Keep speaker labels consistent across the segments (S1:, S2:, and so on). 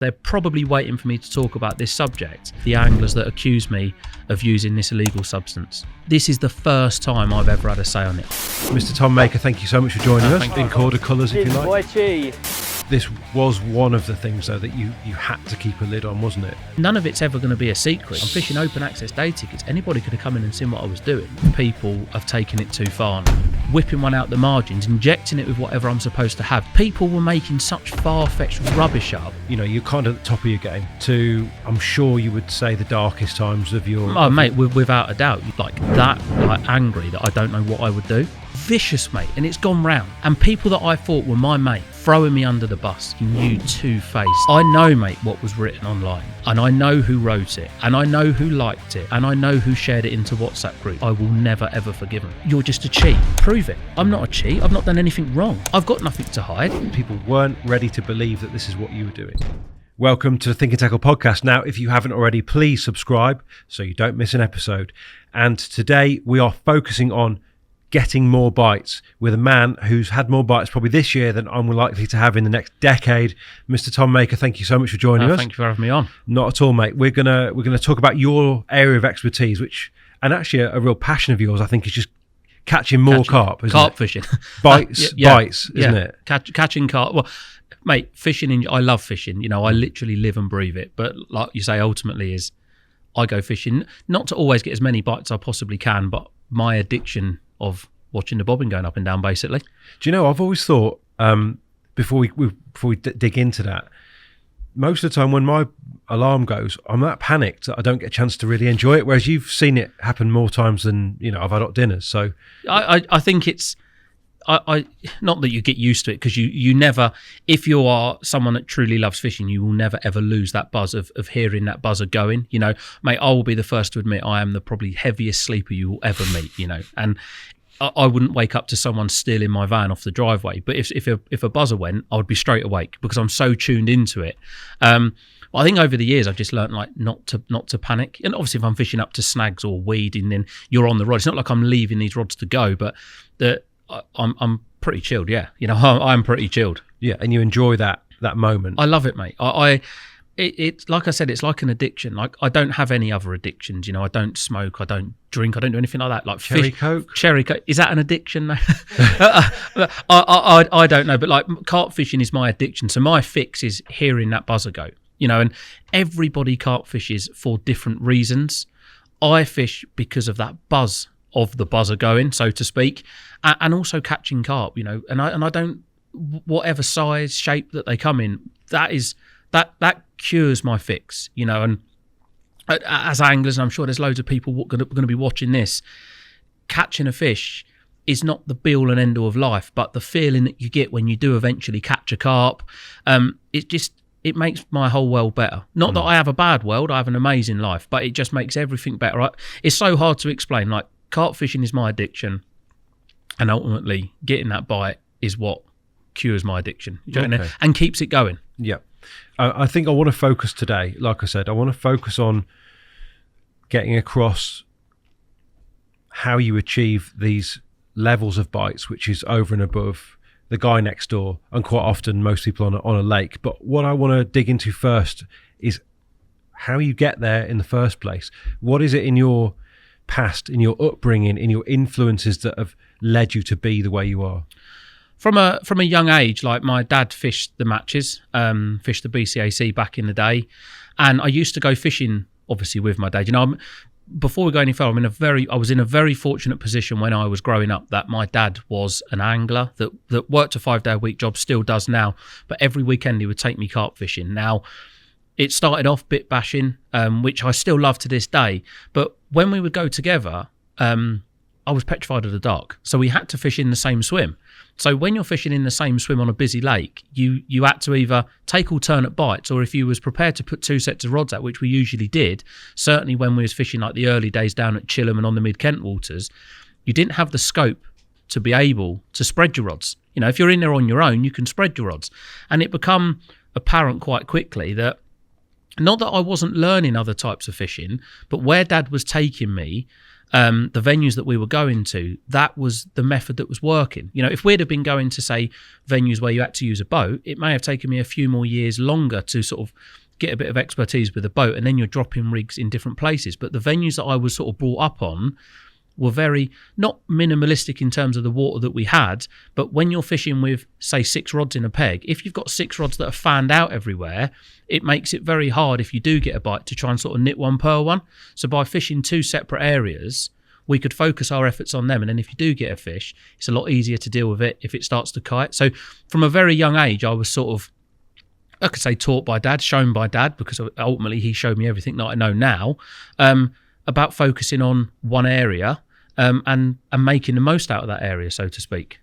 S1: They're probably waiting for me to talk about this subject, the anglers that accuse me of using this illegal substance. This is the first time I've ever had a say on it.
S2: Mr. Tom Maker, thank you so much for joining us in Korda colours, if you like. This was one of the things, though, that you had to keep a lid on, wasn't it?
S1: None of it's ever going to be a secret. I'm fishing open access day tickets. Anybody could have come in and seen what I was doing. People have taken it too far. Whipping one out the margins, injecting it with whatever I'm supposed to have. People were making such far-fetched rubbish up.
S2: You know, you're kind of at the top of your game to, I'm sure you would say, the darkest times of your...
S1: Oh, mate, without a doubt. Like that, like angry that I don't know what I would do. Vicious, mate, and it's gone round. And people that I thought were my mate throwing me under the bus, you two-faced. I know, mate, what was written online, and I know who wrote it, and I know who liked it, and I know who shared it into WhatsApp group. I will never ever forgive them. You're just a cheat. Prove it. I'm not a cheat. I've not done anything wrong. I've got nothing to hide.
S2: People weren't ready to believe that this is what you were doing. Welcome to the Think and Tackle podcast. Now, if you haven't already, please subscribe so you don't miss an episode. And today we are focusing on getting more bites with a man who's had more bites probably this year than I'm likely to have in the next decade. Mr. Tom Maker, thank you so much for joining us.
S1: Thank you for having me on.
S2: Not at all, mate. We're gonna talk about your area of expertise, which, and actually a real passion of yours, I think, is just catching more carp, isn't
S1: carp
S2: it?
S1: Fishing.
S2: Bites, isn't it?
S1: Catching carp. Well, mate, fishing, I love fishing. You know, I literally live and breathe it. But like you say, ultimately is I go fishing, not to always get as many bites as I possibly can, but my addiction of watching the bobbin going up and down, basically.
S2: Do you know, I've always thought, before we dig into that, most of the time when my alarm goes, I'm that panicked that I don't get a chance to really enjoy it, whereas you've seen it happen more times than, you know, I've had hot dinners. So
S1: I think it's, I not that you get used to it, because you never, if you are someone that truly loves fishing, you will never ever lose that buzz of hearing that buzzer going. You know, mate, I will be the first to admit I am the probably heaviest sleeper you will ever meet, you know, and I wouldn't wake up to someone stealing my van off the driveway, but if a buzzer went, I would be straight awake because I'm so tuned into it. I think over the years I've just learned like not to panic. And obviously if I'm fishing up to snags or weeding, then you're on the rod. It's not like I'm leaving these rods to go, but I'm pretty chilled. Yeah, you know, I'm pretty chilled.
S2: Yeah, and you enjoy that moment.
S1: I love it, mate. It's like I said, it's like an addiction. Like I don't have any other addictions. You know, I don't smoke, I don't drink, I don't do anything like that. Like
S2: Cherry Coke.
S1: Is that an addiction? I don't know, but like carp fishing is my addiction. So my fix is hearing that buzzer go. You know, and everybody carp fishes for different reasons. I fish because of that buzz of the buzzer going, so to speak, and also catching carp. You know, and I don't, whatever size, shape that they come in, that cures my fix, you know. And as anglers, and I'm sure there's loads of people going to be watching this, catching a fish is not the be all and end all of life, but the feeling that you get when you do eventually catch a carp, it makes my whole world better. Not that I have a bad world, I have an amazing life, but it just makes everything better. It's so hard to explain. Like carp fishing is my addiction, and ultimately getting that bite is what cures my addiction, and keeps it going.
S2: Yeah. I think I want to focus today, like I said, I want to focus on getting across how you achieve these levels of bites, which is over and above the guy next door, and quite often most people on a lake. But what I want to dig into first is how you get there in the first place. What is it in your past, in your upbringing, in your influences that have led you to be the way you are?
S1: From a young age, like my dad fished the matches, fished the BCAC back in the day, and I used to go fishing, obviously, with my dad. You know, before we go any further, I was in a very fortunate position when I was growing up that my dad was an angler that worked a 5-day-a-week job, still does now, but every weekend he would take me carp fishing. Now, it started off bit bashing, which I still love to this day, but when we would go together, I was petrified of the dark, so we had to fish in the same swim. So when you're fishing in the same swim on a busy lake, you had to either take alternate bites, or if you was prepared to put 2 sets of rods out, which we usually did, certainly when we was fishing like the early days down at Chilham and on the Mid-Kent waters, you didn't have the scope to be able to spread your rods. You know, if you're in there on your own, you can spread your rods. And it become apparent quite quickly that, not that I wasn't learning other types of fishing, but where Dad was taking me, the venues that we were going to, that was the method that was working. You know, if we'd have been going to, say, venues where you had to use a boat, it may have taken me a few more years longer to sort of get a bit of expertise with a boat, and then you're dropping rigs in different places. But the venues that I was sort of brought up on were very, not minimalistic in terms of the water that we had, but when you're fishing with, say, 6 rods in a peg, if you've got 6 rods that are fanned out everywhere, it makes it very hard if you do get a bite to try and sort of nip one per one. So by fishing 2 separate areas, we could focus our efforts on them, and then if you do get a fish, it's a lot easier to deal with it if it starts to kite. So from a very young age, I was sort of, I could say, taught by dad, shown by dad, because ultimately he showed me everything that I know now, about focusing on one area, and making the most out of that area, so to speak.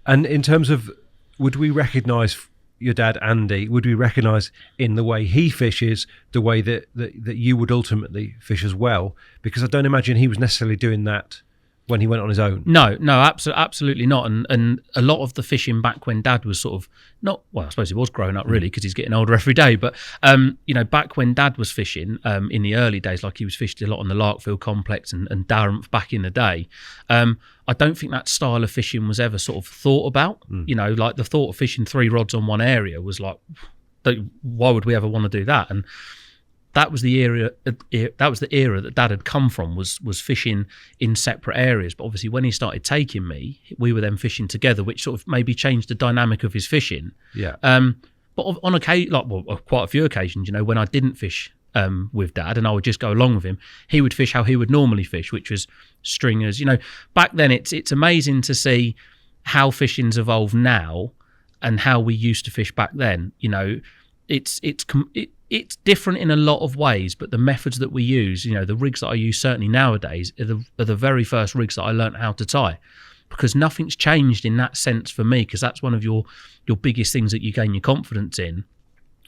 S2: And in terms of, would we recognise your dad, Andy, would we recognise in the way he fishes the way that you would ultimately fish as well? Because I don't imagine he was necessarily doing that when he went on his own.
S1: No, absolutely not. And a lot of the fishing back when dad was sort of not, well, I suppose he was growing up really, because he's getting older every day. But, you know, back when dad was fishing in the early days, like he was fishing a lot on the Larkfield complex and Darren back in the day, I don't think that style of fishing was ever sort of thought about. You know, like the thought of fishing 3 rods on one area was like, why would we ever want to do that? And that was the era that dad had come from, was fishing in separate areas. But obviously when he started taking me, we were then fishing together, which sort of maybe changed the dynamic of his fishing.
S2: Yeah.
S1: But on occasion, like, well, quite a few occasions, you know, when I didn't fish with dad and I would just go along with him, he would fish how he would normally fish, which was stringers. You know, back then it's amazing to see how fishing's evolved now and how we used to fish back then. You know, it's different in a lot of ways, but the methods that we use, you know, the rigs that I use certainly nowadays are the very first rigs that I learned how to tie, because nothing's changed in that sense for me, because that's one of your biggest things that you gain your confidence in.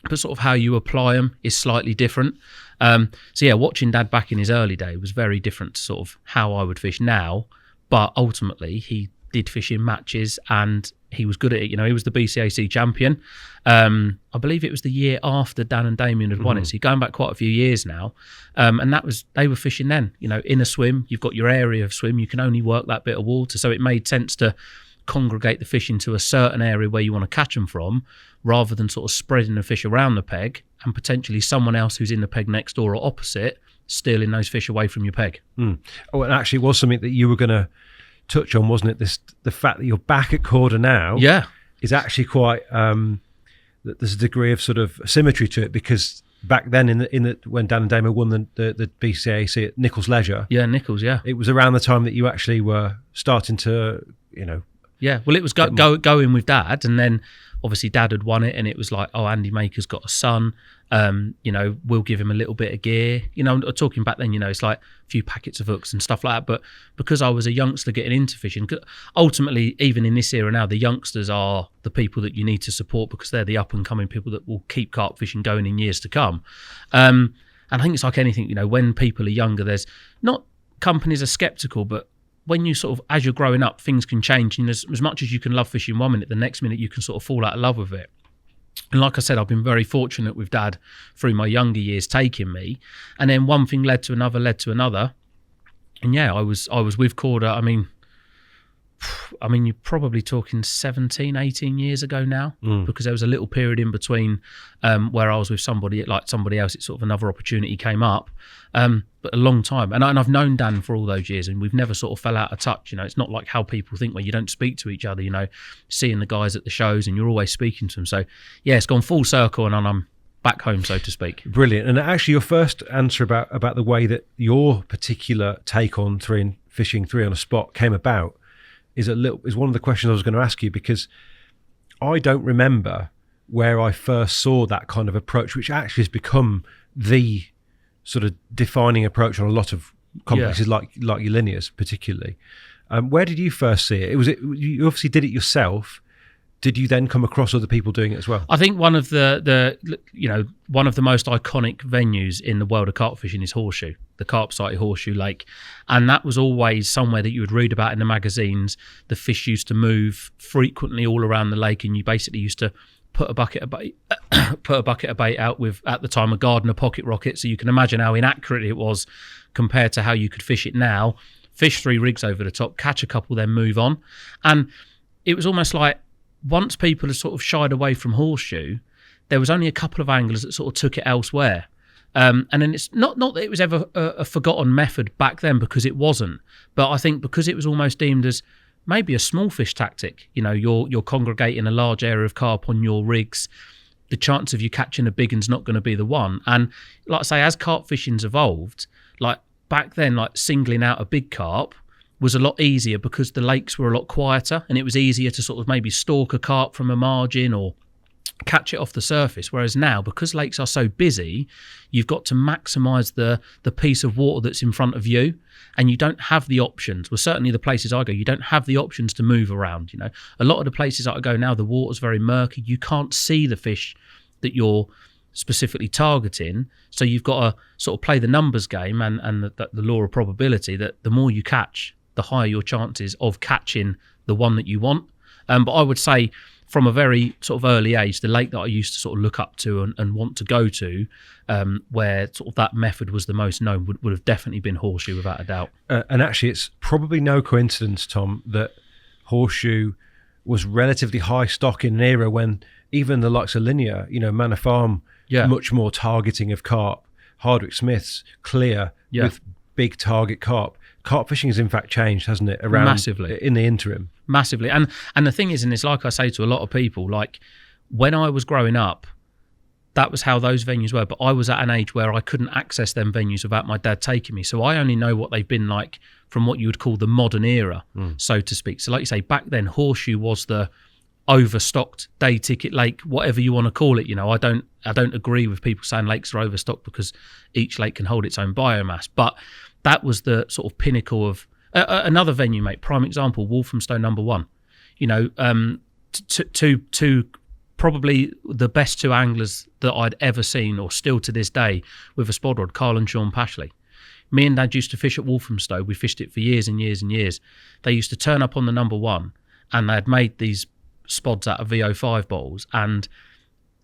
S1: But sort of how you apply them is slightly different. So yeah, watching dad back in his early day was very different to sort of how I would fish now. But ultimately, he did fish in matches and he was good at it. You know, he was the BCAC champion. I believe it was the year after Dan and Damien had won it. So you're going back quite a few years now. And they were fishing then, you know, in a swim. You've got your area of swim. You can only work that bit of water. So it made sense to congregate the fish into a certain area where you want to catch them from, rather than sort of spreading the fish around the peg and potentially someone else who's in the peg next door or opposite stealing those fish away from your peg.
S2: Oh, and actually it was something that you were going to touch on, wasn't it? The fact that you're back at Korda now, is actually quite. There's a degree of sort of symmetry to it, because back then when Dan and Damon won the BCAC at Nichols Leisure,
S1: Nichols,
S2: it was around the time that you actually were starting to, you know.
S1: Yeah, well, it was going with dad, and then obviously dad had won it, and it was like, oh, Andy Maker's got a son. You know, we'll give him a little bit of gear. You know, I'm talking back then, you know, it's like a few packets of hooks and stuff like that. But because I was a youngster getting into fishing, ultimately, even in this era now, the youngsters are the people that you need to support, because they're the up and coming people that will keep carp fishing going in years to come. And I think it's like anything, you know, when people are younger, there's not, companies are skeptical, but when you sort of, as you're growing up, things can change. And as much as you can love fishing 1 minute, the next minute you can sort of fall out of love with it. And like I said, I've been very fortunate with dad through my younger years taking me. And then one thing led to another. And yeah, I was with Korda. I mean, you're probably talking 17, 18 years ago now, because there was a little period in between where I was with somebody else. It's sort of another opportunity came up, but a long time. And I've known Dan for all those years, and we've never sort of fell out of touch. You know, it's not like how people think where you don't speak to each other, you know, seeing the guys at the shows and you're always speaking to them. So yeah, it's gone full circle and I'm back home, so to speak.
S2: Brilliant. And actually your first answer about the way that your particular take on fishing three on a spot came about is one of the questions I was going to ask you, because I don't remember where I first saw that kind of approach, which actually has become the sort of defining approach on a lot of complexes like your linears particularly. Where did you first see it? You obviously did it yourself. Did you then come across other people doing it as well?
S1: I think one of the most iconic venues in the world of carp fishing is Horseshoe, the carp site at Horseshoe Lake. And that was always somewhere that you would read about in the magazines. The fish used to move frequently all around the lake, and you basically used to put a bucket of bait, out with, at the time, a Gardner pocket rocket. So you can imagine how inaccurate it was compared to how you could fish it now. Fish 3 rigs over the top, catch a couple, then move on. And it was almost like once people had sort of shied away from horseshoe, there was only a couple of anglers that sort of took it elsewhere. And then it's not that it was ever a forgotten method back then, because it wasn't. But I think because it was almost deemed as maybe a small fish tactic, you know, you're congregating a large area of carp on your rigs, the chance of you catching a big one's not going to be the one. And like I say, as carp fishing's evolved, like back then, like singling out a big carp was a lot easier because the lakes were a lot quieter, and it was easier to sort of maybe stalk a carp from a margin or catch it off the surface. Whereas now, because lakes are so busy, you've got to maximise the piece of water that's in front of you, and you don't have the options. Well, certainly the places I go, you don't have the options to move around. You know, a lot of the places I go now, the water's very murky. You can't see the fish that you're specifically targeting, so you've got to sort of play the numbers game and the law of probability, that the more you catch, the higher your chances of catching the one that you want. But I would say from a very sort of early age, the lake that I used to sort of look up to and want to go to, where sort of that method was the most known, would have definitely been horseshoe, without a doubt.
S2: And actually, it's probably no coincidence, Tom, that horseshoe was relatively high stock in an era when even the likes of Linear, you know, Manor Farm, much more targeting of carp, Hardwick Smiths, clear with big target carp. Carp fishing has in fact changed, hasn't it? Around
S1: massively
S2: in the interim.
S1: Massively. And the thing is, and it's like I say to a lot of people, like when I was growing up, that was how those venues were. But I was at an age where I couldn't access them venues without my dad taking me. So I only know what they've been like from what you would call the modern era, so to speak. So like you say, back then, horseshoe was the overstocked day ticket lake, whatever you want to call it. You know, I don't agree with people saying lakes are overstocked, because each lake can hold its own biomass. But that was the sort of pinnacle of another venue, mate. Prime example, Walthamstow number 1. You know, two probably the best 2 anglers that I'd ever seen, or still to this day, with a spod rod, Carl and Sean Pashley. Me and Dad used to fish at Walthamstow. We fished it for years and years and years. They used to turn up on the number 1, and they had made these spods out of VO5 bottles, and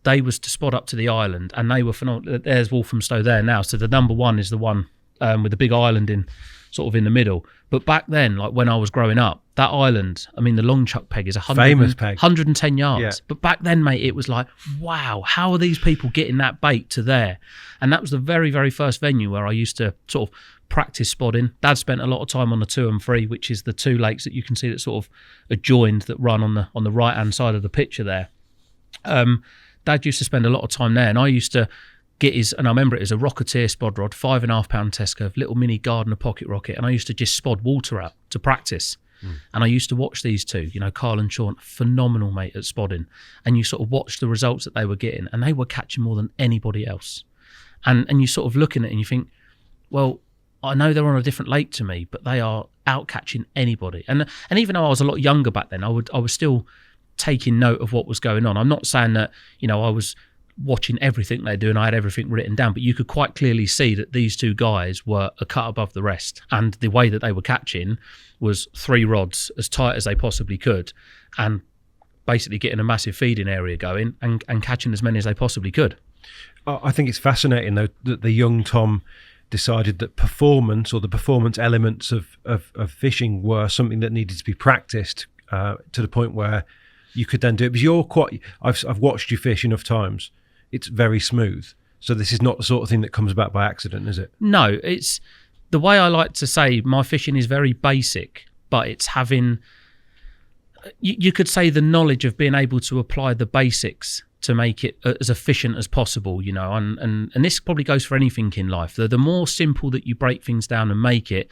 S1: they was to spod up to the island, and they were phenomenal. There's Walthamstow there now. So the number 1 is the one with the big island in sort of in the middle. But back then, like when I was growing up, that island, I mean, the long chuck peg is 110 yards. Yeah. But back then, mate, it was like, wow, how are these people getting that bait to there? And that was the very, very first venue where I used to sort of practice spodding. Dad spent a lot of time on the 2 and 3, which is the 2 lakes that you can see that sort of adjoined, that run on the right hand side of the picture there. Dad used to spend a lot of time there, and I used to get his, and I remember it as a Rocketeer spod rod, 5.5 pound test curve, little mini Gardner pocket rocket, and I used to just spod water out to practice. And I used to watch these 2, you know, Carl and Sean, phenomenal, mate, at spodding. And you sort of watch the results that they were getting, and they were catching more than anybody else. And you sort of look at it and you think, well, I know they're on a different lake to me, but they are out catching anybody. And even though I was a lot younger back then, I was still taking note of what was going on. I'm not saying that, you know, I was watching everything they do and I had everything written down, but you could quite clearly see that these 2 guys were a cut above the rest, and the way that they were catching was 3 rods as tight as they possibly could, and basically getting a massive feeding area going and catching as many as they possibly could.
S2: I think it's fascinating though that the young Tom decided that performance, or the performance elements of fishing, were something that needed to be practiced to the point where you could then do it. Because you're quite, I've watched you fish enough times. It's very smooth. So this is not the sort of thing that comes about by accident, is it? No,
S1: it's the way I like to say my fishing is very basic, but it's having, you could say, the knowledge of being able to apply the basics to make it as efficient as possible, you know, and this probably goes for anything in life. The more simple that you break things down and make it,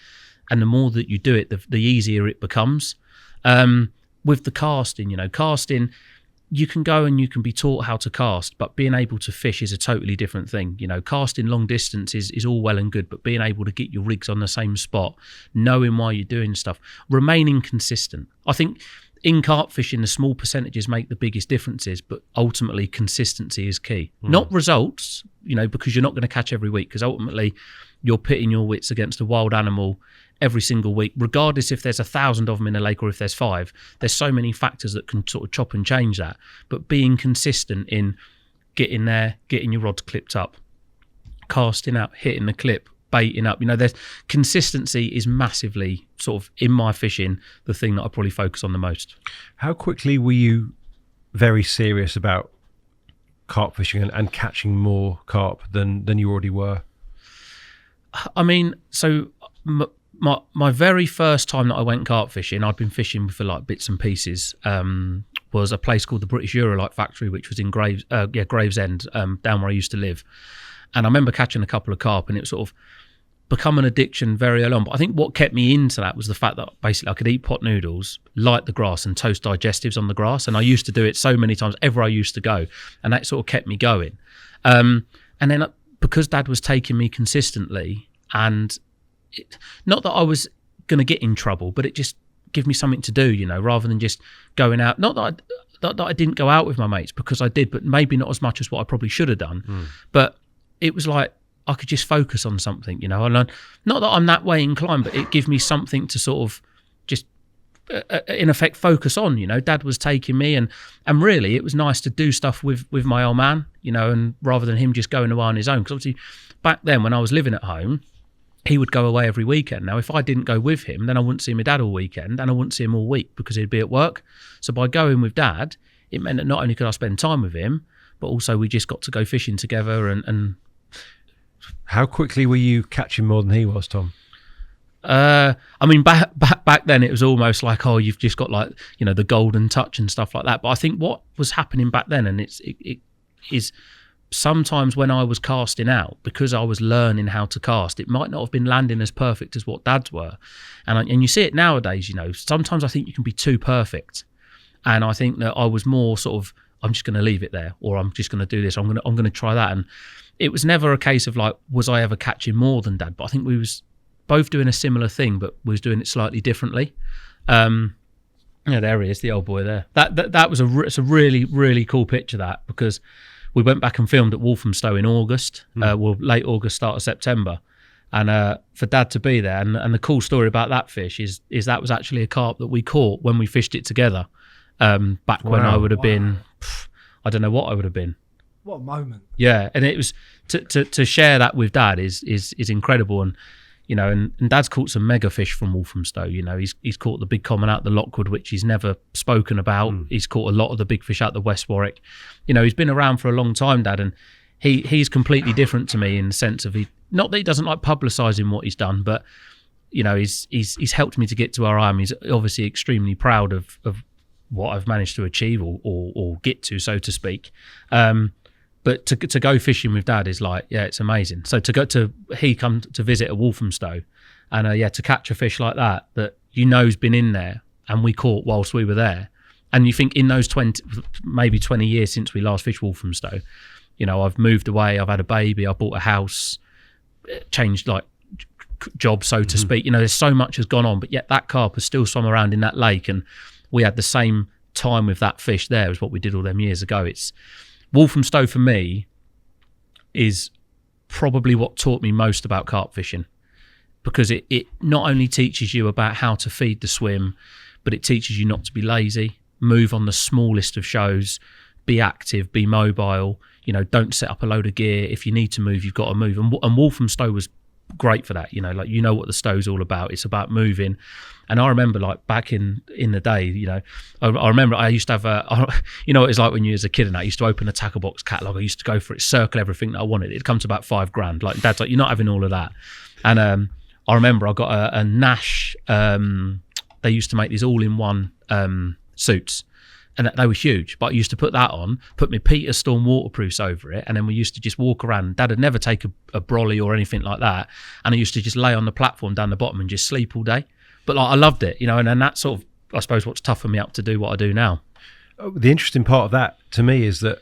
S1: and the more that you do it, the easier it becomes. With the casting, you know, you can go and you can be taught how to cast, but being able to fish is a totally different thing. You know, casting long distance is all well and good, but being able to get your rigs on the same spot, knowing why you're doing stuff, remaining consistent. I think in carp fishing, the small percentages make the biggest differences, but ultimately consistency is key. Not results, you know, because you're not going to catch every week, because ultimately you're pitting your wits against a wild animal every single week, regardless if there's 1,000 of them in a lake or if there's 5. There's so many factors that can sort of chop and change that. But being consistent in getting there, getting your rods clipped up, casting out, hitting the clip, baiting up, there's consistency is massively sort of in my fishing the thing that I probably focus on the most.
S2: How quickly were you very serious about carp fishing and catching more carp than you already were?
S1: I mean, so my very first time that I went carp fishing, I'd been fishing for like bits and pieces, was a place called the British Eurolite Factory, which was in Gravesend, down where I used to live. And I remember catching a couple of carp, and it was sort of become an addiction very early on. But I think what kept me into that was the fact that basically I could eat pot noodles, light the grass and toast digestives on the grass. And I used to do it so many times ever I used to go. And that sort of kept me going. And then because Dad was taking me consistently, and not that I was going to get in trouble, but it just gave me something to do, rather than just going out. Not that I didn't go out with my mates, because I did, but maybe not as much as what I probably should have done. But it was like I could just focus on something, and not that I'm that way inclined, but it gave me something to sort of just in effect focus on. Dad was taking me, and really it was nice to do stuff with my old man, and rather than him just going away on his own, because obviously back then when I was living at home, he would go away every weekend. Now if I didn't go with him, then I wouldn't see my dad all weekend, and I wouldn't see him all week because he'd be at work. So by going with Dad, it meant that not only could I spend time with him, but also we just got to go fishing together. And
S2: how quickly were you catching more than he was, Tom?
S1: I mean, back then it was almost like, oh, you've just got like, the golden touch and stuff like that. But I think what was happening back then, and it is sometimes when I was casting out, because I was learning how to cast, it might not have been landing as perfect as what Dad's were. And you see it nowadays, sometimes I think you can be too perfect. And I think that I was more sort of, I'm just going to leave it there, or I'm just going to do this. I'm going to try that. And it was never a case of like, was I ever catching more than Dad? But I think we was both doing a similar thing, but we was doing it slightly differently. There he is, the old boy there. That was it's a really, really cool picture, that, because we went back and filmed at Walthamstow in August, late August, start of September. And for Dad to be there, and the cool story about that fish is that was actually a carp that we caught when we fished it together. Back when I would have been, I don't know what I would have been.
S3: What a moment.
S1: Yeah, and it was to share that with Dad is incredible. And and Dad's caught some mega fish from Walthamstow. He's caught the big common out the Lockwood, which he's never spoken about. He's caught a lot of the big fish out the West Warwick. He's been around for a long time, Dad, and he's completely different to me in the sense of not that he doesn't like publicising what he's done, but he's helped me to get to where I am. He's obviously extremely proud of what I've managed to achieve or get to, so to speak. But to go fishing with Dad is like, yeah, it's amazing. So he come to visit at Walthamstow, and to catch a fish like that has been in there and we caught whilst we were there. And you think in those 20 years since we last fished Walthamstow, I've moved away, I've had a baby, I bought a house, changed like job, so to speak. There's so much has gone on, but yet that carp has still swum around in that lake, and we had the same time with that fish there as what we did all them years ago. It's Walthamstow for me is probably what taught me most about carp fishing, because it not only teaches you about how to feed the swim, but it teaches you not to be lazy, move on the smallest of shows, be active, be mobile, don't set up a load of gear. If you need to move, you've got to move. And Walthamstow was great for that. What the stow's all about. It's about moving. And I remember like back in the day, I remember I used to have what it's like when you as a kid, and I used to open a tackle box catalogue. I used to go for it, circle everything that I wanted. It'd come to about $5,000. Like Dad's like, you're not having all of that. And I remember I got a Nash, they used to make these all-in-one suits, and they were huge, but I used to put that on, put my Peter Storm waterproofs over it, and then we used to just walk around. Dad would never take a brolly or anything like that, and I used to just lay on the platform down the bottom and just sleep all day. But like I loved it, and that's sort of, I suppose, what's toughened me up to do what I do now.
S2: The interesting part of that to me is that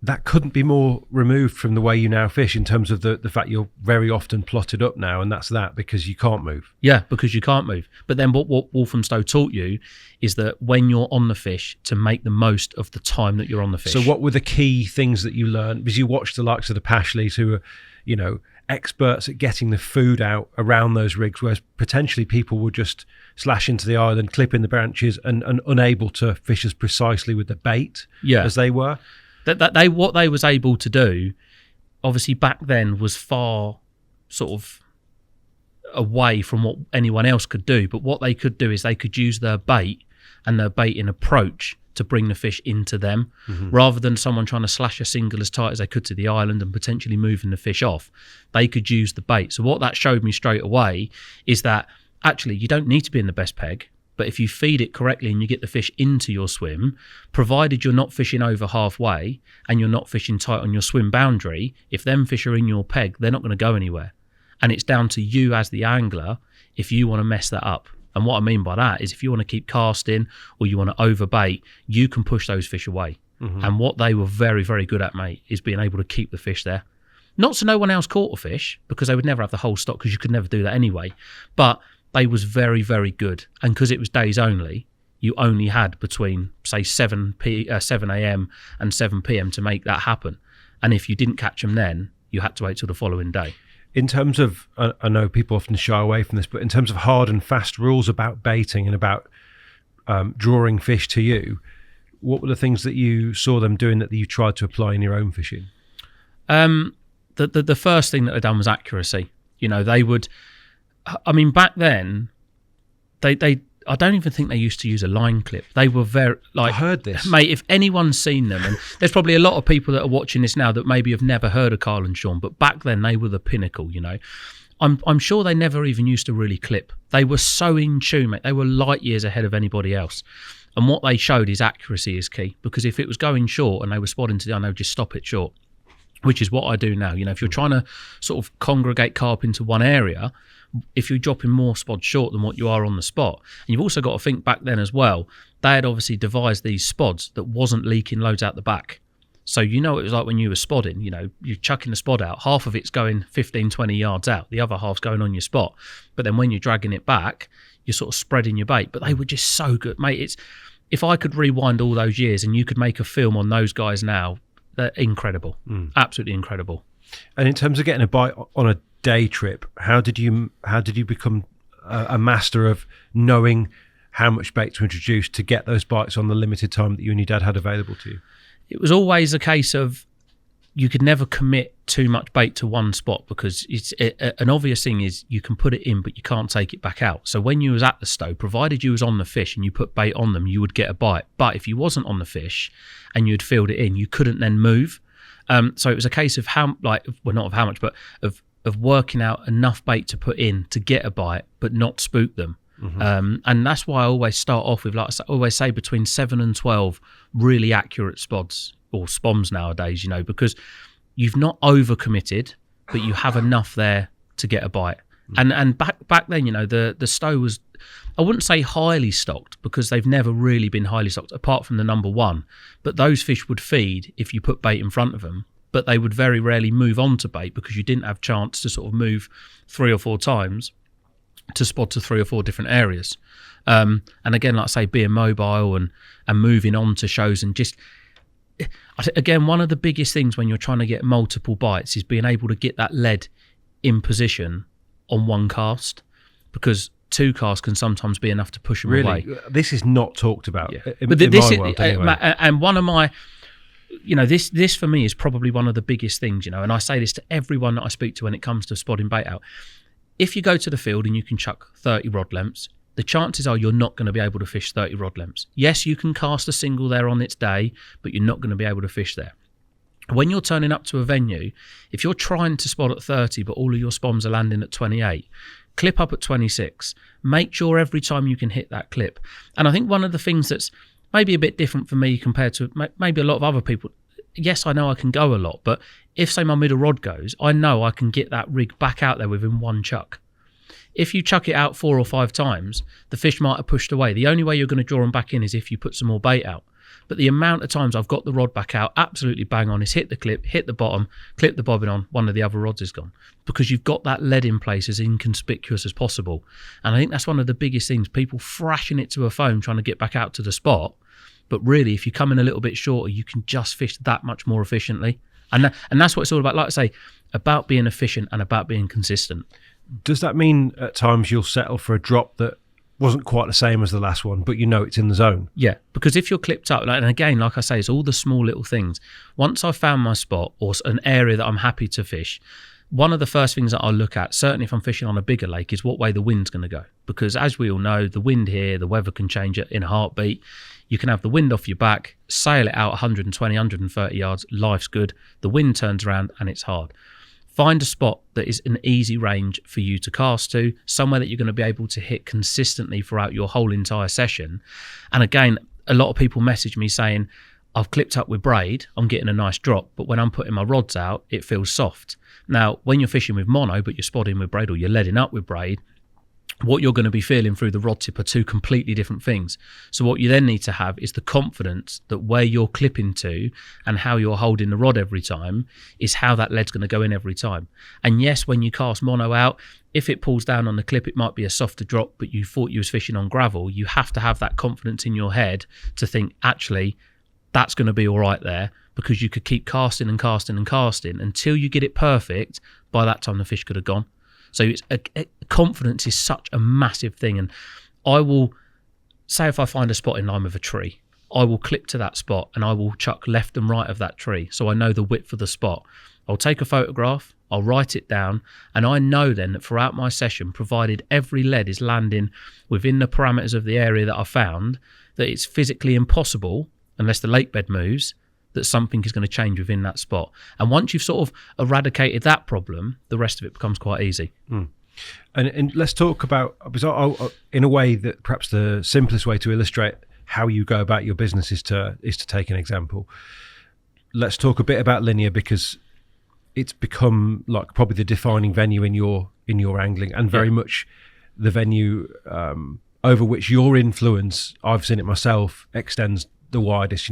S2: that couldn't be more removed from the way you now fish, in terms of the fact you're very often plotted up now, and that's that because you can't move.
S1: Yeah, because you can't move. But then what Walthamstow taught you is that when you're on the fish, to make the most of the time that you're on the fish.
S2: So what were the key things that you learned? Because you watched the likes of the Pashleys, who are, you know, experts at getting the food out around those rigs, whereas potentially people would just slash into the island, clip in the branches, and unable to fish as precisely with the bait as they were.
S1: What they was able to do, obviously back then, was far sort of away from what anyone else could do. But what they could do is they could use their bait and their baiting approach to bring the fish into them, rather than someone trying to slash a single as tight as they could to the island and potentially moving the fish off. They could use the bait. So what that showed me straight away is that actually you don't need to be in the best peg. But if you feed it correctly and you get the fish into your swim, provided you're not fishing over halfway and you're not fishing tight on your swim boundary, if them fish are in your peg, they're not going to go anywhere. And it's down to you as the angler if you want to mess that up. And what I mean by that is if you want to keep casting or you want to overbait, you can push those fish away. And what they were very, very good at, mate, is being able to keep the fish there. Not so no one else caught a fish, because they would never have the whole stock, because you could never do that anyway. But they was very, very good. And because it was days only, you only had between, say, 7 a.m. and 7 p.m. to make that happen. And if you didn't catch them then, you had to wait till the following day.
S2: In terms of, I know people often shy away from this, but in terms of hard and fast rules about baiting and about drawing fish to you, what were the things that you saw them doing that you tried to apply in your own fishing?
S1: The first thing that they done was accuracy. You know, they would... I mean, back then, they I don't even think they used to use a line clip. They were very, like... I
S2: heard this.
S1: Mate, if anyone's seen them, and there's probably a lot of people that are watching this now that maybe have never heard of Carl and Sean, but back then they were the pinnacle, you know. I'm sure they never even used to really clip. They were so in tune, mate. They were light years ahead of anybody else. And what they showed is accuracy is key, because if it was going short and they were spotting to the island, they would just stop it short, which is what I do now. You know, if you're trying to sort of congregate carp into one area, if you're dropping more spods short than what you are on the spot. And you've also got to think back then as well, they had obviously devised these spods that wasn't leaking loads out the back. So you know it was like when you were spodding, you know, you're chucking the spod out, half of it's going 15, 20 yards out, the other half's going on your spot. But then when you're dragging it back, you're sort of spreading your bait. But they were just so good, mate. If I could rewind all those years and you could make a film on those guys now, they're incredible. Absolutely incredible.
S2: And in terms of getting a bite on a day trip, how did you become a master of knowing how much bait to introduce to get those bites on the limited time that you and your dad had available to you?
S1: It was always a case of you could never commit too much bait to one spot, because an obvious thing is you can put it in but you can't take it back out. So when you was at the stow, provided you was on the fish and you put bait on them, you would get a bite. But if you wasn't on the fish and you'd filled it in, you couldn't then move. So it was a case of not of how much, but of working out enough bait to put in to get a bite but not spook them. And that's why I always start off with, like I always say, between 7 and 12 really accurate spods, or spoms nowadays, you know, because you've not overcommitted, but you have enough there to get a bite. And back then, you know, the stow was, I wouldn't say highly stocked, because they've never really been highly stocked apart from the number one, but those fish would feed if you put bait in front of them, but they would very rarely move on to bait because you didn't have chance to sort of move 3 or 4 times to spot to 3 or 4 different areas. And again, like I say, being mobile and moving on to shows, and just, again, one of the biggest things when you're trying to get multiple bites is being able to get that lead in position on one cast, because 2 casts can sometimes be enough to push them away.
S2: This is not talked about.
S1: Yeah.
S2: In
S1: but
S2: my world, anyway.
S1: And one of my, you know, this for me is probably one of the biggest things, you know, and I say this to everyone that I speak to when it comes to spotting bait out. If you go to the field and you can chuck 30 rod lengths, the chances are you're not going to be able to fish 30 rod lengths. Yes, you can cast a single there on its day, but you're not going to be able to fish there. When you're turning up to a venue, if you're trying to spot at 30, but all of your spoms are landing at 28, clip up at 26. Make sure every time you can hit that clip. And I think one of the things that's maybe a bit different for me compared to maybe a lot of other people, yes, I know I can go a lot, but if, say, my middle rod goes, I know I can get that rig back out there within one chuck. If you chuck it out 4 or 5 times, the fish might have pushed away. The only way you're going to draw them back in is if you put some more bait out. But the amount of times I've got the rod back out, absolutely bang on, it's hit the clip, hit the bottom, clip the bobbin on, one of the other rods is gone. Because you've got that lead in place as inconspicuous as possible. And I think that's one of the biggest things, people thrashing it to a foam trying to get back out to the spot. But really, if you come in a little bit shorter, you can just fish that much more efficiently. And that's what it's all about. Like I say, about being efficient and about being consistent.
S2: Does that mean at times you'll settle for a drop that wasn't quite the same as the last one, but you know it's in the zone?
S1: Yeah, because if you're clipped up, and again, like I say, it's all the small little things. Once I've found my spot or an area that I'm happy to fish, one of the first things that I'll look at, certainly if I'm fishing on a bigger lake, is what way the wind's going to go. Because as we all know, the wind here, the weather can change it in a heartbeat. You can have the wind off your back, sail it out 120, 130 yards, life's good. The wind turns around and it's hard. Find a spot that is an easy range for you to cast to, somewhere that you're going to be able to hit consistently throughout your whole entire session. And again, a lot of people message me saying, I've clipped up with braid, I'm getting a nice drop, but when I'm putting my rods out, it feels soft. Now, when you're fishing with mono, but you're spotting with braid or you're leading up with braid, what you're going to be feeling through the rod tip are two completely different things. So what you then need to have is the confidence that where you're clipping to and how you're holding the rod every time is how that lead's going to go in every time. And yes, when you cast mono out, if it pulls down on the clip, it might be a softer drop, but you thought you was fishing on gravel. You have to have that confidence in your head to think, actually, that's going to be all right there, because you could keep casting and casting and casting until you get it perfect. By that time, the fish could have gone. So it's confidence is such a massive thing. And I will say, if I find a spot in line with a tree, I will clip to that spot and I will chuck left and right of that tree, so I know the width of the spot. I'll take a photograph, I'll write it down, and I know then that throughout my session, provided every lead is landing within the parameters of the area that I found, that it's physically impossible, unless the lake bed moves, that something is going to change within that spot. And once you've sort of eradicated that problem, the rest of it becomes quite easy.
S2: And let's talk about, because in a way that perhaps the simplest way to illustrate how you go about your business is to take an example. Let's talk a bit about linear, because it's become like probably the defining venue in your angling, and very much the venue over which your influence, I've seen it myself, extends the widest.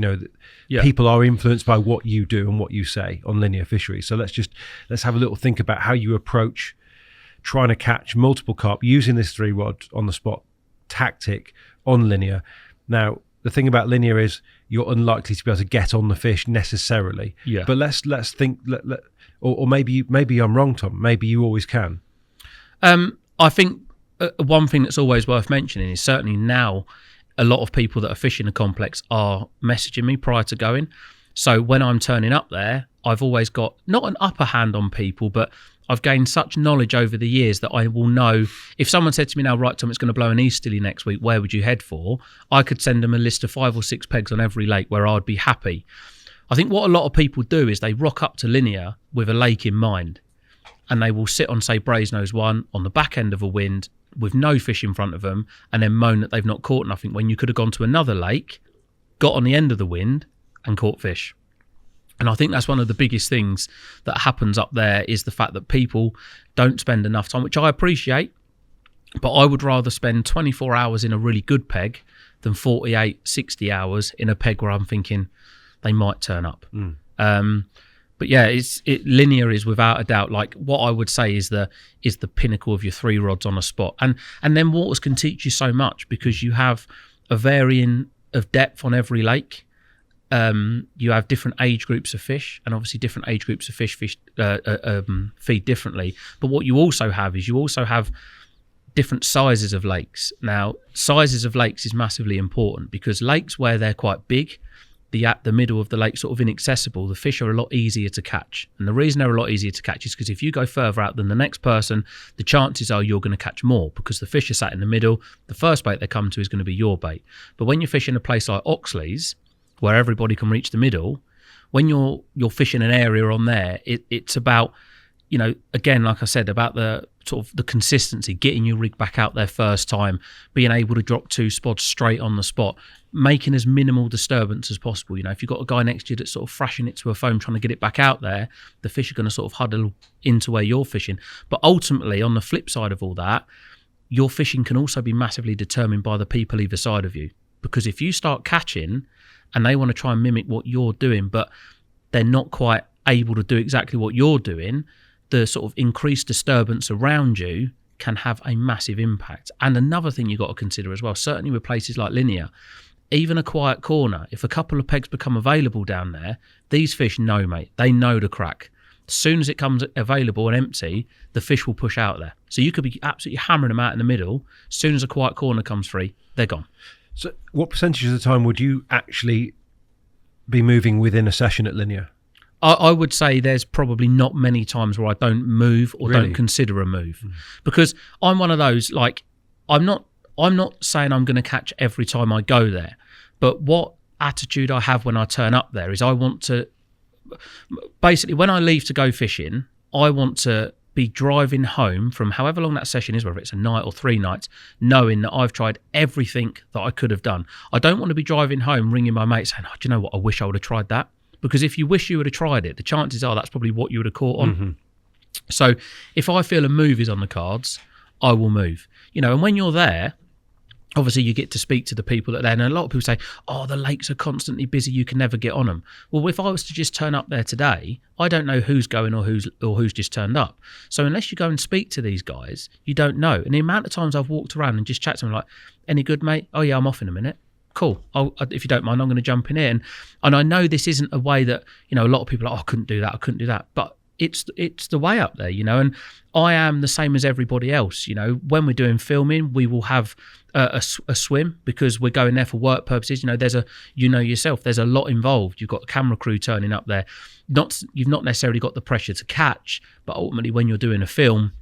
S2: People are influenced by what you do and what you say on linear fisheries. So let's have a little think about how you approach trying to catch multiple carp using this 3-rod on the spot tactic on linear. Now, the thing about linear is you're unlikely to be able to get on the fish necessarily. Yeah. But let's think, or maybe I'm wrong, Tom. Maybe you always can.
S1: I think one thing that's always worth mentioning is certainly now a lot of people that are fishing the complex are messaging me prior to going. So when I'm turning up there, I've always got not an upper hand on people, but I've gained such knowledge over the years that I will know if someone said to me now, right, Tom, it's going to blow an easterly next week, where would you head for? I could send them a list of 5 or 6 pegs on every lake where I'd be happy. I think what a lot of people do is they rock up to linear with a lake in mind, and they will sit on, say, Brasenose 1 on the back end of a wind with no fish in front of them, and then moan that they've not caught nothing, when you could have gone to another lake, got on the end of the wind and caught fish. And I think that's one of the biggest things that happens up there, is the fact that people don't spend enough time, which I appreciate, but I would rather spend 24 hours in a really good peg than 48, 60 hours in a peg where I'm thinking they might turn up. But yeah, linear is without a doubt, like, what I would say is the pinnacle of your 3 rods on a spot. And then waters can teach you so much, because you have a varying of depth on every lake. You have different age groups of fish, and obviously different age groups of fish feed differently. But what you also have is different sizes of lakes. Now, sizes of lakes is massively important, because lakes where they're quite big, the middle of the lake sort of inaccessible, the fish are a lot easier to catch. And the reason they're a lot easier to catch is because if you go further out than the next person, the chances are you're going to catch more, because the fish are sat in the middle. The first bait they come to is going to be your bait. But when you're fishing a place like Oxley's, where everybody can reach the middle, when you're fishing an area on there, it's about, again, like I said, about the sort of the consistency, getting your rig back out there first time, being able to drop 2 spods straight on the spot, making as minimal disturbance as possible. If you've got a guy next to you that's sort of thrashing it to a foam trying to get it back out there, the fish are going to sort of huddle into where you're fishing. But ultimately, on the flip side of all that, your fishing can also be massively determined by the people either side of you. Because if you start catching and they want to try and mimic what you're doing, but they're not quite able to do exactly what you're doing, the sort of increased disturbance around you can have a massive impact. And another thing you've got to consider as well, certainly with places like linear, even a quiet corner, if a couple of pegs become available down there, these fish know, mate. They know the crack. As soon as it comes available and empty, the fish will push out there. So you could be absolutely hammering them out in the middle. As soon as a quiet corner comes free, they're gone.
S2: So what percentage of the time would you actually be moving within a session at linear?
S1: I would say there's probably not many times where I don't move or don't consider a move, because I'm one of those, like, I'm not saying I'm going to catch every time I go there, but what attitude I have when I turn up there is I want to, basically when I leave to go fishing, I want to be driving home from however long that session is, whether it's a night or 3 nights, knowing that I've tried everything that I could have done. I don't want to be driving home ringing my mate saying, oh, do you know what, I wish I would have tried that. Because if you wish you would have tried it, the chances are that's probably what you would have caught on. Mm-hmm. So if I feel a move is on the cards, I will move. And when you're there, obviously you get to speak to the people that are there. And a lot of people say, oh, the lakes are constantly busy, you can never get on them. Well, if I was to just turn up there today, I don't know who's going or who's just turned up. So unless you go and speak to these guys, you don't know. And the amount of times I've walked around and just chat to them like, any good, mate? Oh, yeah, I'm off in a minute. Cool. If you don't mind, I'm going to jump in here. And I know this isn't a way that, a lot of people are like, oh, I couldn't do that. But it's the way up there, and I am the same as everybody else. When we're doing filming, we will have a swim because we're going there for work purposes. There's yourself, there's a lot involved. You've got a camera crew turning up there. You've not necessarily got the pressure to catch, but ultimately when you're doing a film,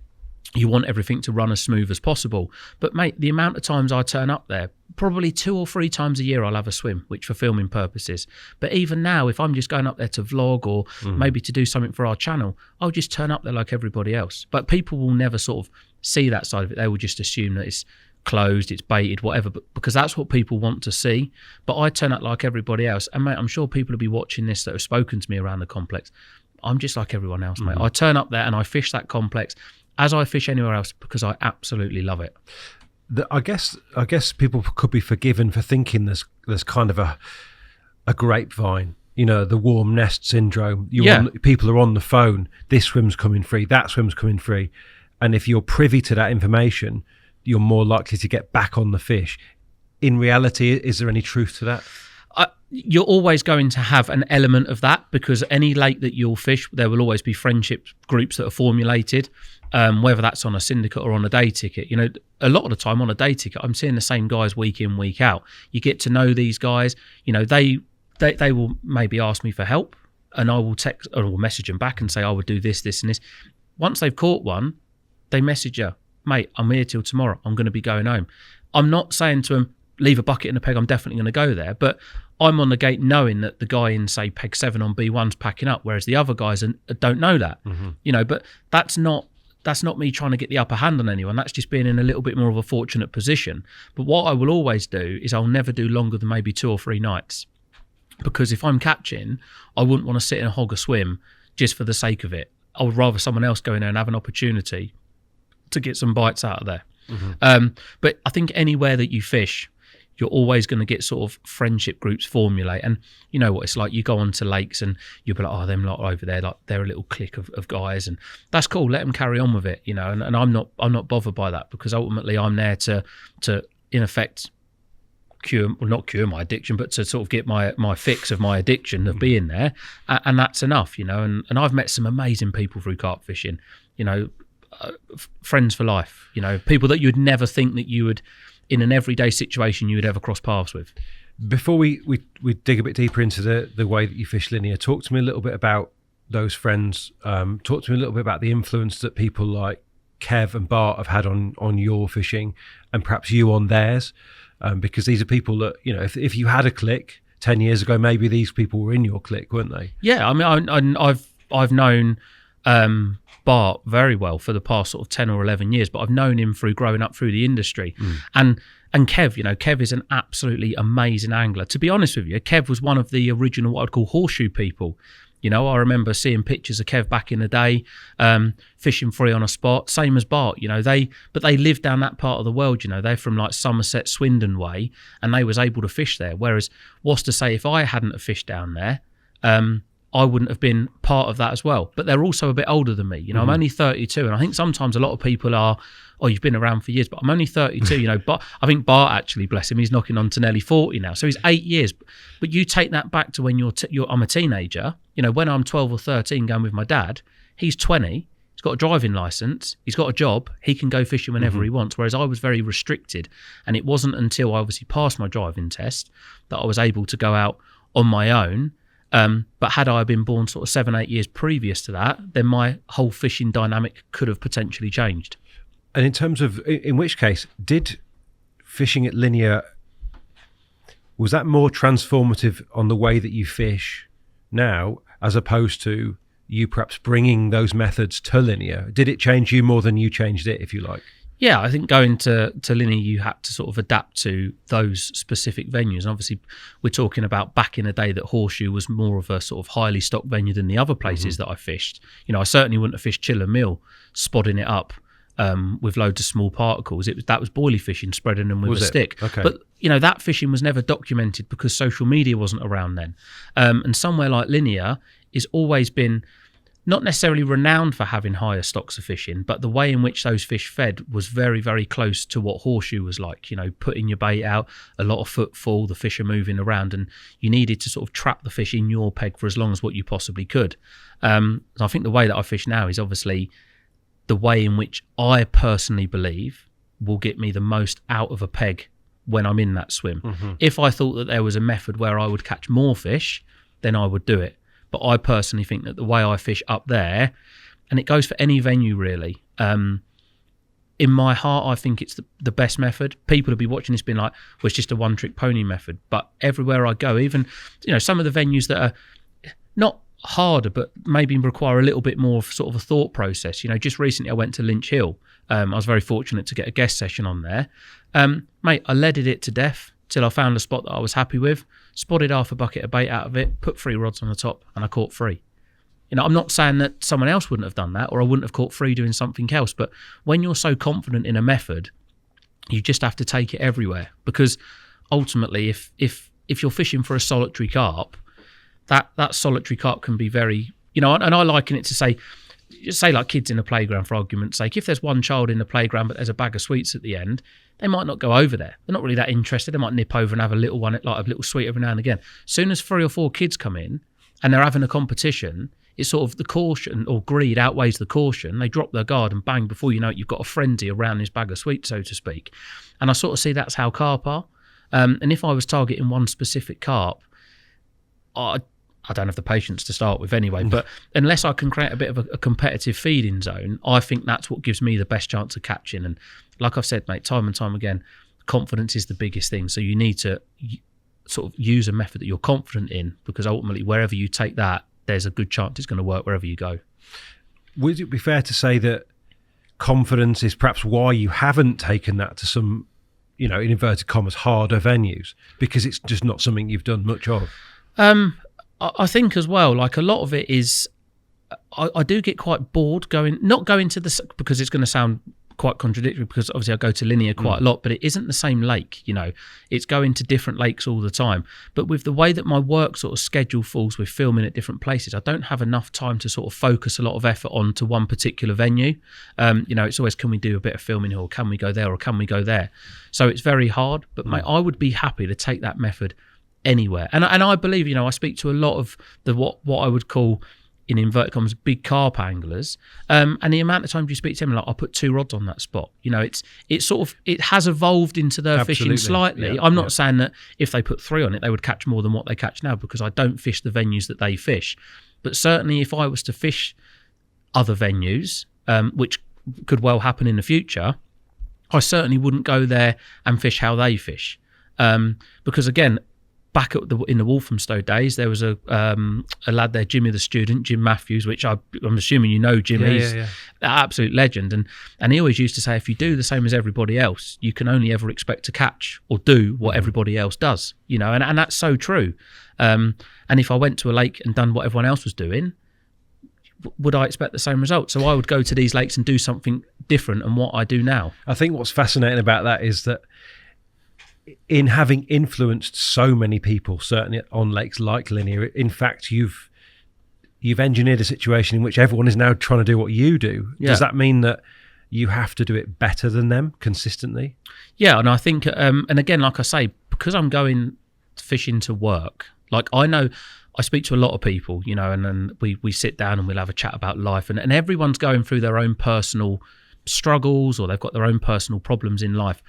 S1: you want everything to run as smooth as possible. But mate, the amount of times I turn up there, probably 2 or 3 times a year I'll have a swim, which for filming purposes. But even now, if I'm just going up there to vlog or maybe to do something for our channel, I'll just turn up there like everybody else. But people will never sort of see that side of it. They will just assume that it's closed, it's baited, whatever, because that's what people want to see. But I turn up like everybody else. And mate, I'm sure people will be watching this that have spoken to me around the complex. I'm just like everyone else, mate. I turn up there and I fish that complex as I fish anywhere else because I absolutely love it.
S2: I guess people could be forgiven for thinking there's kind of a grapevine, the warm nest syndrome. People are on the phone. This swim's coming free. That swim's coming free. And if you're privy to that information, you're more likely to get back on the fish. In reality, is there any truth to that? You're
S1: always going to have an element of that because any lake that you'll fish, there will always be friendship groups that are formulated, whether that's on a syndicate or on a day ticket. A lot of the time on a day ticket, I'm seeing the same guys week in, week out. You get to know these guys. They will maybe ask me for help and I will text or will message them back and say, I would do this, this and this. Once they've caught one, they message you, mate, I'm here till tomorrow. I'm going to be going home. I'm not saying to them, leave a bucket and a peg, I'm definitely going to go there. But I'm on the gate knowing that the guy in, say, peg 7 on B1's packing up, whereas the other guys don't know that. Mm-hmm. But that's not me trying to get the upper hand on anyone. That's just being in a little bit more of a fortunate position. But what I will always do is I'll never do longer than maybe 2 or 3 nights. Because if I'm catching, I wouldn't want to sit and hog a swim just for the sake of it. I would rather someone else go in there and have an opportunity to get some bites out of there. Mm-hmm. But I think anywhere that you fish, you're always going to get sort of friendship groups formulate. And you know what it's like, you go onto lakes and you'll be like, oh, them lot over there, like they're a little clique of guys, and that's cool, let them carry on with it, and I'm not bothered by that, because ultimately I'm there to in effect not cure my addiction, but to sort of get my fix of my addiction of being there, and that's enough, and I've met some amazing people through carp fishing, friends for life, people that you'd never think that you would, in an everyday situation, you would ever cross paths with.
S2: Before we dig a bit deeper into the way that you fish linear, talk to me a little bit about those friends. Talk to me a little bit about the influence that people like Kev and Bart have had on your fishing, and perhaps you on theirs, because these are people that, if you had a clique 10 years ago, maybe these people were in your clique, weren't they?
S1: Yeah, I mean, I've known Bart very well for the past sort of 10 or 11 years, but I've known him through growing up through the industry. And Kev, Kev is an absolutely amazing angler. To be honest with you, Kev was one of the original, what I'd call horseshoe people. I remember seeing pictures of Kev back in the day, fishing free on a spot, same as Bart. But they live down that part of the world. They're from like Somerset, Swindon way, and they was able to fish there. Whereas, what's to say if I hadn't have fished down there, I wouldn't have been part of that as well. But they're also a bit older than me. I'm only 32, and I think sometimes a lot of people are, oh, you've been around for years, but I'm only 32, But I think Bart, actually, bless him, he's knocking on to nearly 40 now. So he's 8 years. But you take that back to when I'm a teenager, when I'm 12 or 13 going with my dad, he's 20, he's got a driving license, he's got a job, he can go fishing whenever he wants, whereas I was very restricted. And it wasn't until I obviously passed my driving test that I was able to go out on my own. But had I been born sort of 7-8 years previous to that, then my whole fishing dynamic could have potentially changed.
S2: And in terms of, in which case, did fishing at Linear, was that more transformative on the way that you fish now, as opposed to you perhaps bringing those methods to Linear? Did it change you more than you changed it, if you like?
S1: Yeah, I think going to Linear, you had to sort of adapt to those specific venues. And obviously, we're talking about back in the day that Horseshoe was more of a sort of highly stocked venue than the other places that I fished. I certainly wouldn't have fished Chiller Mill, spotting it up with loads of small particles. That was boilie fishing, spreading them with a stick.
S2: Okay.
S1: But that fishing was never documented because social media wasn't around then. And somewhere like Linear has always been not necessarily renowned for having higher stocks of fishing, but the way in which those fish fed was very, very close to what Horseshoe was like. Putting your bait out, a lot of footfall, the fish are moving around, and you needed to sort of trap the fish in your peg for as long as what you possibly could. I think the way that I fish now is obviously the way in which I personally believe will get me the most out of a peg when I'm in that swim. If I thought that there was a method where I would catch more fish, then I would do it. But I personally think that the way I fish up there, and it goes for any venue really, in my heart, I think it's the best method. People will be watching this being like, well, it's just a one-trick pony method. But everywhere I go, even, some of the venues that are not harder, but maybe require a little bit more of sort of a thought process. Just recently I went to Lynch Hill. I was very fortunate to get a guest session on there. Mate, I leaded it to death till I found a spot that I was happy with, spotted half a bucket of bait out of it, put 3 rods on the top, and I caught 3. I'm not saying that someone else wouldn't have done that, or I wouldn't have caught 3 doing something else, but when you're so confident in a method, you just have to take it everywhere, because ultimately, if you're fishing for a solitary carp, that solitary carp can be very, and I liken it to say like kids in a playground, for argument's sake. If there's one child in the playground but there's a bag of sweets at the end, they might not go over there. They're not really that interested. They might nip over and have a little one, like a little sweet every now and again. As soon as 3 or 4 kids come in and they're having a competition, it's sort of the caution or greed outweighs the caution. They drop their guard and bang, before you know it, you've got a frenzy around this bag of sweets, so to speak. And I sort of see that's how carp are. And if I was targeting one specific carp, I don't have the patience to start with anyway, but unless I can create a bit of a competitive feeding zone, I think that's what gives me the best chance of catching. And like I've said, mate, time and time again, confidence is the biggest thing. So you need to sort of use a method that you're confident in, because ultimately wherever you take that, there's a good chance it's going to work wherever you go.
S2: Would it be fair to say that confidence is perhaps why you haven't taken that to some, in inverted commas, harder venues, because it's just not something you've done much of?
S1: I think as well, like a lot of it is, I do get quite bored not going to the, because it's going to sound quite contradictory, because obviously I go to Linear quite a lot, but it isn't the same lake, it's going to different lakes all the time. But with the way that my work sort of schedule falls with filming at different places, I don't have enough time to sort of focus a lot of effort onto one particular venue. It's always, can we do a bit of filming, or can we go there, or can we go there? So it's very hard, but mate, I would be happy to take that method anywhere. And I believe, I speak to a lot of the what I would call, in inverted commas, big carp anglers, and the amount of times you speak to them, like, I'll put 2 rods on that spot. It's sort of, it has evolved into their fishing slightly. I'm not saying that if they put 3 on it, they would catch more than what they catch now, because I don't fish the venues that they fish. But certainly if I was to fish other venues, which could well happen in the future, I certainly wouldn't go there and fish how they fish. Because again, back in the Walthamstow days, there was a lad there, Jimmy the student, Jim Matthews, which I'm assuming Jim.
S2: Yeah.
S1: absolute legend. And he always used to say, if you do the same as everybody else, you can only ever expect to catch or do what everybody else does, you know, and that's so true. And if I went to a lake and done what everyone else was doing, would I expect the same result? So I would go to these lakes and do something different than what I do now.
S2: I think what's fascinating about that is that in having influenced so many people, certainly on lakes like Linear, in fact, you've engineered a situation in which everyone is now trying to do what you do. Yeah. Does that mean that you have to do it better than them consistently?
S1: Yeah, and I think, and again, like I say, because I'm going fishing to work, like I know I speak to a lot of people, you know, and then we sit down and we'll have a chat about life, and everyone's going through their own personal struggles or they've got their own personal problems in life.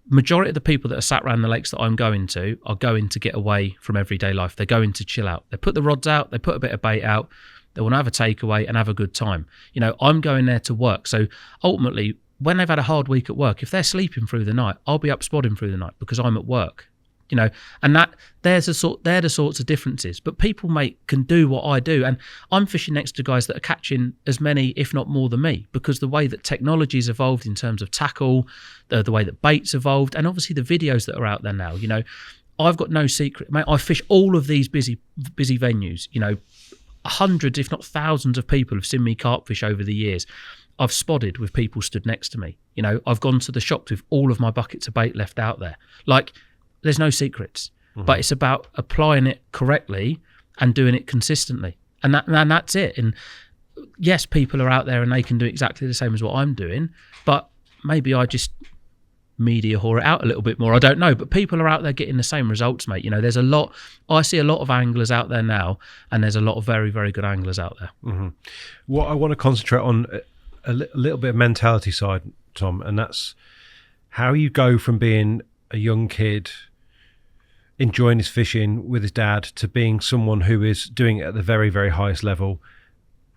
S1: Majority of the people that are sat around the lakes that I'm going to are going to get away from everyday life. They're going to chill out. They put the rods out, they put a bit of bait out, they want to have a takeaway and have a good time. You know, I'm going there to work. So ultimately, when they've had a hard week at work, if they're sleeping through the night, I'll be up spodding through the night because I'm at work. You know, and they're the sorts of differences. But people, mate, can do what I do, and I'm fishing next to guys that are catching as many, if not more, than me, because the way that technology's evolved in terms of tackle, the way that bait's evolved, and obviously the videos that are out there now. You know, I've got no secret, mate. I fish all of these busy venues. You know, hundreds, if not thousands, of people have seen me carp fish over the years. I've spodded with people stood next to me. You know, I've gone to the shops with all of my buckets of bait left out there. Like, there's no secrets, but it's about applying it correctly and doing it consistently. And that's it. And yes, people are out there and they can do exactly the same as what I'm doing, but maybe I just media whore it out a little bit more. I don't know, but people are out there getting the same results, mate. You know, there's a lot, I see a lot of anglers out there now, and there's a lot of very, very good anglers out there.
S2: What I want to concentrate on a little bit of mentality side, Tom, and that's how you go from being a young kid enjoying his fishing with his dad to being someone who is doing it at the very, very highest level,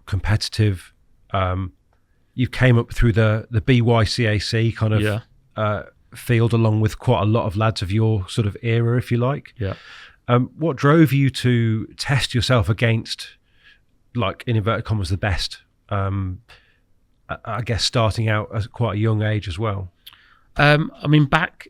S2: competitive. You came up through the BYCAC kind of field along with quite a lot of lads of your sort of era, if you like.
S1: Yeah.
S2: What drove you to test yourself against, like, in inverted commas, the best? I guess starting out at quite a young age as well.
S1: I mean, back,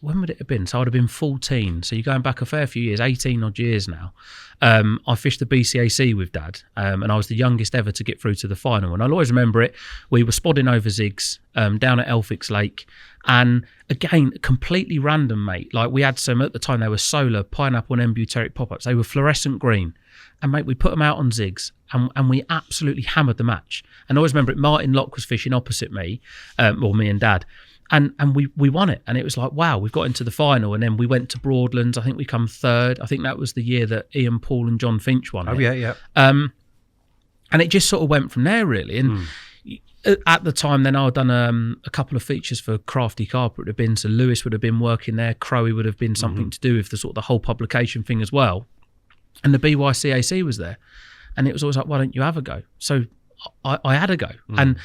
S1: when would it have been? So I'd have been 14. So you're going back a fair few years, 18 odd years now. I fished the BCAC with Dad, and I was the youngest ever to get through to the final. And I'll always remember it. We were spodding over zigs down at Elphick's Lake. And again, completely random, mate. Like, we had some, at the time, they were solar, pineapple and embuteric pop-ups. They were fluorescent green. And, mate, we put them out on zigs, and we absolutely hammered the match. And I always remember it, Martin Locke was fishing opposite me, me and Dad. And we won it, and it was like, wow, we've got into the final. And then we went to Broadlands. I think we come third. I think that was the year that Ian Paul and John Finch won it.
S2: Yeah.
S1: And it just sort of went from there, really. And at the time, then I'd done a couple of features for Crafty Carp. It would have been, so Lewis would have been working there. Crowy would have been something to do with the sort of the whole publication thing as well. And the BYCAC was there, and it was always like, why don't you have a go? So I had a go, and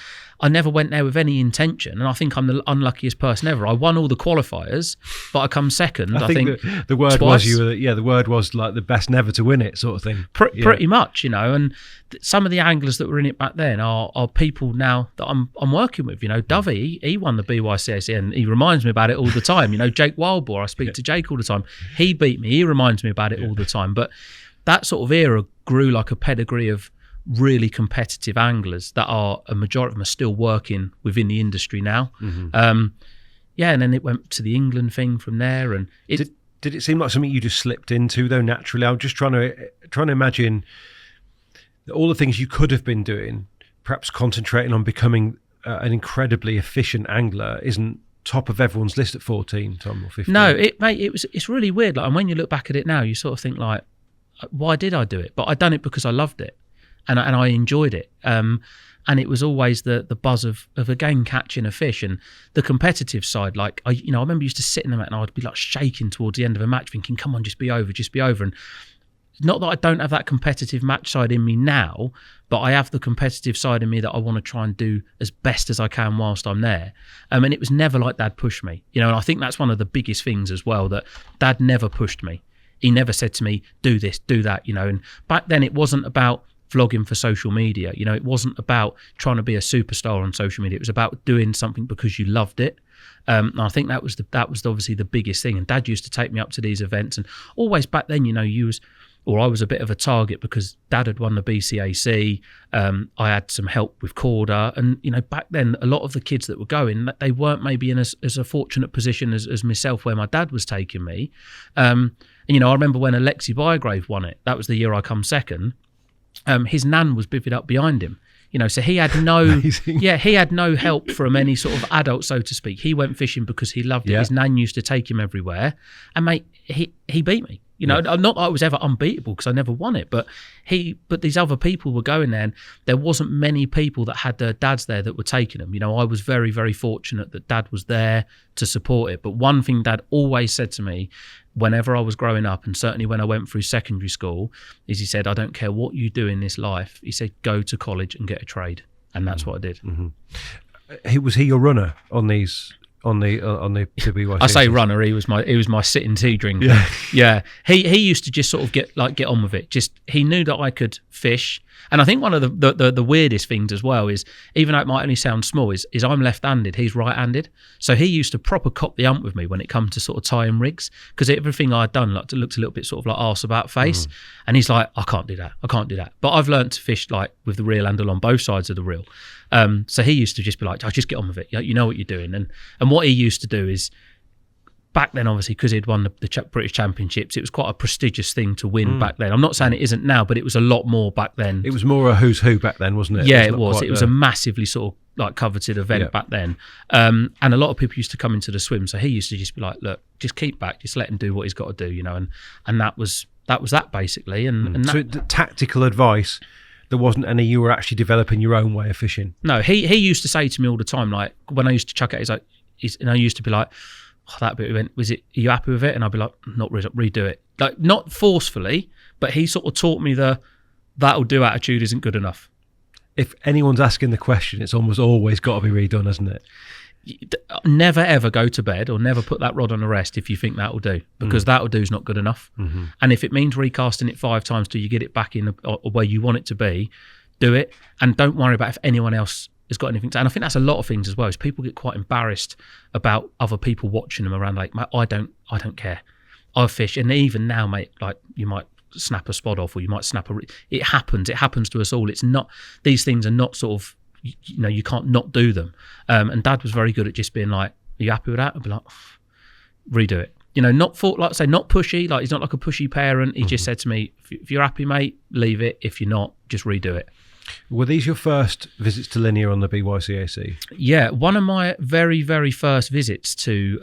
S1: I never went there with any intention, and I think I'm the unluckiest person ever. I won all the qualifiers, but I come second. I think
S2: the word
S1: twice.
S2: Was the word was like the best never to win it, sort of thing.
S1: Pretty much, you know. And some of the anglers that were in it back then are people now that I'm working with. You know, Dovey, he won the BYCAC, and he reminds me about it all the time. You know, Jake Wildboar, I speak to Jake all the time. He beat me. He reminds me about it all the time. But that sort of era grew like a pedigree of really competitive anglers that are, a majority of them are still working within the industry now. And then it went to the England thing from there. And
S2: did it seem like something you just slipped into though naturally? I'm just trying to imagine all the things you could have been doing, perhaps concentrating on becoming an incredibly efficient angler isn't top of everyone's list at 14, Tom, or 15.
S1: No, it's really weird. Like, and when you look back at it now, you sort of think like, why did I do it? But I done it because I loved it. And I enjoyed it, and it was always the buzz of again catching a fish, and the competitive side. Like, I remember used to sit in the mat and I'd be like shaking towards the end of a match, thinking, "Come on, just be over." And not that I don't have that competitive match side in me now, but I have the competitive side in me that I want to try and do as best as I can whilst I'm there. And it was never like Dad pushed me, you know. And I think that's one of the biggest things as well, that Dad never pushed me. He never said to me, "Do this, do that," you know. And back then, it wasn't about vlogging for social media. You know, it wasn't about trying to be a superstar on social media. It was about doing something because you loved it. And I think that was obviously the biggest thing. And Dad used to take me up to these events, and always back then, you know, I was a bit of a target because Dad had won the BCAC. I had some help with Korda, and you know, back then a lot of the kids that were going, they weren't maybe in as a fortunate position as myself, where my dad was taking me. And you know, I remember when Alexi Bygrave won it. That was the year I come second. His nan was bivvied up behind him. You know, so he had he had no help from any sort of adult, so to speak. He went fishing because he loved it. His nan used to take him everywhere, and mate, he beat me. You know, not that I was ever unbeatable because I never won it, but these other people were going there, and there wasn't many people that had their dads there that were taking them. You know, I was very, very fortunate that Dad was there to support it. But one thing Dad always said to me whenever I was growing up, and certainly when I went through secondary school, is he said, "I don't care what you do in this life." He said, "Go to college and get a trade," and that's what I did.
S2: Was he your runner on these? On the BYC?
S1: I say runner. He was my sitting tea drinker. Yeah. He used to just sort of get on with it. Just he knew that I could fish, and I think one of the weirdest things as well is, even though it might only sound small, is I'm left-handed, he's right-handed. So he used to proper cop the ump with me when it come to sort of tying rigs, because everything I'd done looked a little bit sort of like arse about face, and he's like, I can't do that. But I've learned to fish like with the reel handle on both sides of the reel. So he used to just be like, just get on with it. You know what you're doing. And what he used to do is, back then, obviously, because he'd won the British Championships, it was quite a prestigious thing to win back then. I'm not saying it isn't now, but it was a lot more back then.
S2: It was more a who's who back then, wasn't it?
S1: Yeah, it was. It was a massively sort of like coveted event back then. And a lot of people used to come into the swim. So he used to just be like, look, just keep back, just let him do what he's got to do, you know. And that was that basically. And
S2: so the tactical advice, there wasn't any. You were actually developing your own way of fishing.
S1: No, he used to say to me all the time, like when I used to chuck it, and I used to be like, oh, that bit went, are you happy with it? And I'd be like, not really, redo it. Like, not forcefully, but he sort of taught me that'll do attitude isn't good enough.
S2: If anyone's asking the question, it's almost always got to be redone, hasn't it?
S1: Never ever go to bed or never put that rod on a rest if you think that'll do, because that'll do is not good enough. And if it means recasting it 5 times till you get it back in where you want it to be, do it, and don't worry about if anyone else has got anything to. And I think that's a lot of things as well, is people get quite embarrassed about other people watching them around, like, I don't care, I fish. And even now, mate, like, you might snap a spot off, or you might snap it happens to us all. It's not, these things are not sort of, you know, you can't not do them. And Dad was very good at just being like, are you happy with that? I'd be like, redo it. You know, not pushy, like he's not like a pushy parent. He just said to me, if you're happy, mate, leave it. If you're not, just redo it.
S2: Were these your first visits to Linear on the BYCAC? Yeah,
S1: one of my very, very first visits to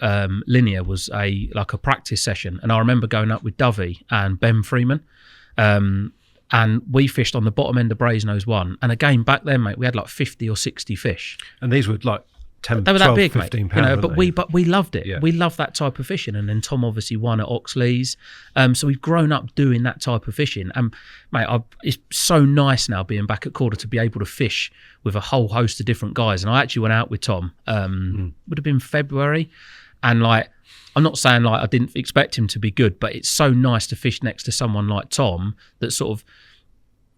S1: Linear was a practice session, and I remember going up with Dovey and Ben Freeman, and we fished on the bottom end of Brasenose 1. And again, back then, mate, we had like 50 or 60 fish.
S2: And these were like 10,
S1: they were
S2: 12,
S1: that big,
S2: 15
S1: mate,
S2: pounds,
S1: you know, but we loved it.
S2: Yeah.
S1: We loved that type of fishing. And then Tom obviously won at Oxley's. So we've grown up doing that type of fishing. And mate, it's so nice now being back at Korda to be able to fish with a whole host of different guys. And I actually went out with Tom, would have been February. And like, I'm not saying like I didn't expect him to be good, but it's so nice to fish next to someone like Tom that sort of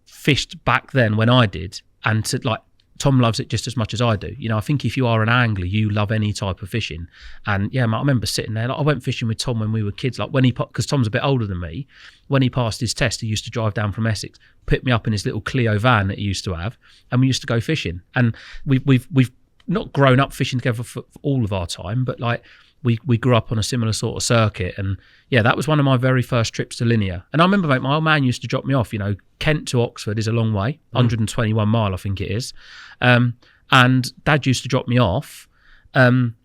S1: fished back then when I did, and to like, Tom loves it just as much as I do. You know, I think if you are an angler, you love any type of fishing. And yeah, I remember sitting there. Like, I went fishing with Tom when we were kids. Like because Tom's a bit older than me. When he passed his test, he used to drive down from Essex, pick me up in his little Clio van that he used to have, and we used to go fishing. And we've not grown up fishing together for all of our time, but like we grew up on a similar sort of circuit. And yeah, that was one of my very first trips to Linear. And I remember, mate, my old man used to drop me off. You know, Kent to Oxford is a long way, 121 mile, I think it is. And Dad used to drop me off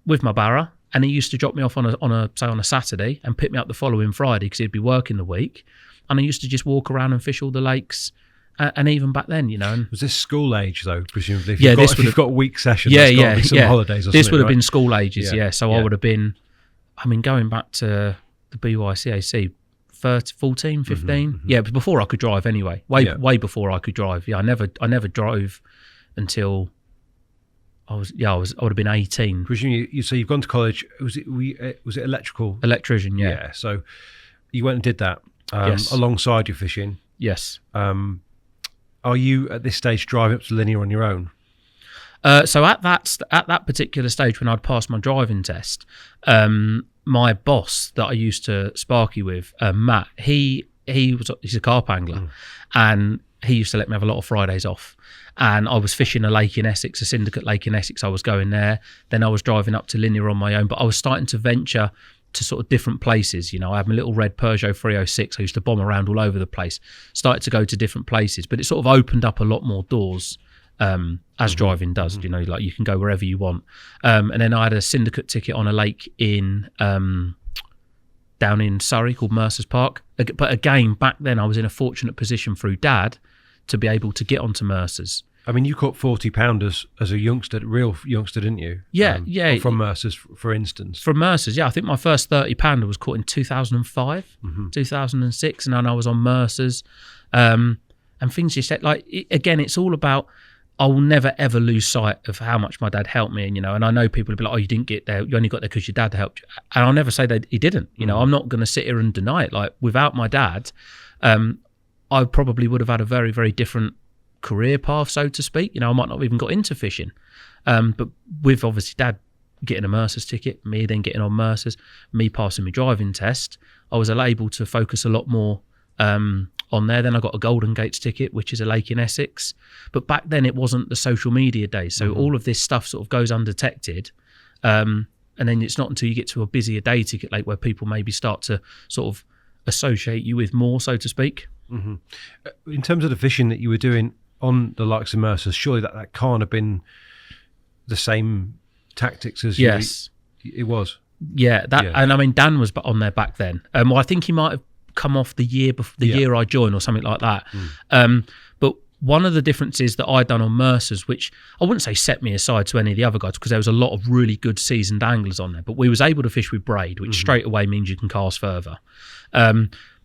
S1: with my barra, and he used to drop me off on a Saturday and pick me up the following Friday because he'd be working the week. And I used to just walk around and fish all the lakes. And even back then, you know. Was
S2: this school age though, presumably? If you've got week sessions, there's got to be some holidays or
S1: this
S2: something,
S1: would have
S2: right?
S1: been school ages, So I would have been, I mean, going back to the BYCAC, 14, 15. Yeah, but before I could drive anyway. Way before I could drive. Yeah, I never drove until I would have been 18.
S2: Presumably, so you've gone to college. Was it electrical?
S1: Electrician, yeah.
S2: Yeah. So you went and did that
S1: yes.
S2: alongside your fishing.
S1: Yes.
S2: are you at this stage driving up to Linear on your own?
S1: So at that particular stage, when I'd passed my driving test, my boss that I used to sparky with, Matt, he's a carp angler, and he used to let me have a lot of Fridays off. And I was fishing a lake in Essex, a syndicate lake in Essex. I was going there. Then I was driving up to Linear on my own, but I was starting to venture to sort of different places. You know, I had my little red Peugeot 306. I used to bomb around all over the place. Started to go to different places, but it sort of opened up a lot more doors, as driving does. You know, like you can go wherever you want. And then I had a syndicate ticket on a lake in down in Surrey called Mercer's Park. But again, back then I was in a fortunate position through Dad to be able to get onto Mercer's.
S2: I mean, you caught 40-pounders as a youngster, real youngster, didn't you?
S1: Yeah, yeah.
S2: From Mercer's, for instance.
S1: From Mercer's, yeah. I think my first 30-pounder was caught in 2005, 2006, and then I was on Mercer's. And things just said, like, again, it's all about, I will never, ever lose sight of how much my dad helped me. And, you know, and I know people will be like, oh, you didn't get there. You only got there because your dad helped you. And I'll never say that he didn't. You know, I'm not going to sit here and deny it. Like, without my dad, I probably would have had a very, very different career path, so to speak. You know, I might not have even got into fishing. But with obviously Dad getting a Mercer's ticket, me then getting on Mercer's, me passing my driving test, I was able to focus a lot more on there. Then I got a Golden Gates ticket, which is a lake in Essex. But back then it wasn't the social media days. So all of this stuff sort of goes undetected. And then it's not until you get to a busier day ticket lake where people maybe start to sort of associate you with more, so to speak.
S2: In terms of the fishing that you were doing on the likes of Mercer's, surely that can't have been the same tactics as
S1: yes,
S2: it was.
S1: Yeah, and I mean Dan was on there back then. Well, I think he might have come off the year before the year I joined or something like that. But one of the differences that I'd done on Mercer's, which I wouldn't say set me aside to any of the other guys, because there was a lot of really good seasoned anglers on there, but we was able to fish with braid, which straight away means you can cast further.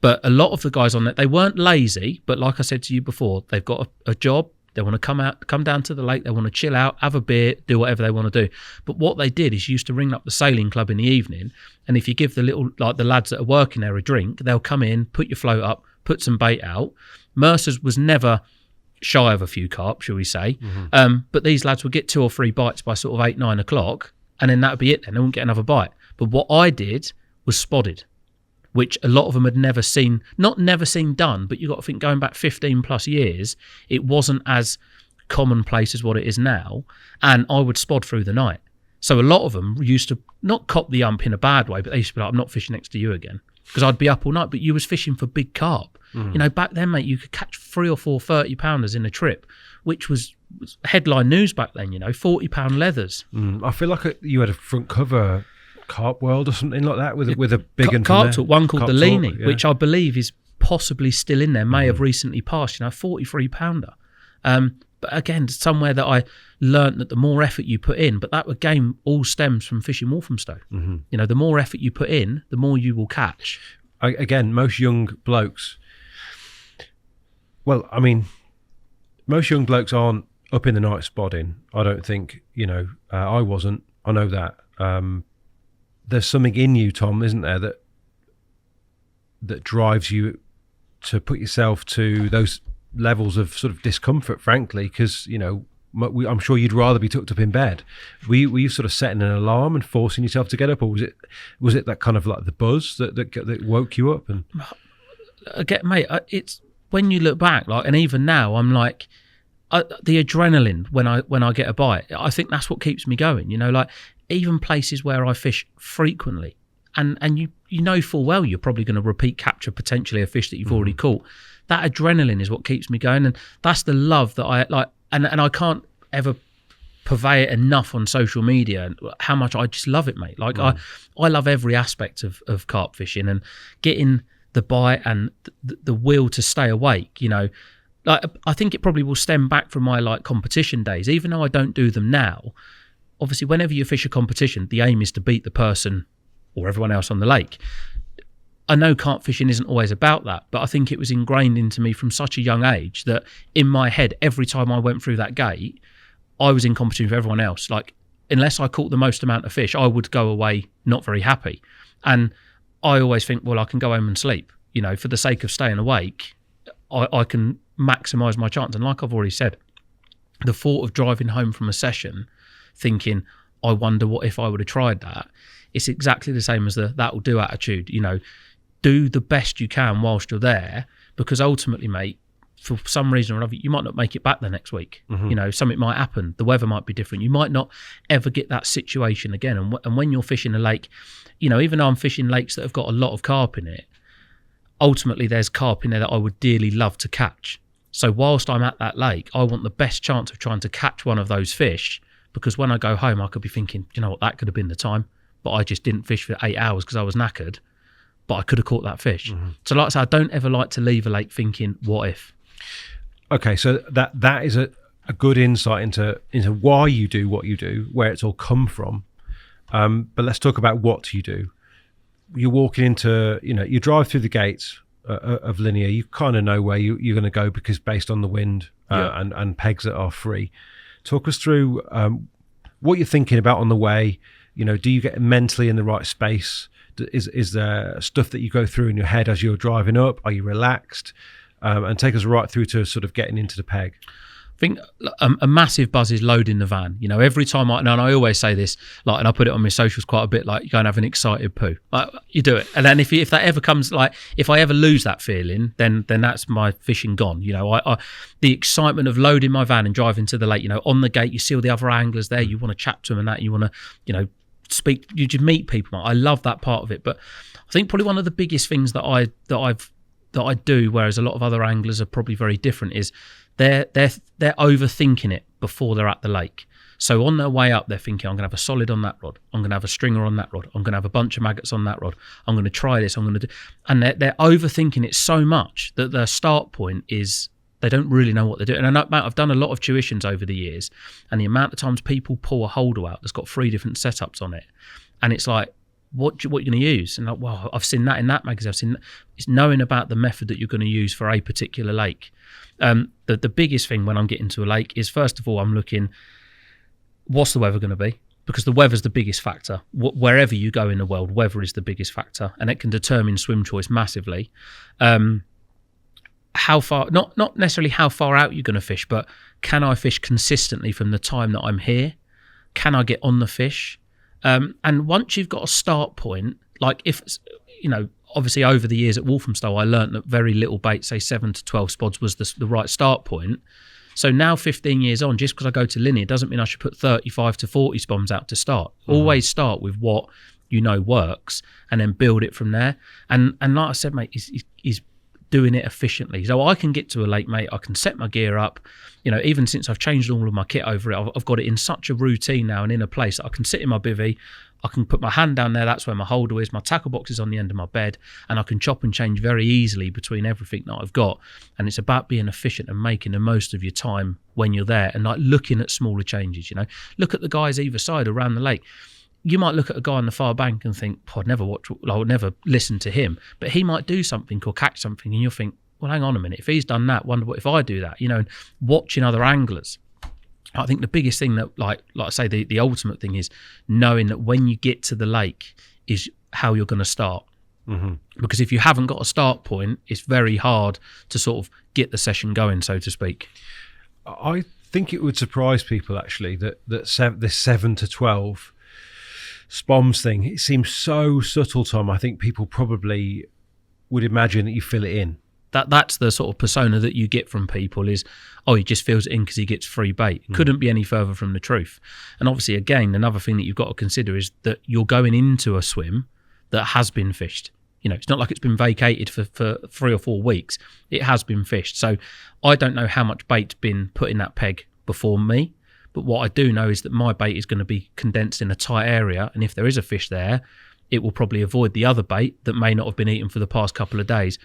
S1: But a lot of the guys on that, they weren't lazy, but like I said to you before, they've got a job. They want to come down to the lake. They want to chill out, have a beer, do whatever they want to do. But what they did is used to ring up the sailing club in the evening, and if you give the lads that are working there a drink, they'll come in, put your float up, put some bait out. Mercer's was never shy of a few carp, shall we say. But these lads would get 2 or 3 bites by sort of 8, 9 o'clock, and then that would be it then. They wouldn't get another bite. But what I did was spotted, which a lot of them had never seen done, but you've got to think going back 15 plus years, it wasn't as commonplace as what it is now. And I would spod through the night. So a lot of them used to not cop the ump in a bad way, but they used to be like, I'm not fishing next to you again. Because I'd be up all night, but you was fishing for big carp. You know, back then, mate, you could catch 3 or 4 30-pounders in a trip, which was headline news back then, you know, 40-pound leathers.
S2: I feel like you had a front cover Carp World or something like that with a big
S1: Carp Talk, one called the Leanie, which I believe is possibly still in there, may have recently passed, you know, 43-pounder. But again, somewhere that I learnt that the more effort you put in, but that again all stems from fishing Walthamstow. You know, the more effort you put in, the more you will catch.
S2: Again, most young blokes, well, I mean, most young blokes aren't up in the night spotting. I don't think, you know, I wasn't. I know that. There's something in you, Tom, isn't there, that drives you to put yourself to those levels of sort of discomfort, frankly, because, you know, I'm sure you'd rather be tucked up in bed. Were you sort of setting an alarm and forcing yourself to get up, or was it that kind of like the buzz that woke you up? And
S1: again, mate, it's when you look back, like, and even now, I'm like, the adrenaline when I get a bite, I think that's what keeps me going. You know, like even places where I fish frequently, and you know full well you're probably going to repeat capture potentially a fish that you've already caught. That adrenaline is what keeps me going, and that's the love that I like. And I can't ever purvey it enough on social media and how much I just love it, mate. Like I love every aspect of carp fishing, and getting the bite and the will to stay awake. You know, like I think it probably will stem back from my like competition days, even though I don't do them now. Obviously, whenever you fish a competition, the aim is to beat the person or everyone else on the lake. I know carp fishing isn't always about that, but I think it was ingrained into me from such a young age that in my head, every time I went through that gate, I was in competition with everyone else. Like, unless I caught the most amount of fish, I would go away not very happy. And I always think, well, I can go home and sleep. You know, for the sake of staying awake, I can maximise my chance. And like I've already said, the thought of driving home from a session thinking, I wonder what if I would have tried that, it's exactly the same as the that'll do attitude. You know, do the best you can whilst you're there, because ultimately, mate, for some reason or another, you might not make it back the next week. You know, something might happen. The weather might be different. You might not ever get that situation again. And when you're fishing a lake, you know, even though I'm fishing lakes that have got a lot of carp in it, ultimately there's carp in there that I would dearly love to catch. So whilst I'm at that lake, I want the best chance of trying to catch one of those fish, because when I go home, I could be thinking, you know what, that could have been the time, but I just didn't fish for 8 hours because I was knackered, but I could have caught that fish. So like I said, I don't ever like to leave a lake thinking, what if?
S2: Okay, so that is a good insight into why you do what you do, where it's all come from. But let's talk about what you do. You're walking into, you know, you drive through the gates of Linear. You kind of know where you're going to go because based on the wind and pegs that are free. Talk us through what you're thinking about on the way. You know, do you get mentally in the right space? Is there stuff that you go through in your head as you're driving up? Are you relaxed? And take us right through to sort of getting into the peg.
S1: I think a massive buzz is loading the van. You know, every time and I always say this, like, and I put it on my socials quite a bit, like, you go and have an excited poo. Like, you do it. And then if that ever comes, like, if I ever lose that feeling, then that's my fishing gone. You know, I the excitement of loading my van and driving to the lake, you know, on the gate, you see all the other anglers there, you want to chat to them and that, you want to, you know, speak, you just meet people. I love that part of it. But I think probably one of the biggest things that I do, whereas a lot of other anglers are probably very different, is they're overthinking it before they're at the lake. So on their way up, they're thinking, I'm going to have a solid on that rod. I'm going to have a stringer on that rod. I'm going to have a bunch of maggots on that rod. I'm going to try this. I'm going to do, and they're overthinking it so much that their start point is they don't really know what they're doing. And I've done a lot of tuitions over the years, and the amount of times people pull a holder out that's got 3 different setups on it, and it's like, what you're going to use? And like, wow, I've seen that in that magazine. I've seen that. It's knowing about the method that you're going to use for a particular lake. The biggest thing when I'm getting to a lake is, first of all, I'm looking, what's the weather going to be? Because the weather's the biggest factor. Wherever you go in the world, weather is the biggest factor, and it can determine swim choice massively. How far, not necessarily how far out you're going to fish, but can I fish consistently from the time that I'm here? Can I get on the fish? And once you've got a start point, like, if, you know, obviously over the years at Walthamstow, I learned that very little bait, say 7 to 12 spods, was the right start point. So now 15 years on, just because I go to Linear doesn't mean I should put 35 to 40 spods out to start. Always start with what you know works and then build it from there. And like I said, mate, he's doing it efficiently. So I can get to a lake, mate, I can set my gear up. You know, even since I've changed all of my kit over it, I've got it in such a routine now and in a place that I can sit in my bivvy, I can put my hand down there, that's where my holder is, my tackle box is on the end of my bed, and I can chop and change very easily between everything that I've got. And it's about being efficient and making the most of your time when you're there, and like looking at smaller changes. You know, look at the guys either side around the lake. You might look at a guy on the far bank and think, I would never listen to him, but he might do something or catch something, and you'll think, well, hang on a minute, if he's done that, wonder what if I do that, you know. And watching other anglers, I think the biggest thing that, like I say, the ultimate thing is knowing that when you get to the lake is how you're going to start. Because if you haven't got a start point, it's very hard to sort of get the session going, so to speak.
S2: I think it would surprise people, actually, that this 7 to 12 SPOMS thing, it seems so subtle, Tom. I think people probably would imagine that you fill it in.
S1: That's the sort of persona that you get from people is, oh, he just fills it in because he gets free bait. Couldn't be any further from the truth. And obviously, again, another thing that you've got to consider is that you're going into a swim that has been fished. You know, it's not like it's been vacated for 3 or 4 weeks. It has been fished. So I don't know how much bait's been put in that peg before me, but what I do know is that my bait is going to be condensed in a tight area, and if there is a fish there, it will probably avoid the other bait that may not have been eaten for the past couple of days,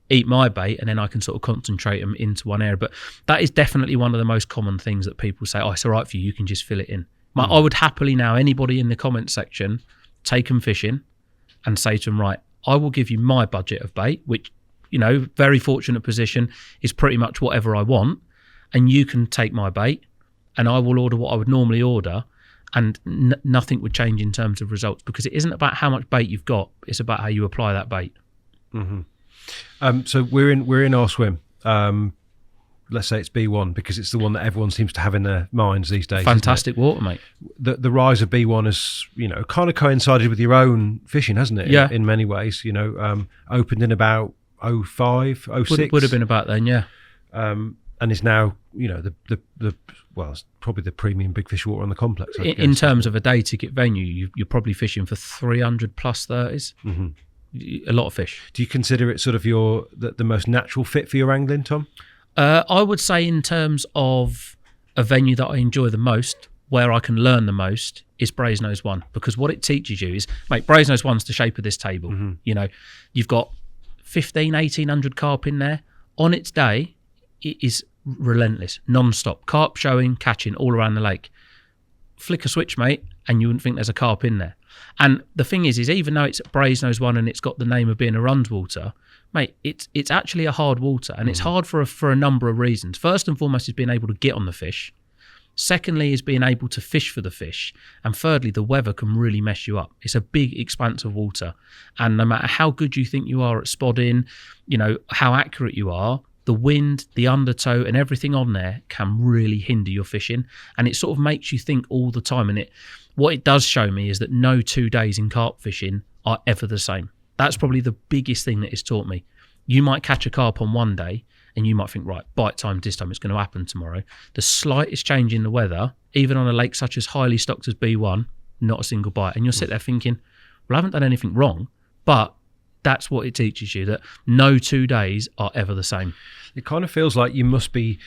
S1: eat my bait, and then I can sort of concentrate them into one area. But that is definitely one of the most common things that people say, oh, it's all right for you, you can just fill it in. I would happily now, anybody in the comment section, take them fishing and say to them, right, I will give you my budget of bait, which, you know, very fortunate position, is pretty much whatever I want, and you can take my bait and I will order what I would normally order, and nothing would change in terms of results, because it isn't about how much bait you've got, it's about how you apply that bait.
S2: So we're in our swim. let's say it's B1 because it's the one that everyone seems to have in their minds these days.
S1: Fantastic water, mate.
S2: The rise of B1 has, kind of coincided with your own fishing, hasn't it?
S1: Yeah.
S2: In many ways, opened in about 05, 06.
S1: Would have been about then, yeah.
S2: And is now, it's probably the premium big fish water on the complex.
S1: In terms of a day ticket venue, you're probably fishing for 300 plus 30s.
S2: Mm-hmm.
S1: A lot of fish.
S2: Do you consider it sort of the most natural fit for your angling, Tom?
S1: I would say in terms of a venue that I enjoy the most, where I can learn the most, is Brasenose 1. Because what it teaches you is, mate, Brasenose 1's the shape of this table. Mm-hmm. You've got 1,800 carp in there. On its day, it is relentless, non-stop. Carp showing, catching all around the lake. Flick a switch, mate, and you wouldn't think there's a carp in there. And the thing is even though it's Brasenose 1 and it's got the name of being a runs water, mate, it's actually a hard water, and it's hard for a number of reasons. First and foremost is being able to get on the fish. Secondly is being able to fish for the fish. And thirdly, the weather can really mess you up. It's a big expanse of water. And no matter how good you think you are at spodding, how accurate you are, the wind, the undertow and everything on there can really hinder your fishing. And it sort of makes you think all the time. And what it does show me is that no 2 days in carp fishing are ever the same. That's probably the biggest thing that it's taught me. You might catch a carp on one day and you might think, right, bite time this time, it's going to happen tomorrow. The slightest change in the weather, even on a lake such as highly stocked as B1, not a single bite. And you'll sit there thinking, well, I haven't done anything wrong, but that's what it teaches you, that no 2 days are ever the same.
S2: It kind of feels like you must be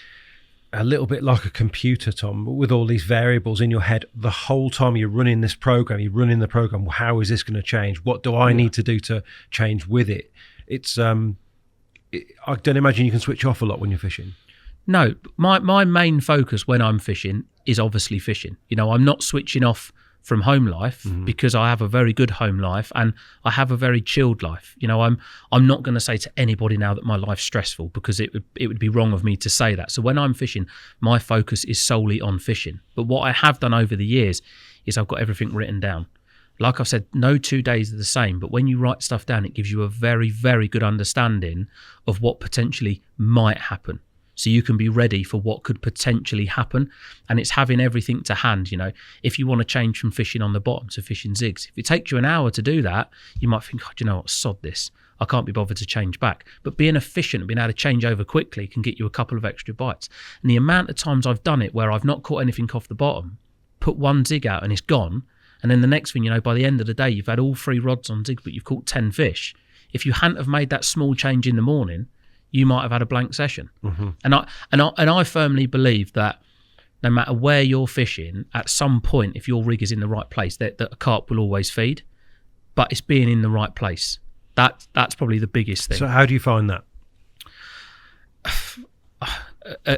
S2: a little bit like a computer, Tom, with all these variables in your head the whole time you're running this program. You're running the program. Well, how is this going to change? What do I need to do to change with it? It's I don't imagine you can switch off a lot when you're fishing.
S1: No, my main focus when I'm fishing is obviously fishing. I'm not switching off from home life because I have a very good home life and I have a very chilled life. I'm not going to say to anybody now that my life's stressful, because it would be wrong of me to say that. So when I'm fishing, my focus is solely on fishing. But what I have done over the years is I've got everything written down. Like I've said, no 2 days are the same, but when you write stuff down, it gives you a very, very good understanding of what potentially might happen. So you can be ready for what could potentially happen. And it's having everything to hand. If you want to change from fishing on the bottom to fishing zigs, if it takes you an hour to do that, you might think, oh, do you know what, sod this. I can't be bothered to change back. But being efficient and being able to change over quickly can get you a couple of extra bites. And the amount of times I've done it where I've not caught anything off the bottom, put one zig out and it's gone. And then the next thing, by the end of the day, you've had all 3 rods on zig, but you've caught 10 fish. If you hadn't have made that small change in the morning, you might have had a blank session. And I firmly believe that no matter where you're fishing, at some point, if your rig is in the right place, that a carp will always feed. But it's being in the right place. That's probably the biggest thing.
S2: So how do you find that?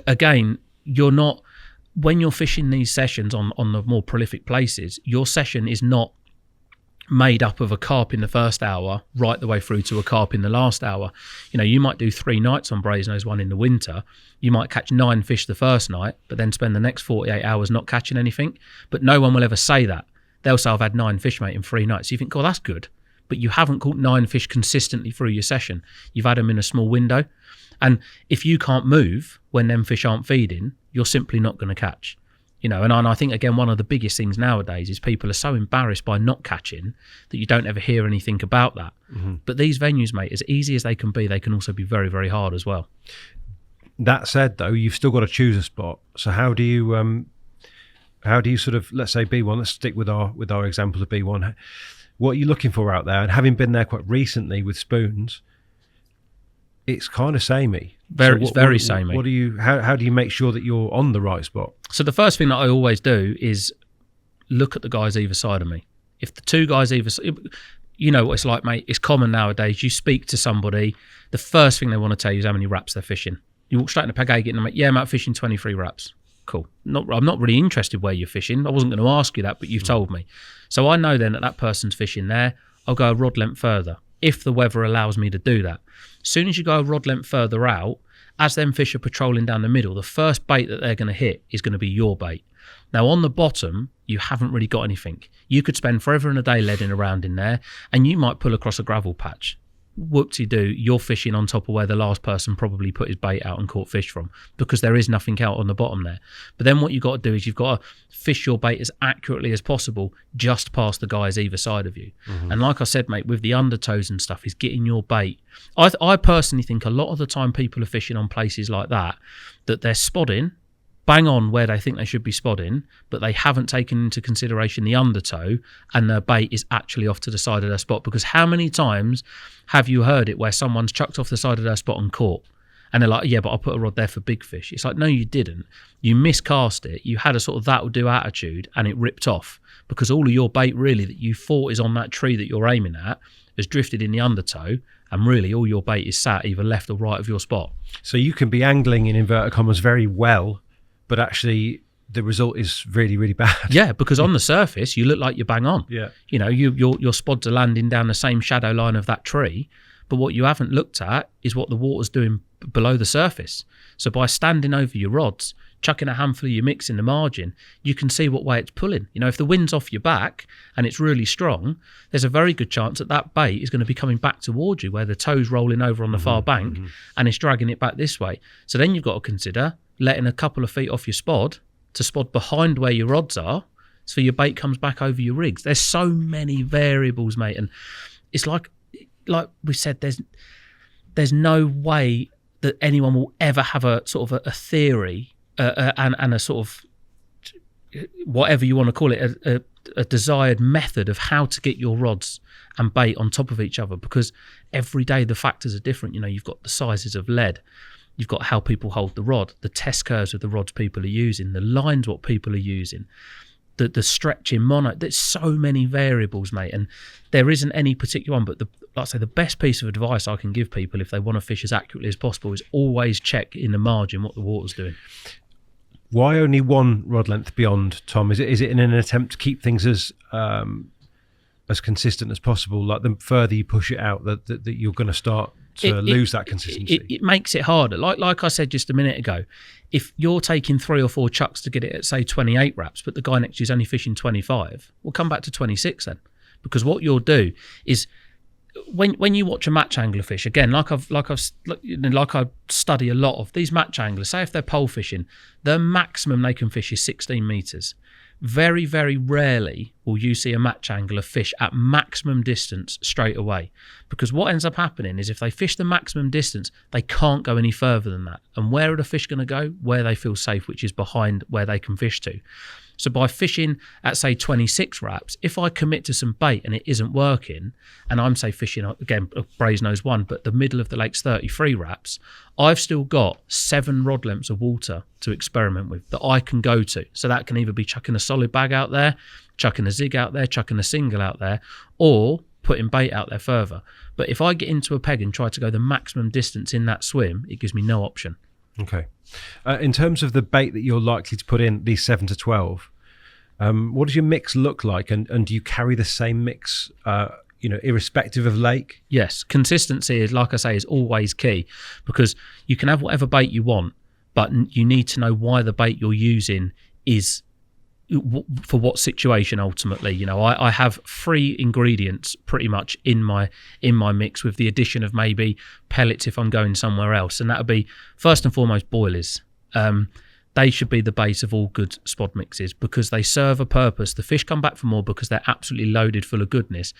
S1: Again, when you're fishing these sessions on the more prolific places, your session is not made up of a carp in the first hour right the way through to a carp in the last hour. You might do 3 nights on Brasenose 1 in the winter. You might catch 9 fish the first night, but then spend the next 48 hours not catching anything. But no one will ever say that. They'll say, I've had 9 fish, mate, in 3 nights. You think, oh, that's good. But you haven't caught 9 fish consistently through your session. You've had them in a small window. And if you can't move when them fish aren't feeding, you're simply not going to catch. And I think, again, one of the biggest things nowadays is people are so embarrassed by not catching that you don't ever hear anything about that. But these venues, mate, as easy as they can be also be very, very hard as well.
S2: That said, though, you've still got to choose a spot. So how do you sort of, let's say B1, let's stick with our example of B1. What are you looking for out there? And having been there quite recently with spoons, it's kind of samey.
S1: It's very samey.
S2: How do you make sure that you're on the right spot?
S1: So the first thing that I always do is look at the guys either side of me. If the 2 guys either side, what it's like, mate, it's common nowadays. You speak to somebody, the first thing they want to tell you is how many wraps they're fishing. You walk straight in the pagaie and I'm like, yeah, I'm out fishing 23 wraps. Cool. I'm not really interested where you're fishing. I wasn't going to ask you that, but you've told me. So I know then that person's fishing there. I'll go a rod length further if the weather allows me to do that. As soon as you go a rod length further out, as them fish are patrolling down the middle, the first bait that they're going to hit is going to be your bait. Now, on the bottom, you haven't really got anything. You could spend forever and a day leading around in there, and you might pull across a gravel patch. whoop-de-doo, you're fishing on top of where the last person probably put his bait out and caught fish from, because there is nothing out on the bottom there. But then what you've got to do is you've got to fish your bait as accurately as possible just past the guys either side of you. And like I said, mate, with the undertows and stuff, is getting your bait. I personally think a lot of the time people are fishing on places like that they're spodding bang on where they think they should be spodding, but they haven't taken into consideration the undertow, and their bait is actually off to the side of their spot. Because how many times have you heard it where someone's chucked off the side of their spot and caught, and they're like, yeah, but I'll put a rod there for big fish. It's like, no, you didn't. You miscast it. You had a sort of that'll do attitude, and it ripped off, because all of your bait really that you thought is on that tree that you're aiming at has drifted in the undertow, and really all your bait is sat either left or right of your spot.
S2: So you can be angling in inverted commas very well, but actually the result is really, really bad.
S1: Yeah, because on the surface you look like you're bang on.
S2: Yeah,
S1: you know, your spods are landing down the same shadow line of that tree, but what you haven't looked at is what the water's doing below the surface. So by standing over your rods, chucking a handful of your mix in the margin, you can see what way it's pulling. You know, if the wind's off your back and it's really strong, there's a very good chance that that bait is going to be coming back towards you, where the tow's rolling over on the far bank and it's dragging it back this way. So then you've got to consider letting a couple of feet off your spod to spod behind where your rods are, so your bait comes back over your rigs. There's so many variables, mate, and it's like we said, there's no way that anyone will ever have a sort of a theory and a sort of, whatever you want to call it, a desired method of how to get your rods and bait on top of each other, because every day the factors are different. You know, you've got the sizes of lead, you've got how people hold the rod, the test curves of the rods people are using, the lines what people are using, the stretching mono. There's so many variables, mate, and there isn't any particular one. But like I say, the best piece of advice I can give people if they want to fish as accurately as possible is always check in the margin what the water's doing.
S2: Why only one rod length beyond, Tom? Is it in an attempt to keep things as consistent as possible? Like the further you push it out, that you're going to start to lose that consistency.
S1: It makes it harder. Like I said just a minute ago, if you're taking 3 or 4 chucks to get it at, say, 28 wraps, but the guy next to you is only fishing 25, we'll come back to 26 then. Because what you'll do is, when you watch a match angler fish, again, like I study a lot of these match anglers, say if they're pole fishing, the maximum they can fish is 16 meters. Very, very rarely will you see a match angler fish at maximum distance straight away, because what ends up happening is if they fish the maximum distance, they can't go any further than that. And where are the fish going to go? Where they feel safe, which is behind where they can fish to. So by fishing at, say, 26 wraps, if I commit to some bait and it isn't working, and I'm, say, fishing, again, Brasenose 1, but the middle of the lake's 33 wraps, I've still got 7 rod lengths of water to experiment with that I can go to. So that can either be chucking a solid bag out there, chucking a zig out there, chucking a single out there, or putting bait out there further. But if I get into a peg and try to go the maximum distance in that swim, it gives me no option.
S2: Okay. In terms of the bait that you're likely to put in, these 7 to 12, what does your mix look like? And do you carry the same mix, irrespective of lake?
S1: Yes. Consistency is, like I say, is always key, because you can have whatever bait you want, but you need to know why the bait you're using is for what situation ultimately. You know, I have 3 ingredients pretty much in my mix, with the addition of maybe pellets if I'm going somewhere else, and that would be first and foremost boilies. They should be the base of all good spod mixes, because they serve a purpose. The fish come back for more because they're absolutely loaded full of goodness.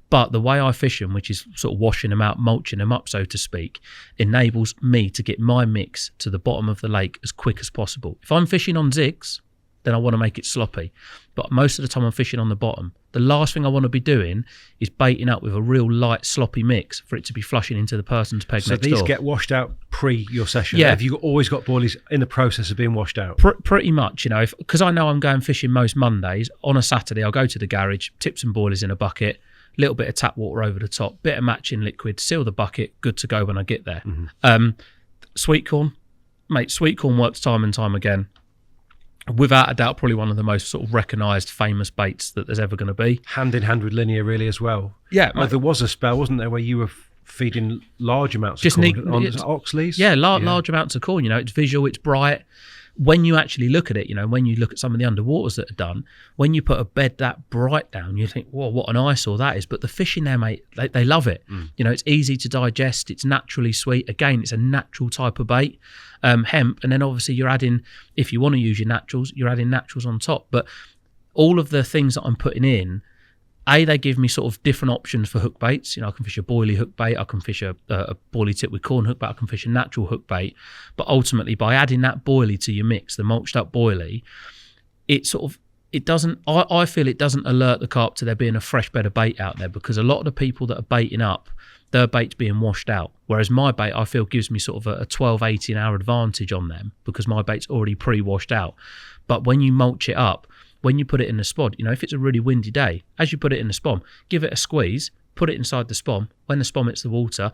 S1: But the way I fish them, which is sort of washing them out, mulching them up, so to speak, enables me to get my mix to the bottom of the lake as quick as possible. If I'm fishing on zigs, then I want to make it sloppy. But most of the time I'm fishing on the bottom. The last thing I want to be doing is baiting up with a real light, sloppy mix for it to be flushing into the person's peg next door.
S2: So these get washed out pre your session?
S1: Yeah.
S2: Have you always got boilies in the process of being washed out?
S1: Pretty much, because I know I'm going fishing most Mondays. On a Saturday, I'll go to the garage, tip some boilies in a bucket, little bit of tap water over the top, bit of matching liquid, seal the bucket, good to go when I get there. Sweet corn, mate, sweet corn works time and time again. Without a doubt, probably one of the most sort of recognised famous baits that there's ever going to be. Hand
S2: in hand with linear, really, as well.
S1: Yeah.
S2: There was a spell, wasn't there, where you were feeding large amounts of corn on Oxleys?
S1: Yeah, large amounts of corn. It's visual, it's bright. when you actually look at it, when you look at some of the underwaters that are done, when you put a bed that bright down, you think, whoa, what an eyesore that is. But the fish in there, mate, they love it. It's easy to digest. It's naturally sweet. Again, it's a natural type of bait, hemp. And then obviously you're adding, if you want to use your naturals, you're adding naturals on top. But all of the things that I'm putting in, they give me sort of different options for hook baits. I can fish a boilie hook bait, I can fish a boilie tip with corn hook bait, I can fish a natural hook bait. But ultimately, by adding that boilie to your mix, the mulched up boilie, I feel it doesn't alert the carp to there being a fresh bed of bait out there, because a lot of the people that are baiting up, their bait's being washed out. Whereas my bait, I feel, gives me sort of a 12, 18 hour advantage on them, because my bait's already pre-washed out. But when you mulch it up, when you put it in the spod, if it's a really windy day, as you put it in the spom, give it a squeeze, put it inside the spom. When the spom hits the water,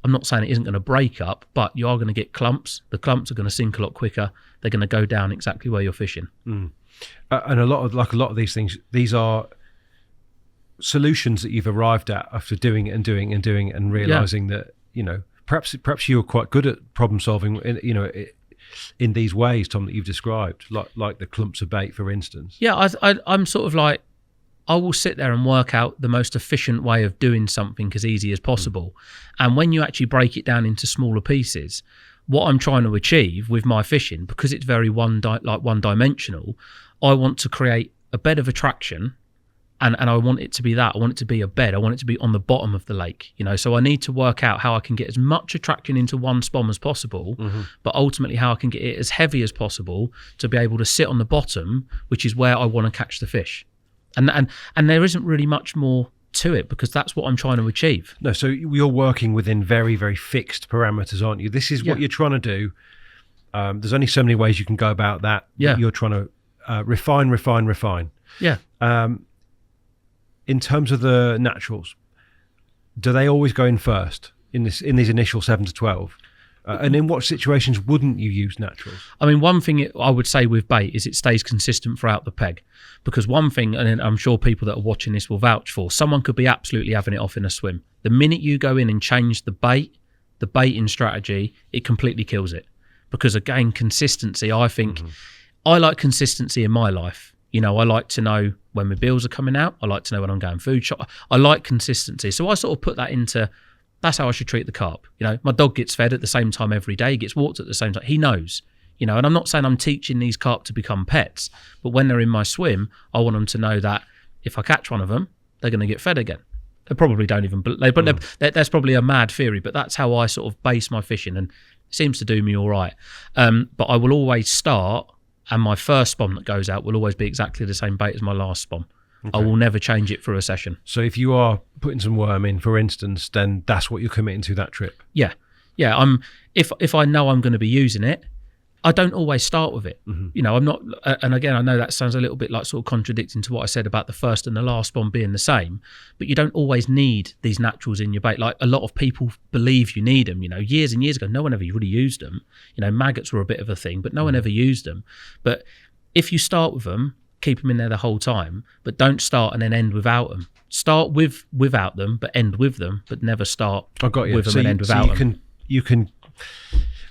S1: I'm not saying it isn't going to break up, but you are going to get clumps. The clumps are going to sink a lot quicker. They're going to go down exactly where you're fishing. And
S2: a lot of these things, these are solutions that you've arrived at after doing it and realizing that, perhaps you were quite good at problem solving, in these ways, Tom, that you've described, like the clumps of bait, for instance.
S1: Yeah, I'm sort of like, I will sit there and work out the most efficient way of doing something as easy as possible. And when you actually break it down into smaller pieces, what I'm trying to achieve with my fishing, because it's very one-dimensional, I want to create a bed of attraction. And I want it to be that. I want it to be a bed. I want it to be on the bottom of the lake, So I need to work out how I can get as much attraction into one spom as possible, but ultimately how I can get it as heavy as possible to be able to sit on the bottom, which is where I want to catch the fish. And there isn't really much more to it, because that's what I'm trying to achieve.
S2: No, so you're working within very, very fixed parameters, aren't you? This is what you're trying to do. There's only so many ways you can go about that.
S1: Yeah.
S2: You're trying to refine.
S1: Yeah.
S2: In terms of the naturals, do they always go in first in these initial 7 to 12? And in what situations wouldn't you use naturals? I
S1: mean, one thing I would say with bait is it stays consistent throughout the peg. Because one thing, and I'm sure people that are watching this will vouch for, someone could be absolutely having it off in a swim. The minute you go in and change the baiting strategy, it completely kills it. Because again, consistency, I think, I like consistency in my life. I like to know when my bills are coming out. I like to know when I'm going food shop. I like consistency. So I sort of put that into, that's how I should treat the carp. My dog gets fed at the same time every day. He gets walked at the same time. He knows, and I'm not saying I'm teaching these carp to become pets, but when they're in my swim, I want them to know that if I catch one of them, they're going to get fed again. They probably don't even, that's probably a mad theory, but that's how I sort of base my fishing, and it seems to do me all right. But I will always start, and my first spom that goes out will always be exactly the same bait as my last spom. Okay. I will never change it for a session.
S2: So if you are putting some worm in, for instance, then that's what you're committing to that trip?
S1: Yeah. If I know I'm going to be using it, I don't always start with it. I'm not, and again, I know that sounds a little bit like sort of contradicting to what I said about the first and the last spom being the same, but you don't always need these naturals in your bait. Like a lot of people believe you need them, years and years ago, no one ever really used them. Maggots were a bit of a thing, but no one ever used them. But if you start with them, keep them in there the whole time, but don't start and then end without them. Start without them, but end with them, but never start with them and end without them.
S2: You can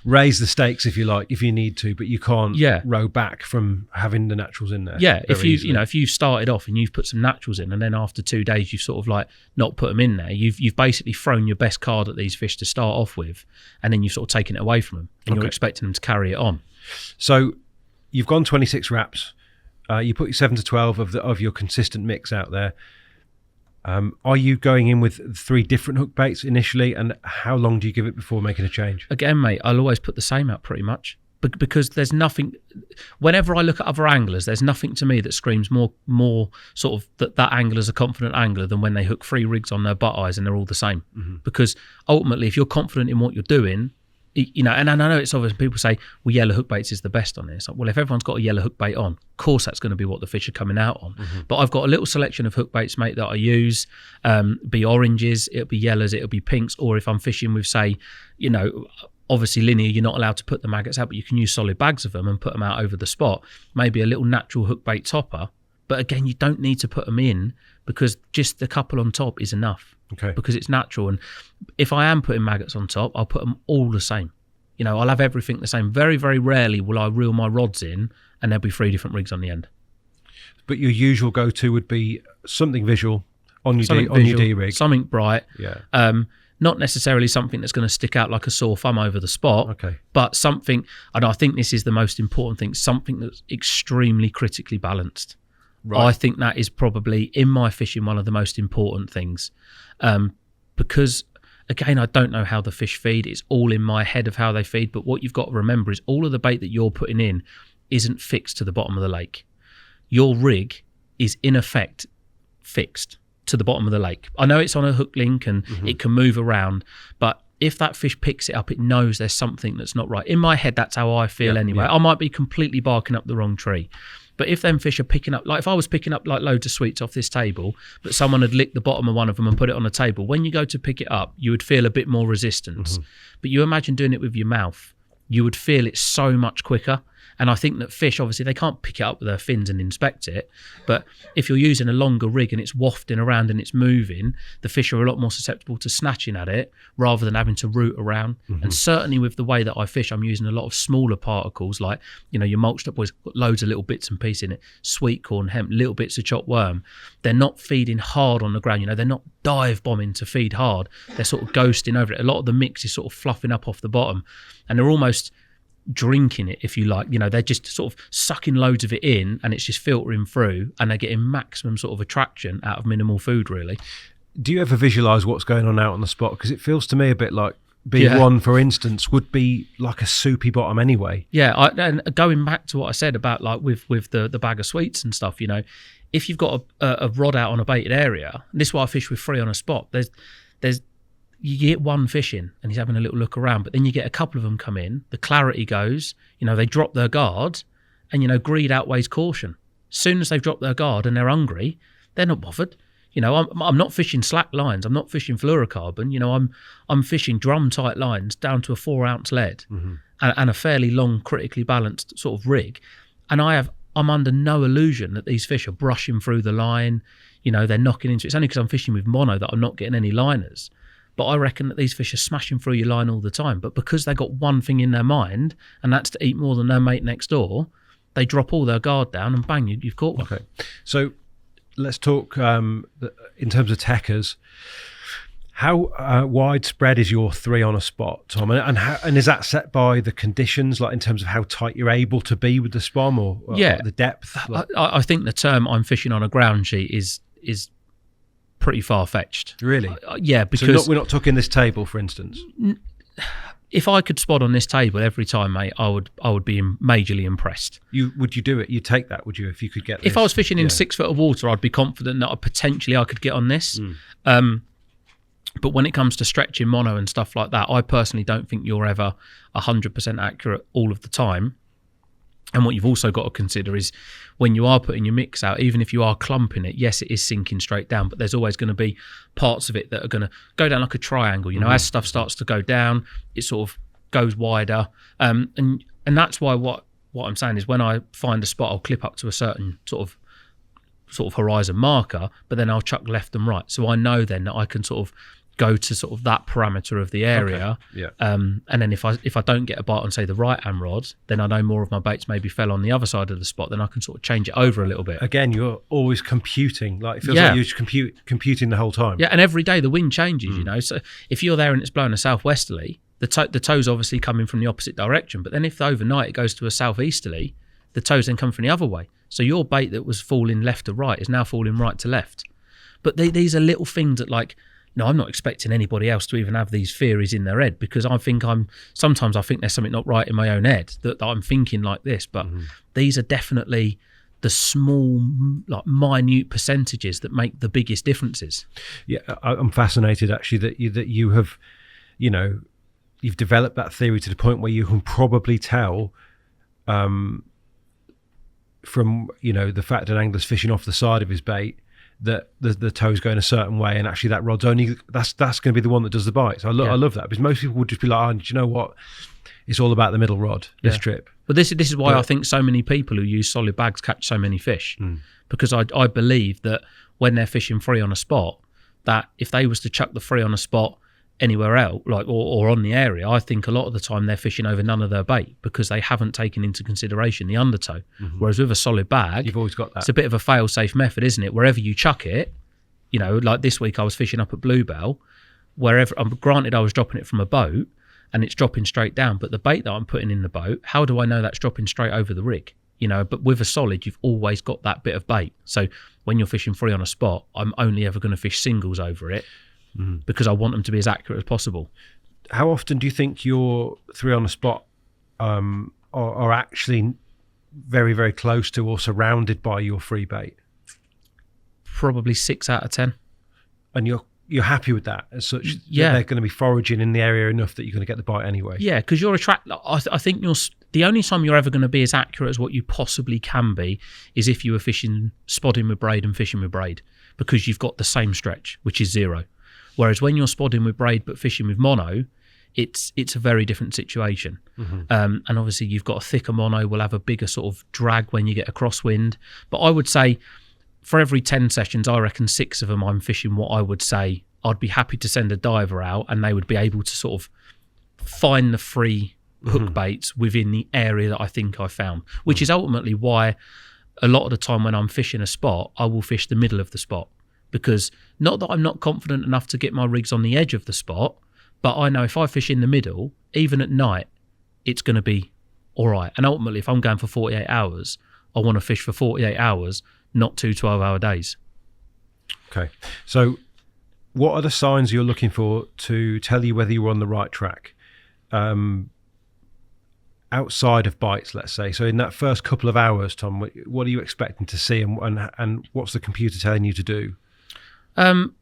S2: raise the stakes if you like, if you need to, but you can't row back from having the naturals in there.
S1: Yeah, if you've started off and you've put some naturals in, and then after 2 days you've sort of like not put them in there, you've basically thrown your best card at these fish to start off with, and then you've sort of taken it away from them, and you're expecting them to carry it on.
S2: So you've gone 26 wraps. You put your 7 to 12 of your consistent mix out there. Are you going in with 3 different hook baits initially, and how long do you give it before making a change?
S1: Again, mate, I'll always put the same out pretty much, because there's nothing, whenever I look at other anglers, there's nothing to me that screams more sort of that angler's a confident angler than when they hook 3 rigs on their butt eyes and they're all the same. Because ultimately, if you're confident in what you're doing, and I know it's obvious, people say, well, yellow hook baits is the best on this. Like, well, if everyone's got a yellow hook bait on, of course that's going to be what the fish are coming out on. But I've got a little selection of hook baits, mate, that I use. Be oranges, it'll be yellows, it'll be pinks, or if I'm fishing with, say, obviously linear, you're not allowed to put the maggots out, but you can use solid bags of them and put them out over the spot. Maybe a little natural hook bait topper. But again, you don't need to put them in, because just the couple on top is enough. Okay. Because it's natural. And if I am putting maggots on top, I'll put them all the same. You know, I'll have everything the same. Very, very rarely will I reel my rods in and there'll be 3 different rigs on the end.
S2: But your usual go-to would be something visual on your D rig.
S1: Something bright.
S2: Yeah.
S1: Not necessarily something that's going to stick out like a sore thumb over the spot,
S2: Okay.
S1: but something, and I think this is the most important thing, something that's extremely critically balanced. Right. I think that is probably, in my fishing, one of the most important things. Because, again, I don't know how the fish feed. It's all in my head of how they feed. But what you've got to remember is all of the bait that you're putting in isn't fixed to the bottom of the lake. Your rig is, in effect, fixed to the bottom of the lake. I know it's on a hook link and it can move around, but if that fish picks it up, it knows there's something that's not right. In my head, that's how I feel anyway. I might be completely barking up the wrong tree. But if them fish are picking up, like if I was picking up like loads of sweets off this table, but someone had licked the bottom of one of them and put it on the table, when you go to pick it up, you would feel a bit more resistance. But you imagine doing it with your mouth, you would feel it so much quicker. And I think that fish, obviously, they can't pick it up with their fins and inspect it. But if you're using a longer rig and it's wafting around and it's moving, the fish are a lot more susceptible to snatching at it rather than having to root around. And certainly with the way that I fish, I'm using a lot of smaller particles, like, you know, your mulched up boys, got loads of little bits and pieces in it, sweet corn, hemp, little bits of chopped worm. They're not feeding hard on the ground. You know, they're not dive bombing to feed hard. They're sort of ghosting over it. A lot of the mix is sort of fluffing up off the bottom, and they're almost drinking it, if you like. You know, they're just sort of sucking loads of it in and it's just filtering through, and they're getting maximum sort of attraction out of minimal food, really.
S2: Do you ever visualize what's going on out on the spot? Because it feels to me a bit like B1, for instance, would be like a soupy bottom anyway.
S1: Yeah, and going back to what I said about like with the bag of sweets and stuff, you know, if you've got a rod out on a baited area, and this is why I fish with 3 on a spot, there's you get one fish in and he's having a little look around, but then you get a couple of them come in, the clarity goes, you know, they drop their guard, and, you know, greed outweighs caution. As soon as they've dropped their guard and they're hungry, they're not bothered. You know, I'm not fishing slack lines. I'm not fishing fluorocarbon. You know, I'm fishing drum tight lines down to a 4-ounce lead and a fairly long, critically balanced sort of rig. And I'm under no illusion that these fish are brushing through the line. You know, they're knocking into it. It's only because I'm fishing with mono that I'm not getting any liners. But I reckon that these fish are smashing through your line all the time. But because they got one thing in their mind, and that's to eat more than their mate next door, they drop all their guard down and bang, you've caught one.
S2: Okay. So let's talk in terms of techers. How widespread is your 3 on a spot, Tom? And is that set by the conditions, like in terms of how tight you're able to be with the spom, or the depth?
S1: I think the term "I'm fishing on a ground sheet" is pretty far-fetched.
S2: Really?
S1: Yeah, because
S2: we're not talking this table, for instance.
S1: If I could spot on this table every time, mate, I would be majorly impressed.
S2: Would you do it? You'd take that, would you, if you could get this?
S1: If I was fishing in 6 foot of water, I'd be confident that I could get on this. But when it comes to stretching mono and stuff like that, I personally don't think you're ever 100% accurate all of the time. And what you've also got to consider is when you are putting your mix out, even if you are clumping it, yes, it is sinking straight down, but there's always going to be parts of it that are going to go down like a triangle. You know, as stuff starts to go down, it sort of goes wider. And that's why what I'm saying is when I find a spot, I'll clip up to a certain sort of horizon marker, but then I'll chuck left and right. So I know then that I can sort of go to sort of that parameter of the area.
S2: Okay. Yeah.
S1: And then if I don't get a bite on, say, the right hand rod, then I know more of my baits maybe fell on the other side of the spot, then I can sort of change it over a little bit.
S2: Again, you're always computing. Like, it feels like you're just computing the whole time.
S1: Yeah, and every day the wind changes, you know. So if you're there and it's blowing a southwesterly, the tow's obviously coming from the opposite direction. But then if overnight it goes to a southeasterly, the tows then come from the other way. So your bait that was falling left to right is now falling right to left. But these are little things that, like, no, I'm not expecting anybody else to even have these theories in their head, because sometimes I think there's something not right in my own head that I'm thinking like this. But these are definitely the small, like, minute percentages that make the biggest differences. Yeah,
S2: I'm fascinated actually that you have, you know, you've developed that theory to the point where you can probably tell from, you know, the fact that an angler's fishing off the side of his bait that the toe's going a certain way, and actually that rod's only that's going to be the one that does the bites. I love that, because most people would just be like, oh, do you know what? It's all about the middle rod this trip.
S1: But this is why I think so many people who use solid bags catch so many fish, because I believe that when they're fishing 3 on a spot, that if they was to chuck the 3 on a spot anywhere else, like or on the area, I think a lot of the time they're fishing over none of their bait because they haven't taken into consideration the undertow. Whereas with a solid bag,
S2: you've always got that.
S1: It's a bit of a fail-safe method, isn't it? Wherever you chuck it, you know, like this week I was fishing up at Bluebell, wherever, granted I was dropping it from a boat and it's dropping straight down, but the bait that I'm putting in the boat, how do I know that's dropping straight over the rig? You know, but with a solid, you've always got that bit of bait. So when you're fishing free on a spot, I'm only ever going to fish singles over it because I want them to be as accurate as possible.
S2: How often do you think your 3 on a spot are actually very, very close to or surrounded by your free bait?
S1: Probably 6 out of 10.
S2: And you're happy with that as such?
S1: Yeah.
S2: They're going to be foraging in the area enough that you're going to get the bite anyway?
S1: Yeah, because you're I think the only time you're ever going to be as accurate as what you possibly can be is if you were fishing, spotting with braid and fishing with braid, because you've got the same stretch, which is 0. Whereas when you're spotting with braid but fishing with mono, it's a very different situation. And obviously you've got a thicker mono, will have a bigger sort of drag when you get a crosswind. But I would say for every 10 sessions, I reckon 6 of them I'm fishing what I would say I'd be happy to send a diver out and they would be able to sort of find the free hook baits within the area that I think I found, which is ultimately why a lot of the time when I'm fishing a spot, I will fish the middle of the spot, because not that I'm not confident enough to get my rigs on the edge of the spot, but I know if I fish in the middle, even at night, it's going to be all right. And ultimately, if I'm going for 48 hours, I want to fish for 48 hours, not 2 12-hour days.
S2: Okay. So what are the signs you're looking for to tell you whether you're on the right track? Outside of bites, let's say. So in that first couple of hours, Tom, what are you expecting to see and what's the computer telling you to do?
S1: In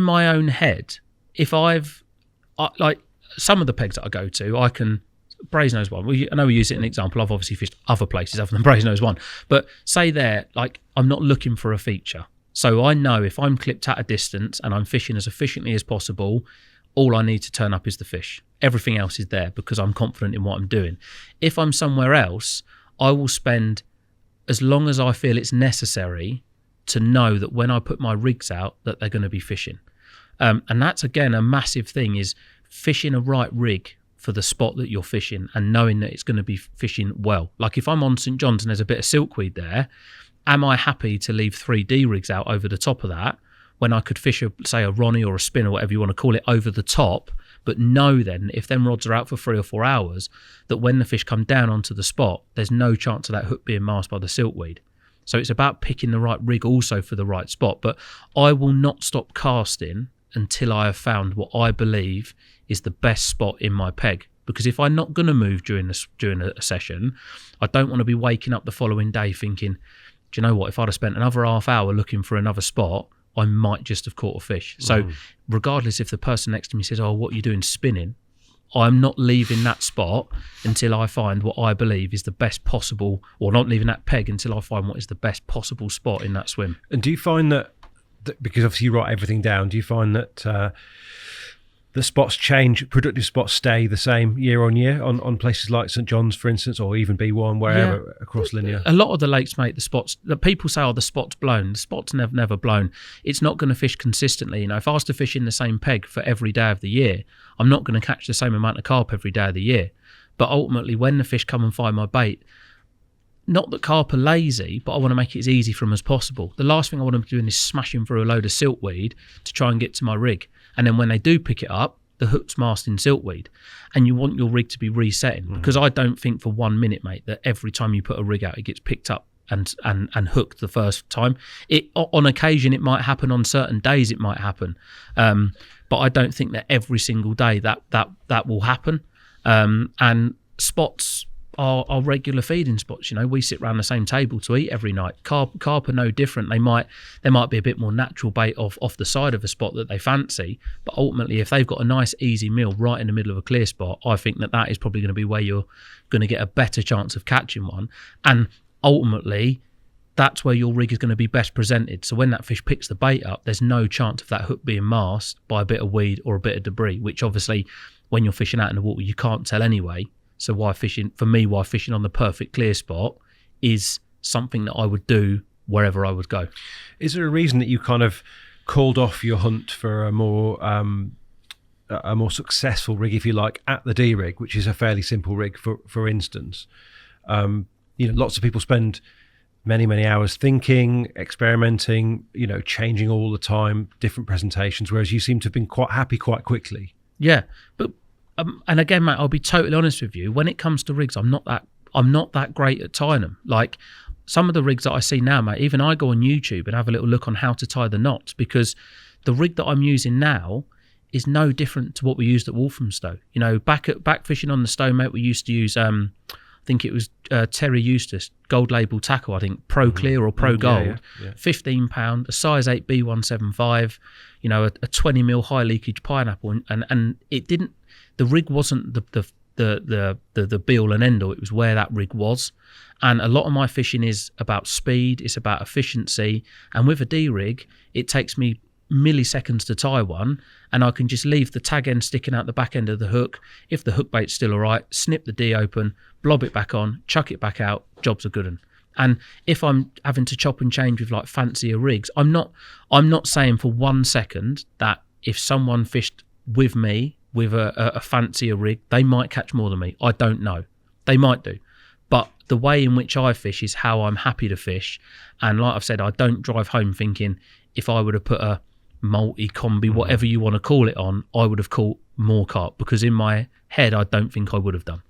S1: my own head, if like some of the pegs that I go to, I can, Brasenose one, I know we use it as an example, I've obviously fished other places other than Brasenose one, but say there, like I'm not looking for a feature. So I know if I'm clipped at a distance and I'm fishing as efficiently as possible, all I need to turn up is the fish. Everything else is there because I'm confident in what I'm doing. If I'm somewhere else, I will spend as long as I feel it's necessary to know that when I put my rigs out that they're going to be fishing. And that's, again, a massive thing, is fishing a right rig for the spot that you're fishing and knowing that it's going to be fishing well. Like if I'm on St John's and there's a bit of silkweed there, am I happy to leave 3D rigs out over the top of that when I could fish, say, a Ronnie or a spin or whatever you want to call it over the top, but know then if them rods are out for 3 or 4 hours, that when the fish come down onto the spot, there's no chance of that hook being masked by the silkweed. So it's about picking the right rig also for the right spot. But I will not stop casting until I have found what I believe is the best spot in my peg. Because if I'm not going to move during a session, I don't want to be waking up the following day thinking, do you know what, if I'd have spent another half hour looking for another spot, I might just have caught a fish. So regardless if the person next to me says, oh, what are you doing spinning? I'm not leaving that spot until I find what I believe is the best possible, or not leaving that peg until I find what is the best possible spot in that swim.
S2: And do you find that because obviously you write everything down, do you find that the spots change, productive spots stay the same year on year on places like St John's, for instance, or even B1, wherever across linear?
S1: A lot of the lakes, mate, the spots, the people say, oh, the spot's blown. The spot's never blown. It's not going to fish consistently. You know, if I was to fish in the same peg for every day of the year, I'm not going to catch the same amount of carp every day of the year. But ultimately, when the fish come and find my bait, not that carp are lazy, but I want to make it as easy for them as possible. The last thing I want them doing is smashing through a load of silkweed to try and get to my rig. And then when they do pick it up, the hook's masked in silkweed. And you want your rig to be resetting. Because I don't think for 1 minute, mate, that every time you put a rig out, it gets picked up and hooked the first time. On occasion, it might happen. On certain days, it might happen. But I don't think that every single day that will happen. And spots are regular feeding spots. You know, we sit around the same table to eat every night. Carp are no different. There might be a bit more natural bait off the side of a spot that they fancy, but ultimately if they've got a nice easy meal right in the middle of a clear spot, I think that is probably going to be where you're going to get a better chance of catching one. And ultimately that's where your rig is going to be best presented. So when that fish picks the bait up, there's no chance of that hook being masked by a bit of weed or a bit of debris, which obviously when you're fishing out in the water you can't tell anyway. So why fishing on the perfect clear spot is something that I would do wherever I would go.
S2: Is there a reason that you kind of called off your hunt for a more successful rig, if you like, at the D rig, which is a fairly simple rig, for instance. Lots of people spend many hours thinking, experimenting, changing all the time, different presentations, whereas you seem to have been quite happy quite quickly.
S1: Yeah, but and again, mate, I'll be totally honest with you. When it comes to rigs, I'm not that great at tying them. Like some of the rigs that I see now, mate, even I go on YouTube and have a little look on how to tie the knots, because the rig that I'm using now is no different to what we used at Walthamstow. Back fishing on the Stowe, mate, we used to use I think it was Terry Eustace gold label tackle, I think Pro Clear or Pro Gold, yeah. £15, a size 8 B175, a 20mm high leakage pineapple, and it didn't. The rig wasn't the be all and end all. It was where that rig was, and a lot of my fishing is about speed. It's about efficiency, and with a D rig, it takes me milliseconds to tie one, and I can just leave the tag end sticking out the back end of the hook. If the hook bait's still all right, snip the D open, blob it back on, chuck it back out, job's a good one. And if I'm having to chop and change with like fancier rigs, I'm not saying for 1 second that if someone fished with me with a fancier rig, they might catch more than me. I don't know. They might do. But the way in which I fish is how I'm happy to fish. And like I've said, I don't drive home thinking if I would have put a multi-combi, whatever you want to call it on, I would have caught more carp, because in my head, I don't think I would have done.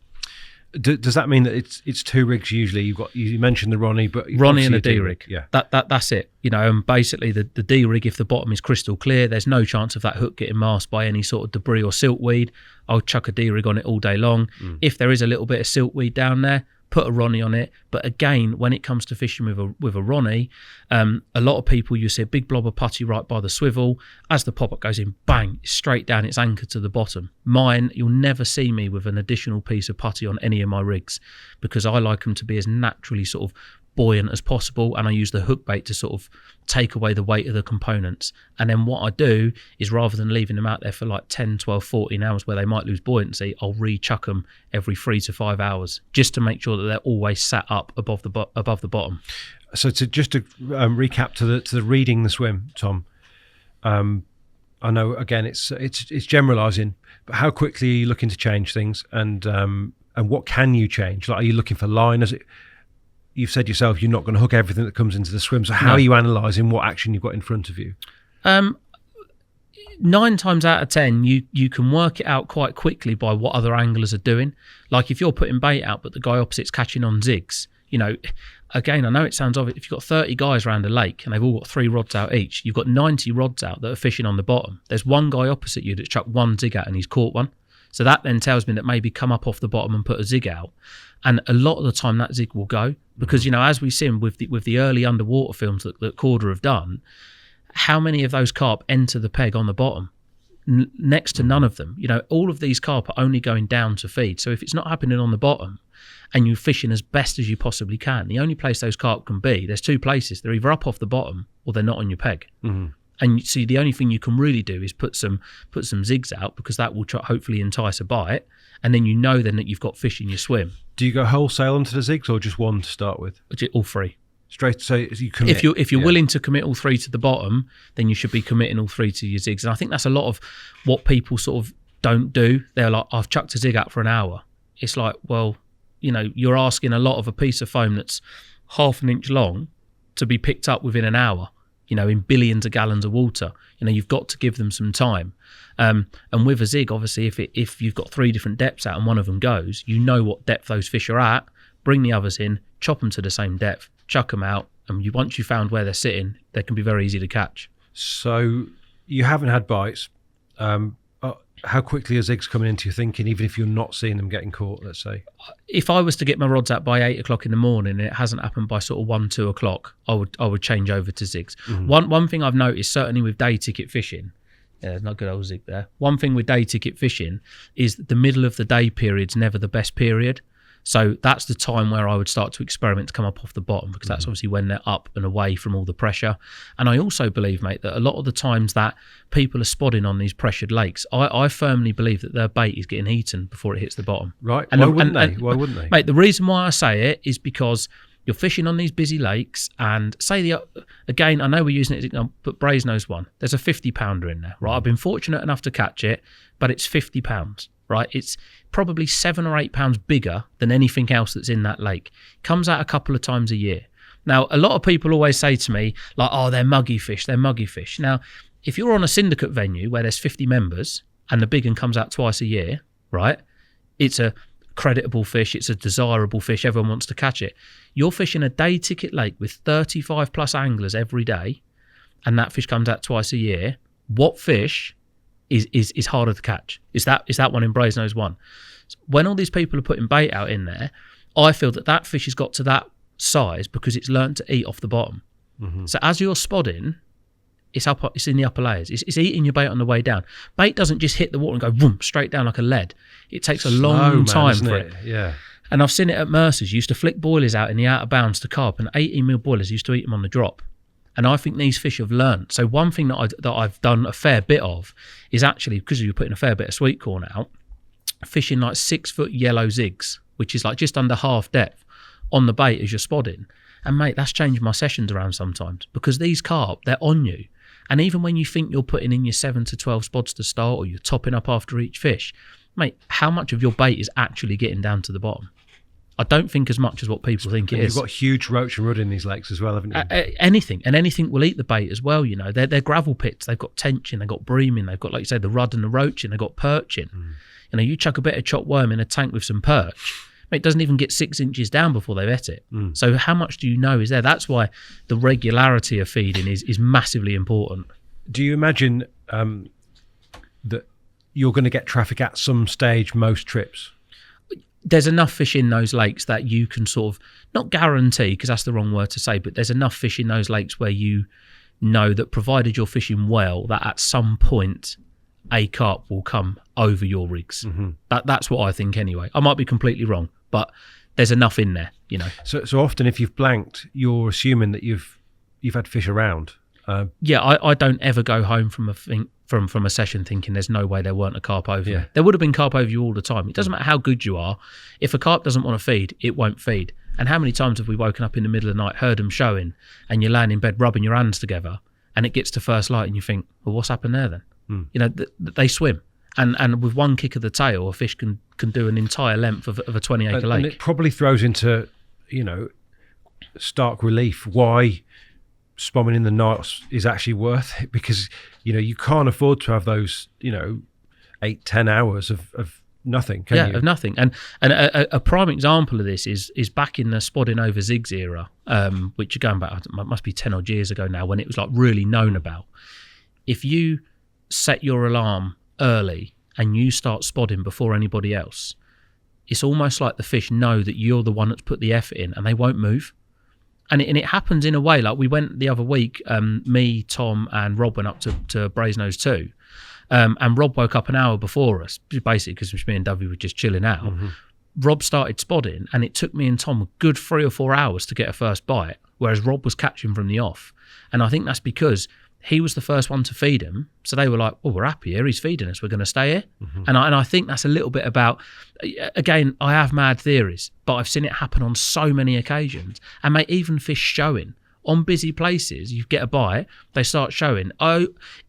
S2: Does that mean that it's two rigs usually? You mentioned the Ronnie, but
S1: Ronnie and a D rig.
S2: Yeah,
S1: that's it. And basically the D rig, if the bottom is crystal clear, there's no chance of that hook getting masked by any sort of debris or siltweed. I'll chuck a D rig on it all day long. If there is a little bit of siltweed down there, put a Ronnie on it. But again, when it comes to fishing with a Ronnie, a lot of people, you see a big blob of putty right by the swivel. As the pop-up goes in, bang, straight down, it's anchored to the bottom. Mine, you'll never see me with an additional piece of putty on any of my rigs, because I like them to be as naturally sort of buoyant as possible, and I use the hook bait to sort of take away the weight of the components. And then what I do is, rather than leaving them out there for like 10, 12, 14 hours where they might lose buoyancy, I'll re-chuck them every 3 to 5 hours just to make sure that they're always sat up above the bottom.
S2: So to recap to the reading the swim, Tom, I know again it's generalising, but how quickly are you looking to change things, and what can you change? Like, are you looking for line? You've said yourself you're not going to hook everything that comes into the swim. So how are you analysing what action you've got in front of you?
S1: 9 times out of 10, you can work it out quite quickly by what other anglers are doing. Like if you're putting bait out, but the guy opposite's catching on zigs, again, I know it sounds obvious. If you've got 30 guys around a lake and they've all got 3 rods out each, you've got 90 rods out that are fishing on the bottom. There's one guy opposite you that's chucked 1 zig out and he's caught one. So that then tells me that maybe come up off the bottom and put a zig out. And a lot of the time that zig will go, because, as we've seen with the early underwater films that Korda have done, how many of those carp enter the peg on the bottom? Next to none of them. All of these carp are only going down to feed. So if it's not happening on the bottom and you're fishing as best as you possibly can, the only place those carp can be, there's 2 places. They're either up off the bottom or they're not on your peg. And see, the only thing you can really do is put some zigs out, because that will hopefully entice a bite, and then then that you've got fish in your swim.
S2: Do you go wholesale onto the zigs, or just one to start with?
S1: All 3.
S2: Straight, so you commit.
S1: If you're willing to commit all 3 to the bottom, then you should be committing all 3 to your zigs. And I think that's a lot of what people sort of don't do. They're like, I've chucked a zig out for an hour. It's like, well, you're asking a lot of a piece of foam that's half an inch long to be picked up within an hour. In billions of gallons of water, you've got to give them some time. And with a zig, obviously, if you've got 3 different depths out and one of them goes, what depth those fish are at, bring the others in, chop them to the same depth, chuck them out, and once you found where they're sitting, they can be very easy to catch.
S2: So you haven't had bites. How quickly are zigs coming into your thinking, even if you're not seeing them getting caught, let's say?
S1: If I was to get my rods out by 8 o'clock in the morning and it hasn't happened by sort of 1, 2 o'clock, I would change over to zigs. One thing I've noticed, certainly with day ticket fishing, there's not good old zig there. One thing with day ticket fishing is the middle of the day period's never the best period. So that's the time where I would start to experiment to come up off the bottom, because that's obviously when they're up and away from all the pressure. And I also believe, mate, that a lot of the times that people are spotting on these pressured lakes, I firmly believe that their bait is getting eaten before it hits the bottom.
S2: Right. Why wouldn't they?
S1: Mate, the reason why I say it is because You're fishing on these busy lakes, and say again, I know we're using it as an example, but Brasenose one, there's a 50 pounder in there, right? I've been fortunate enough to catch it, but it's 50 pounds, right? It's probably 7 or 8 pounds bigger than anything else that's in that lake. Comes out a couple of times a year. Now, a lot of people always say to me, like, oh, they're muggy fish. Now, if you're on a syndicate venue where there's 50 members and the big one comes out twice a year, right? It's a creditable fish. It's a desirable fish. Everyone wants to catch it. You're fishing a day ticket lake with 35 plus anglers every day, and that fish comes out twice a year. What fish is harder to catch? Is that one in Brasenose 1? When all these people are putting bait out in there, I feel that fish has got to that size because it's learned to eat off the bottom. So as you're spodding, it's in the upper layers. It's eating your bait on the way down. Bait doesn't just hit the water and go boom straight down like a lead. It takes a long time for it.
S2: Yeah.
S1: And I've seen it at Mercer's. Used to flick boilies out in the out of bounds to carp, and 18mm boilers used to eat them on the drop. And I think these fish have learned. So one thing that I've done a fair bit of is actually, because you're putting a fair bit of sweet corn out, fishing like 6 foot yellow zigs, which is like just under half depth on the bait as you're spodding. And mate, that's changed my sessions around sometimes, because these carp, they're on you. And even when you think you're putting in your 7 to 12 spots to start, or you're topping up after each fish, mate, how much of your bait is actually getting down to the bottom? I don't think as much as what people think it is.
S2: You've got huge roach and rudd in these lakes as well, haven't you?
S1: Anything will eat the bait as well. You know, they're gravel pits. They've got tension. They've got breaming. They've got, like you say, the rudd and the roach, and they've got perching. You know, you chuck a bit of chopped worm in a tank with some perch, it doesn't even get 6 inches down before they've ate it. So how much do you know is there? That's why the regularity of feeding is massively important.
S2: Do you imagine that you're going to get traffic at some stage most trips?
S1: There's enough fish in those lakes that you can sort of, not guarantee, because that's the wrong word to say, but there's enough fish in those lakes where you know that provided you're fishing well, that at some point a carp will come over your rigs. That's what I think anyway. I might be completely wrong, but there's enough in there, you know.
S2: So often if you've blanked, you're assuming that you've had fish around.
S1: I don't ever go home from a session thinking there's no way there weren't a carp over me. There would have been carp over you all the time. It doesn't matter how good you are. If a carp doesn't want to feed, it won't feed. And how many times have we woken up in the middle of the night, heard them showing, and you're laying in bed rubbing your hands together, and it gets to first light and you think, well, what's happened there then? You know, they swim. And with one kick of the tail, a fish can do an entire length of a 20-acre lake.
S2: And it probably throws into, you know, stark relief why spomming in the night is actually worth it, because, you know, you can't afford to have those, you know, 8-10 hours of nothing, can you?
S1: Of nothing. And a prime example of this is back in the spodding over zigs era, which are going back, it must be 10 odd years ago now, when it was like really known about. If you set your alarm early and you start spodding before anybody else, it's almost like the fish know that you're the one that's put the effort in, and they won't move. And it happens in a way, like we went the other week, me, Tom and Rob went up to Brasenose 2, and Rob woke up an hour before us, basically because me and Dovey were just chilling out. Rob started spodding, and it took me and Tom a good 3 or 4 hours to get a first bite, whereas Rob was catching from the off. And I think that's because he was the first one to feed him, so they were like, well, we're happy here, he's feeding us, we're going to stay here. And I think that's a little bit about, again, I have mad theories, but I've seen it happen on so many occasions. And mate, even fish showing on busy places, you get a bite, they start showing.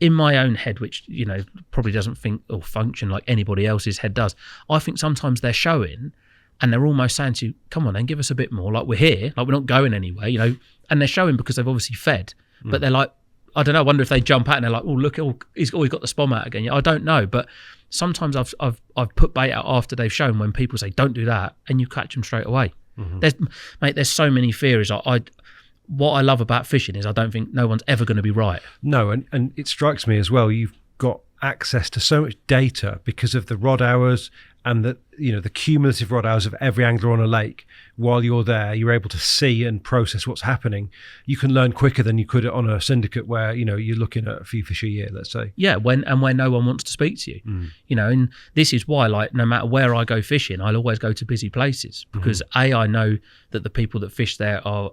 S1: In my own head, which, you know, probably doesn't think or function like anybody else's head does, I think sometimes they're showing and they're almost saying to you, come on then, give us a bit more, like we're here, like we're not going anywhere, you know. And they're showing because they've obviously fed, but they're like, I don't know, I wonder if they jump out and they're like, oh, look, he's got the spom out again. I don't know, but sometimes I've put bait out after they've shown, when people say, don't do that, and you catch them straight away. There's so many theories. What I love about fishing is I don't think no one's ever going to be right.
S2: No, and it strikes me as well, you've got access to so much data because of the rod hours and the, you know, the cumulative rod hours of every angler on a lake. While you're there, you're able to see and process what's happening. You can learn quicker than you could on a syndicate where, you know, you're looking at a few fish a year, let's say.
S1: Yeah, when no one wants to speak to you. You know, and this is why, like, no matter where I go fishing, I'll always go to busy places, because I know that the people that fish there are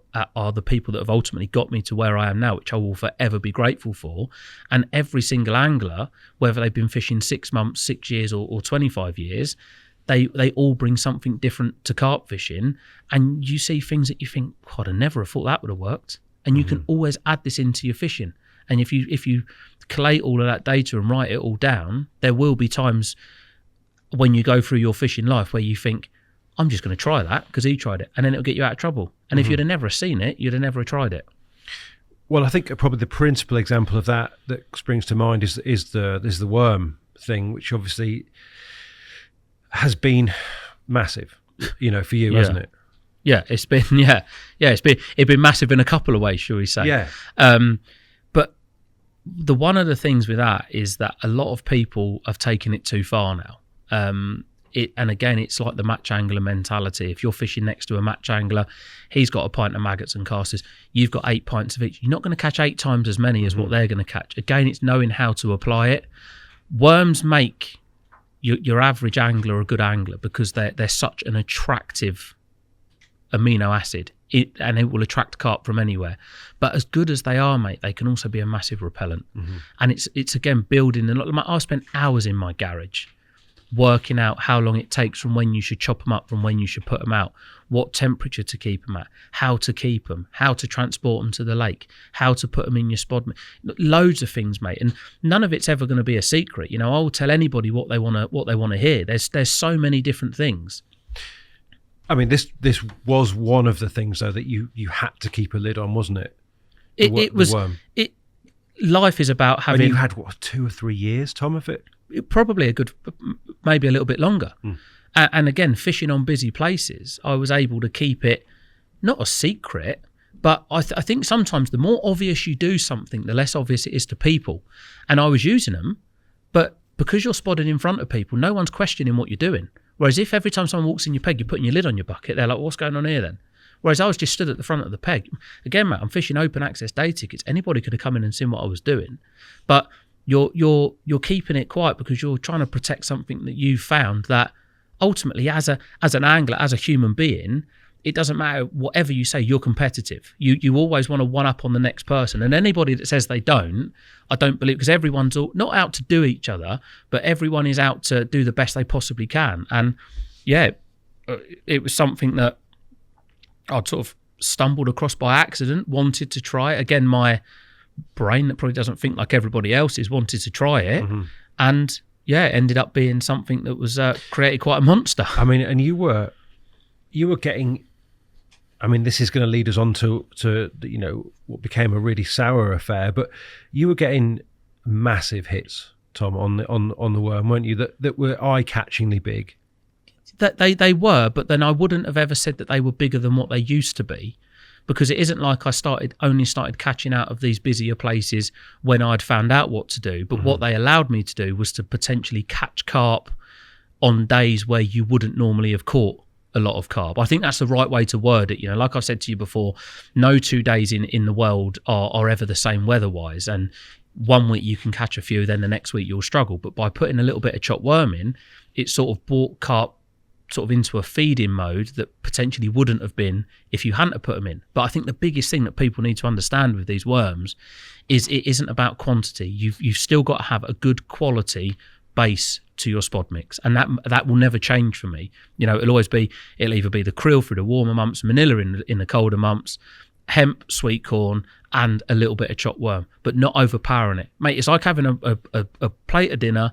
S1: the people that have ultimately got me to where I am now, which I will forever be grateful for. And every single angler, whether they've been fishing 6 months, 6 years or 25 years, they all bring something different to carp fishing, and you see things that you think, God, I never have thought that would have worked. And you can always add this into your fishing. And if you collate all of that data and write it all down, there will be times when you go through your fishing life where you think, I'm just going to try that because he tried it, and then it'll get you out of trouble. And if you'd have never seen it, you'd have never tried it.
S2: Well, I think probably the principal example of that springs to mind is the worm thing, which obviously has been massive, for you, hasn't it?
S1: Yeah, it's been it's been massive in a couple of ways, shall we say?
S2: Yeah.
S1: But the one of the things with that is that a lot of people have taken it too far now. And again, it's like the match angler mentality. If you're fishing next to a match angler, he's got a pint of maggots and casters. You've got 8 pints of each. You're not going to catch 8 times as many as what they're going to catch. Again, it's knowing how to apply it. Worms make your average angler a good angler because they're such an attractive amino acid, and it will attract carp from anywhere. But as good as they are, mate, they can also be a massive repellent. And it's again building. I've spent hours in my garage working out how long it takes from when you should chop them up, from when you should put them out, what temperature to keep them at, how to keep them, how to transport them to the lake, how to put them in your spod. Loads of things, mate, and none of it's ever going to be a secret. I'll tell anybody what they want to hear. There's so many different things.
S2: I mean, this was one of the things though that you had to keep a lid on, wasn't it?
S1: It was. Worm. Life is about having.
S2: And you had 2 or 3 years, Tom, of it.
S1: Probably maybe a little bit longer. And again, fishing on busy places, I was able to keep it not a secret, but I think sometimes the more obvious you do something, the less obvious it is to people. And I was using them, but because you're spotted in front of people, no one's questioning what you're doing. Whereas if every time someone walks in your peg, you're putting your lid on your bucket, they're like, what's going on here then? Whereas I was just stood at the front of the peg. Again, mate, I'm fishing open access day tickets. Anybody could have come in and seen what I was doing. But you're keeping it quiet because you're trying to protect something that you found that ultimately as an angler, as a human being, it doesn't matter whatever you say, you're competitive. You always want to one up on the next person. And anybody that says they don't, I don't believe, because everyone's not out to do each other, but everyone is out to do the best they possibly can. And yeah, it was something that I'd sort of stumbled across by accident, wanted to try. Again, my brain that probably doesn't think like everybody else's wanted to try it. And yeah, it ended up being something that was created quite a monster. I
S2: mean, and you were getting, I mean, this is going to lead us on to what became a really sour affair, but you were getting massive hits, Tom, on the worm, weren't you? That were eye-catchingly big.
S1: That they were, but then I wouldn't have ever said that they were bigger than what they used to be, because it isn't like I only started catching out of these busier places when I'd found out what to do. But what they allowed me to do was to potentially catch carp on days where you wouldn't normally have caught a lot of carp. I think that's the right way to word it. Like I've said to you before, no 2 days in the world are ever the same weather-wise. And one week you can catch a few, then the next week you'll struggle. But by putting a little bit of chopped worm in, it sort of brought carp sort of into a feeding mode that potentially wouldn't have been if you hadn't have put them in. But I think the biggest thing that people need to understand with these worms is it isn't about quantity. You've still got to have a good quality base to your spod mix, and that will never change for me. It'll either be the krill through the warmer months, manila in the colder months, hemp, sweet corn, and a little bit of chopped worm, but not overpowering it, mate. It's like having a plate of dinner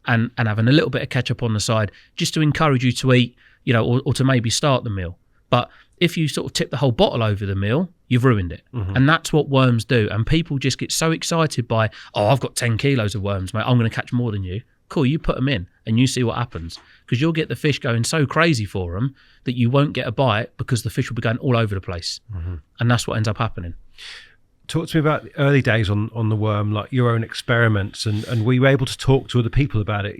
S1: and having a little bit of ketchup on the side just to encourage you to eat, or to maybe start the meal. But if you sort of tip the whole bottle over the meal, you've ruined it. And that's what worms do. And people just get so excited by, I've got 10 kilos of worms, mate, I'm going to catch more than you. Cool, you put them in and you see what happens, because you'll get the fish going so crazy for them that you won't get a bite because the fish will be going all over the place. And that's what ends up happening.
S2: Talk to me about the early days on the worm, like your own experiments, and were you able to talk to other people about it?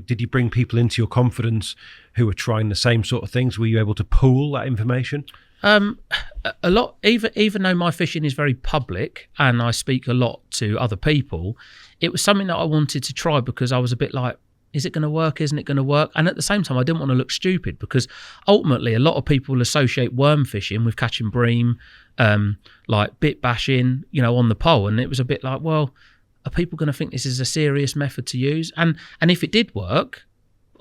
S2: Did you bring people into your confidence who were trying the same sort of things? Were you able to pool that information?
S1: A lot, even though my fishing is very public and I speak a lot to other people, it was something that I wanted to try because I was a bit like, is it going to work? Isn't it going to work? And at the same time, I didn't want to look stupid, because ultimately a lot of people associate worm fishing with catching bream, like bit bashing, on the pole. And it was a bit like, well, are people going to think this is a serious method to use? And if it did work,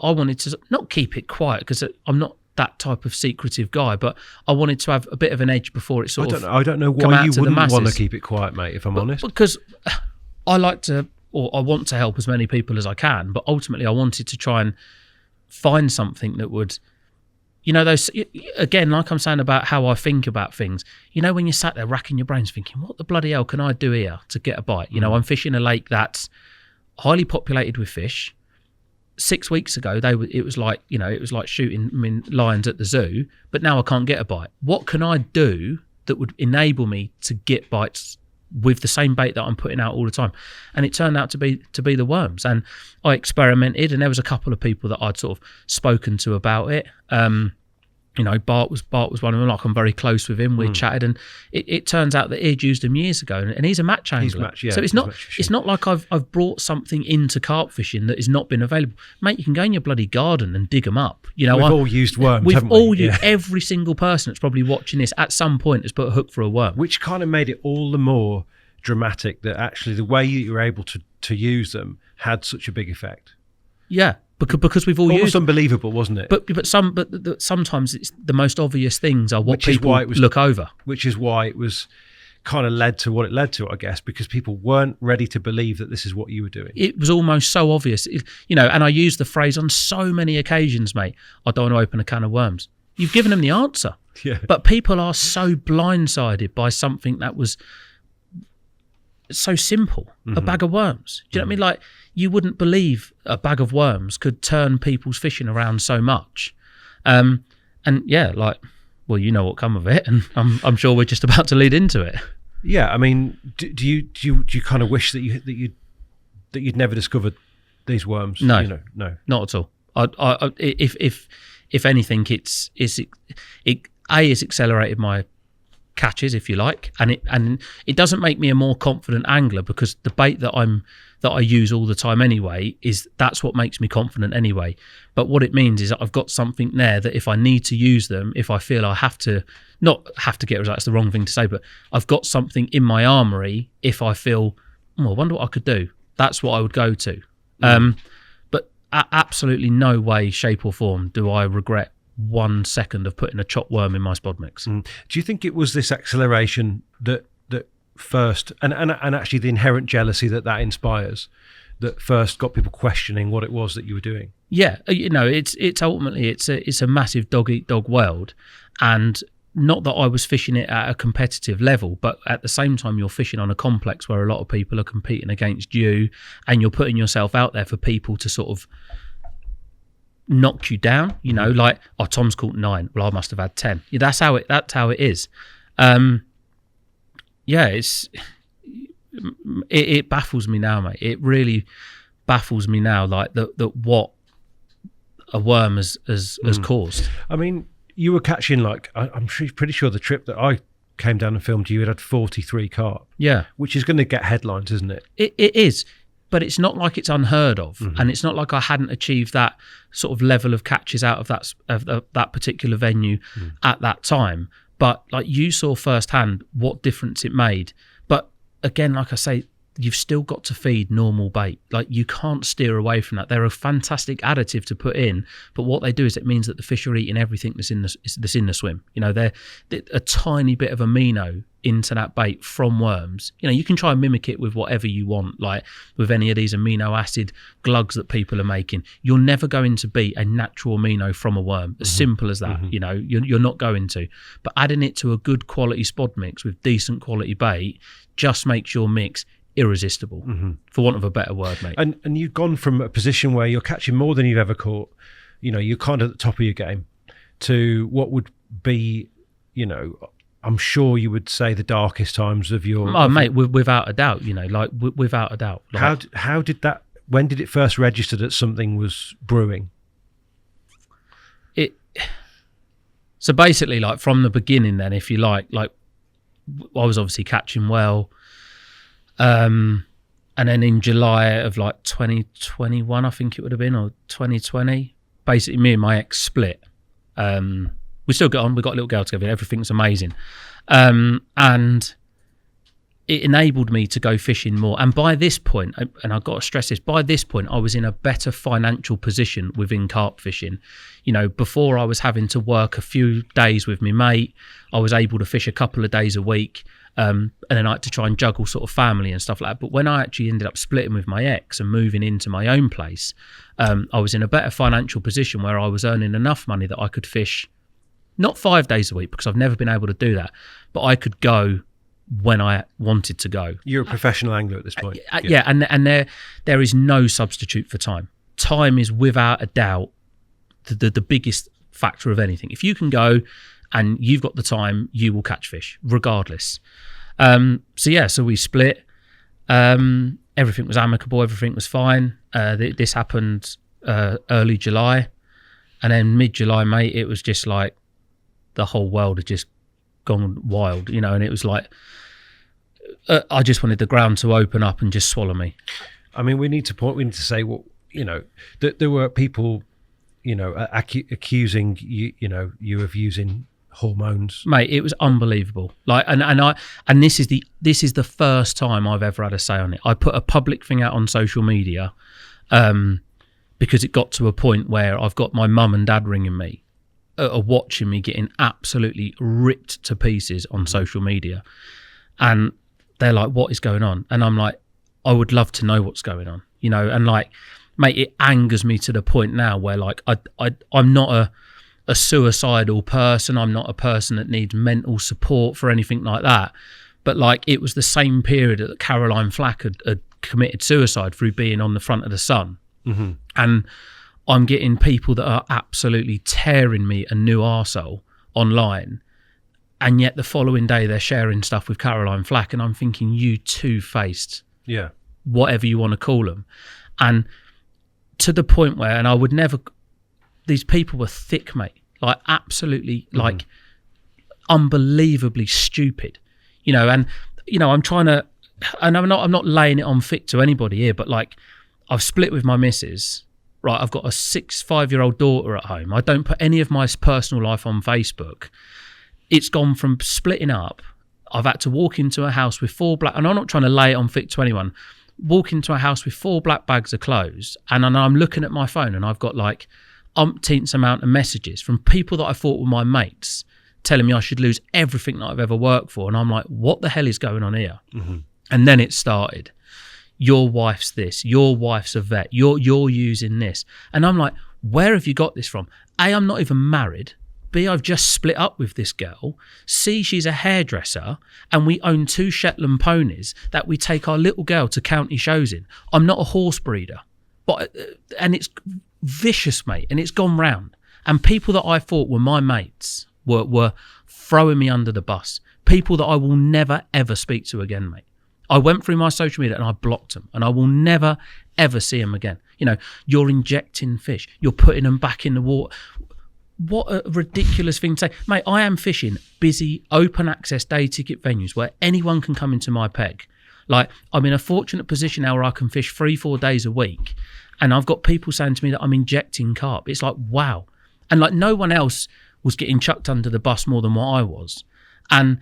S1: I wanted to not keep it quiet because I'm not that type of secretive guy, but I wanted to have a bit of an edge before it
S2: I don't know why you wouldn't want to keep it quiet, mate, if I'm honest.
S1: Because I like to, or I want to help as many people as I can, but ultimately I wanted to try and find something that would, those, again, like I'm saying about how I think about things, when you sat there racking your brains thinking, what the bloody hell can I do here to get a bite? I'm fishing a lake that's highly populated with fish. 6 weeks ago, it was like shooting lions at the zoo, but now I can't get a bite. What can I do that would enable me to get bites with the same bait that I'm putting out all the time? And it turned out to be the worms. And I experimented, and there was a couple of people that I'd sort of spoken to about it. Bart was one of them. Like, I'm very close with him. We chatted, and it turns out that he'd used them years ago, and he's a match angler. So it's not like I've brought something into carp fishing that has not been available. Mate, you can go in your bloody garden and dig them up. We've
S2: all used worms.
S1: We've all used. Every single person that's probably watching this at some point has put a hook for a worm,
S2: which kind of made it all the more dramatic that actually the way you were able to use them had such a big effect.
S1: Yeah. Because we've all
S2: used.
S1: Almost
S2: unbelievable, wasn't it?
S1: But sometimes it's the most obvious things are what people look over.
S2: Which is why it was kind of led to what it led to, I guess, because people weren't ready to believe that this is what you were doing.
S1: It was almost so obvious, and I used the phrase on so many occasions, mate, I don't want to open a can of worms. You've given them the answer.
S2: Yeah.
S1: But people are so blindsided by something that was so simple, a bag of worms. Do you know what I mean? Like, you wouldn't believe a bag of worms could turn people's fishing around so much. And yeah, what come of it, and I'm sure we're just about to lead into it.
S2: Yeah, I mean, do you kind of wish that you'd never discovered these worms?
S1: No,
S2: no,
S1: not at all. If anything, it's accelerated my catches, if you like, and it doesn't make me a more confident angler, because the bait that I use all the time anyway, that's what makes me confident anyway. But what it means is that I've got something there that if I need to use them, if I feel I not have to get results, that's the wrong thing to say, but I've got something in my armory. If I feel, I wonder what I could do, that's what I would go to. But absolutely no way, shape or form do I regret 1 second of putting a chopped worm in my spod mix.
S2: Do you think it was this acceleration that first, and actually the inherent jealousy that inspires, that first got people questioning what it was that you were doing?
S1: Yeah, it's ultimately it's a massive dog eat dog world, and not that I was fishing it at a competitive level, but at the same time you're fishing on a complex where a lot of people are competing against you, and you're putting yourself out there for people to sort of knock you down, like, Tom's caught 9, well, I must have had 10. Yeah, that's how it is. It baffles me now, mate. It really baffles me now, like that what a worm has caused.
S2: I mean, you were catching, like, I'm pretty sure the trip that I came down and filmed you had 43 carp.
S1: Yeah,
S2: which is going to get headlines, isn't it?
S1: It is. But it's not like it's unheard of, and it's not like I hadn't achieved that sort of level of catches out of that particular venue at that time. But like, you saw firsthand what difference it made. But again, like I say, you've still got to feed normal bait. Like, you can't steer away from that. They're a fantastic additive to put in, but what they do is it means that the fish are eating everything that's in the swim. They're a tiny bit of amino into that bait from worms. You can try and mimic it with whatever you want, like with any of these amino acid glugs that people are making. You're never going to beat a natural amino from a worm, as simple as that. You're not going to. But adding it to a good quality spod mix with decent quality bait just makes your mix irresistible, for want of a better word, mate.
S2: And you've gone from a position where you're catching more than you've ever caught, you're kind of at the top of your game, to what would be, I'm sure you would say, the darkest times of your...
S1: mate, without a doubt, without a doubt.
S2: Like, how did that... When did it first register that something was brewing?
S1: So basically, like, from the beginning then, if you like I was obviously catching well. And then in July of like 2021, I think it would have been, or 2020, basically me and my ex split. We still get on. We've got a little girl together. Everything's amazing. And it enabled me to go fishing more. And by this point, and I've got to stress this, by this point, I was in a better financial position within carp fishing. You know, before I was having to work a few days with my mate, I was able to fish a couple of days a week. And then I had to try and juggle sort of family and stuff like that. But when I actually ended up splitting with my ex and moving into my own place, I was in a better financial position where I was earning enough money that I could fish, not 5 days a week, because I've never been able to do that, but I could go when I wanted to go.
S2: You're a professional angler at this point.
S1: Yeah, and there is no substitute for time. Time is without a doubt the biggest factor of anything. If you can go and you've got the time, you will catch fish regardless. So we split. Everything was amicable, everything was fine. This happened early July, and then mid-July, mate, it was just like the whole world had just gone wild, you know, and it was like I just wanted the ground to open up and just swallow me.
S2: I mean, we need to say, well, you know, that there were people, you know, accusing you of using hormones.
S1: Mate, it was unbelievable. Like, and this is the first time I've ever had a say on it. I put a public thing out on social media because it got to a point where I've got my mum and dad ringing me, watching me getting absolutely ripped to pieces on social media, and they're like, what is going on? And I'm like, I would love to know what's going on, you know. And like, mate, it angers me to the point now where like I'm not a suicidal person. I'm not a person that needs mental support for anything like that. But like, it was the same period that Caroline Flack had committed suicide through being on the front of the Sun. Mm-hmm. And I'm getting people that are absolutely tearing me a new arsehole online. And yet the following day they're sharing stuff with Caroline Flack. And I'm thinking, you two-faced, whatever you want to call them. And to the point where, and I would never, these people were thick, mate. Like, absolutely, like, unbelievably stupid, you know. And you know, I'm trying to, and I'm not laying it on thick to anybody here, but like, I've split with my missus, right? I've got a 5-year-old daughter at home. I don't put any of my personal life on Facebook. It's gone from splitting up. I've had to walk into a house with 4 black, and I'm not trying to lay it on thick to anyone. Walk into a house with 4 black bags of clothes, and I'm looking at my phone, and I've got like umpteenth amount of messages from people that I thought were my mates telling me I should lose everything that I've ever worked for. And I'm like, what the hell is going on here? Mm-hmm. And then it started. Your wife's this, your wife's a vet, you're using this. And I'm like, where have you got this from? A, I'm not even married. B, I've just split up with this girl. C, she's a hairdresser, and we own 2 Shetland ponies that we take our little girl to county shows in. I'm not a horse breeder, and it's vicious, mate, and it's gone round. And people that I thought were my mates were throwing me under the bus. People that I will never ever speak to again, mate. I went through my social media and I blocked them, and I will never ever see them again. You know, you're injecting fish, you're putting them back in the water. What a ridiculous thing to say. Mate, I am fishing busy, open access day ticket venues where anyone can come into my peg. Like, I'm in a fortunate position now where I can fish 3-4 days a week, and I've got people saying to me that I'm injecting carp. It's like, wow. And like, no one else was getting chucked under the bus more than what I was. And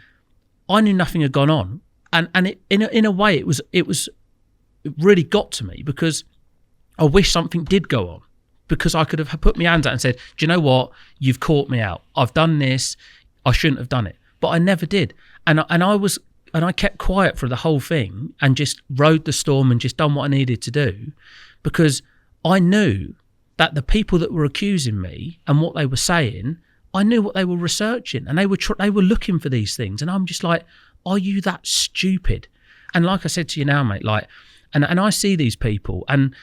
S1: I knew nothing had gone on. And it, in a way, it really got to me, because I wish something did go on. Because I could have put my hands out and said, do you know what? You've caught me out. I've done this. I shouldn't have done it. But I never did. And I kept quiet for the whole thing and just rode the storm and just done what I needed to do, because I knew that the people that were accusing me and what they were saying, I knew what they were researching, and they were looking for these things. And I'm just like, are you that stupid? And like I said to you now, mate, like, and I see these people and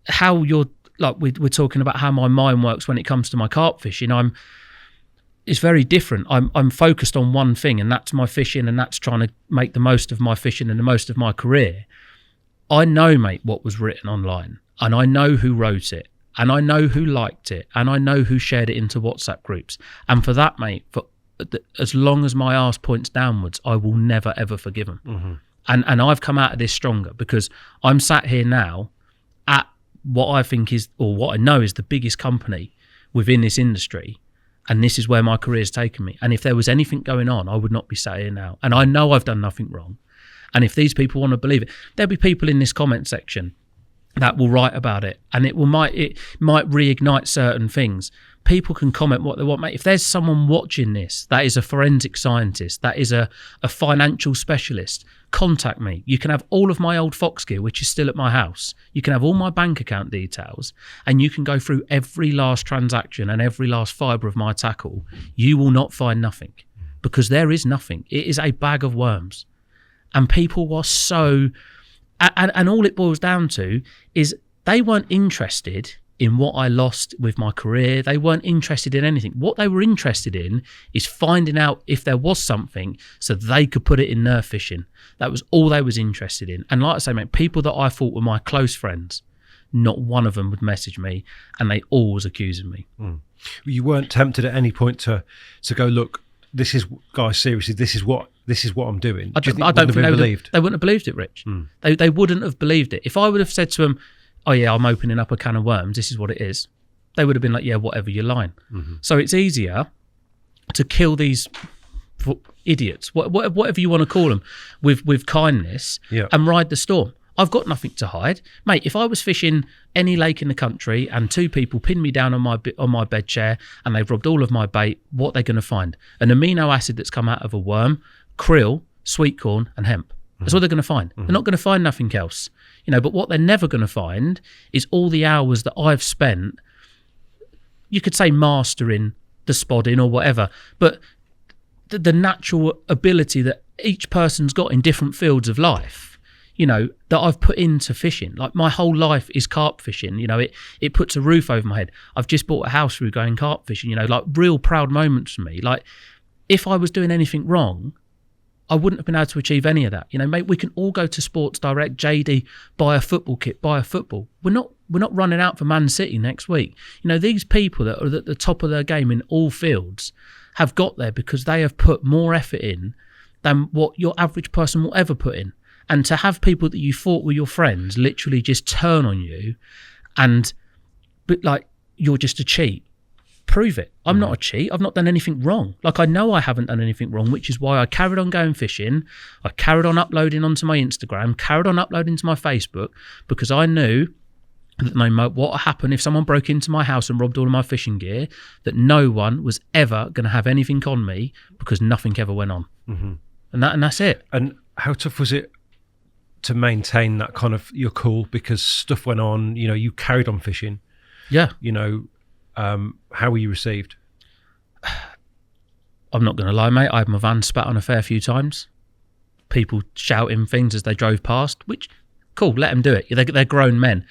S1: how you're, like, we're talking about how my mind works when it comes to my carp fishing. It's very different. I'm focused on one thing, and that's my fishing, and that's trying to make the most of my fishing and the most of my career. I know, mate, what was written online, and I know who wrote it, and I know who liked it, and I know who shared it into WhatsApp groups. And for that, mate, as long as my arse points downwards, I will never ever forgive them. Mm-hmm. And I've come out of this stronger, because I'm sat here now at what I think is, or what I know is, the biggest company within this industry, and this is where my career's taken me. And if there was anything going on, I would not be sat here now. And I know I've done nothing wrong, And if these people want to believe it, there'll be people in this comment section that will write about it, and it might reignite certain things. People can comment what they want, mate. If there's someone watching this that is a forensic scientist, that is a financial specialist, contact me. You can have all of my old Fox gear, which is still at my house. You can have all my bank account details, and you can go through every last transaction and every last fibre of my tackle. You will not find nothing, because there is nothing. It is a bag of worms. And people were so... And all it boils down to is they weren't interested in what I lost with my career. They weren't interested in anything. What they were interested in is finding out if there was something so they could put it in their fishing. That was all they was interested in. And like I say, mate, people that I thought were my close friends, not one of them would message me, and they all was accusing me.
S2: You weren't tempted at any point to go, look, this is, guys, seriously, this is what I'm doing.
S1: I don't think they wouldn't have believed it, Rich. They wouldn't have believed it. If I would have said to them, oh yeah, I'm opening up a can of worms, this is what it is, they would have been like, yeah, whatever, you're lying. So it's easier to kill these idiots, whatever you want to call them, with kindness, and ride the storm. I've got nothing to hide, mate. If I was fishing any lake in the country and two people pinned me down on my bed chair and they've robbed all of my bait, what are they going to find? An amino acid that's come out of a worm, krill, sweet corn, and hemp. That's what they're going to find. They're not going to find nothing else, But what they're never going to find is all the hours that I've spent. You could say mastering the spodding or whatever, but the natural ability that each person's got in different fields of life, that I've put into fishing. Like, my whole life is carp fishing. It puts a roof over my head. I've just bought a house through going carp fishing, like real proud moments for me. Like, if I was doing anything wrong, I wouldn't have been able to achieve any of that. Mate, we can all go to Sports Direct, JD, buy a football kit, buy a football. We're not running out for Man City next week. These people that are at the top of their game in all fields have got there because they have put more effort in than what your average person will ever put in. And to have people that you thought were your friends literally just turn on you but like, you're just a cheat. Prove it. I'm not a cheat. I've not done anything wrong. Like, I know I haven't done anything wrong, which is why I carried on going fishing. I carried on uploading onto my Instagram, carried on uploading to my Facebook, because I knew that no matter what happened, if someone broke into my house and robbed all of my fishing gear, that no one was ever going to have anything on me, because nothing ever went on. And that's it.
S2: And how tough was it to maintain that kind of your cool, because stuff went on, you carried on fishing? How were you received?
S1: I'm not going to lie, mate. I had my van spat on a fair few times. People shouting things as they drove past, which, cool, let them do it. They're grown men.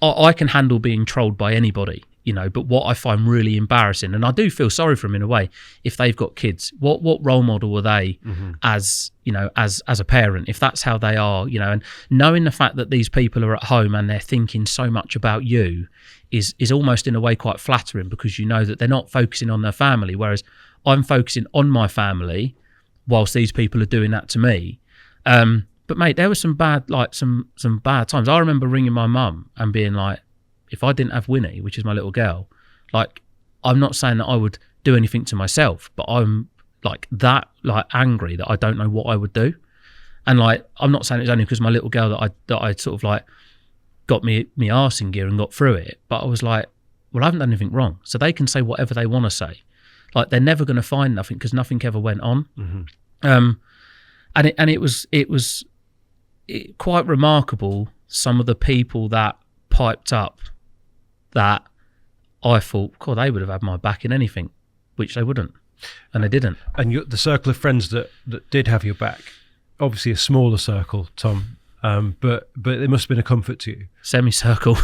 S1: I can handle being trolled by anybody, but what I find really embarrassing, and I do feel sorry for them in a way, if they've got kids, what role model are they as a parent, if that's how they are, and knowing the fact that these people are at home and they're thinking so much about you is almost in a way quite flattering, because that they're not focusing on their family, whereas I'm focusing on my family whilst these people are doing that to me. But mate, there was some bad times. I remember ringing my mum and being like, if I didn't have Winnie, which is my little girl, like, I'm not saying that I would do anything to myself, but I'm angry that I don't know what I would do. And I'm not saying it's only because my little girl that I sort of got me arse in gear and got through it. But I was like, well, I haven't done anything wrong, so they can say whatever they want to say. Like, they're never going to find nothing, because nothing ever went on. And it was quite remarkable, some of the people that piped up, that I thought, God, they would have had my back in anything, which they wouldn't, and they didn't.
S2: And the circle of friends that did have your back, obviously a smaller circle, Tom, but it must have been a comfort to you.
S1: Semicircle.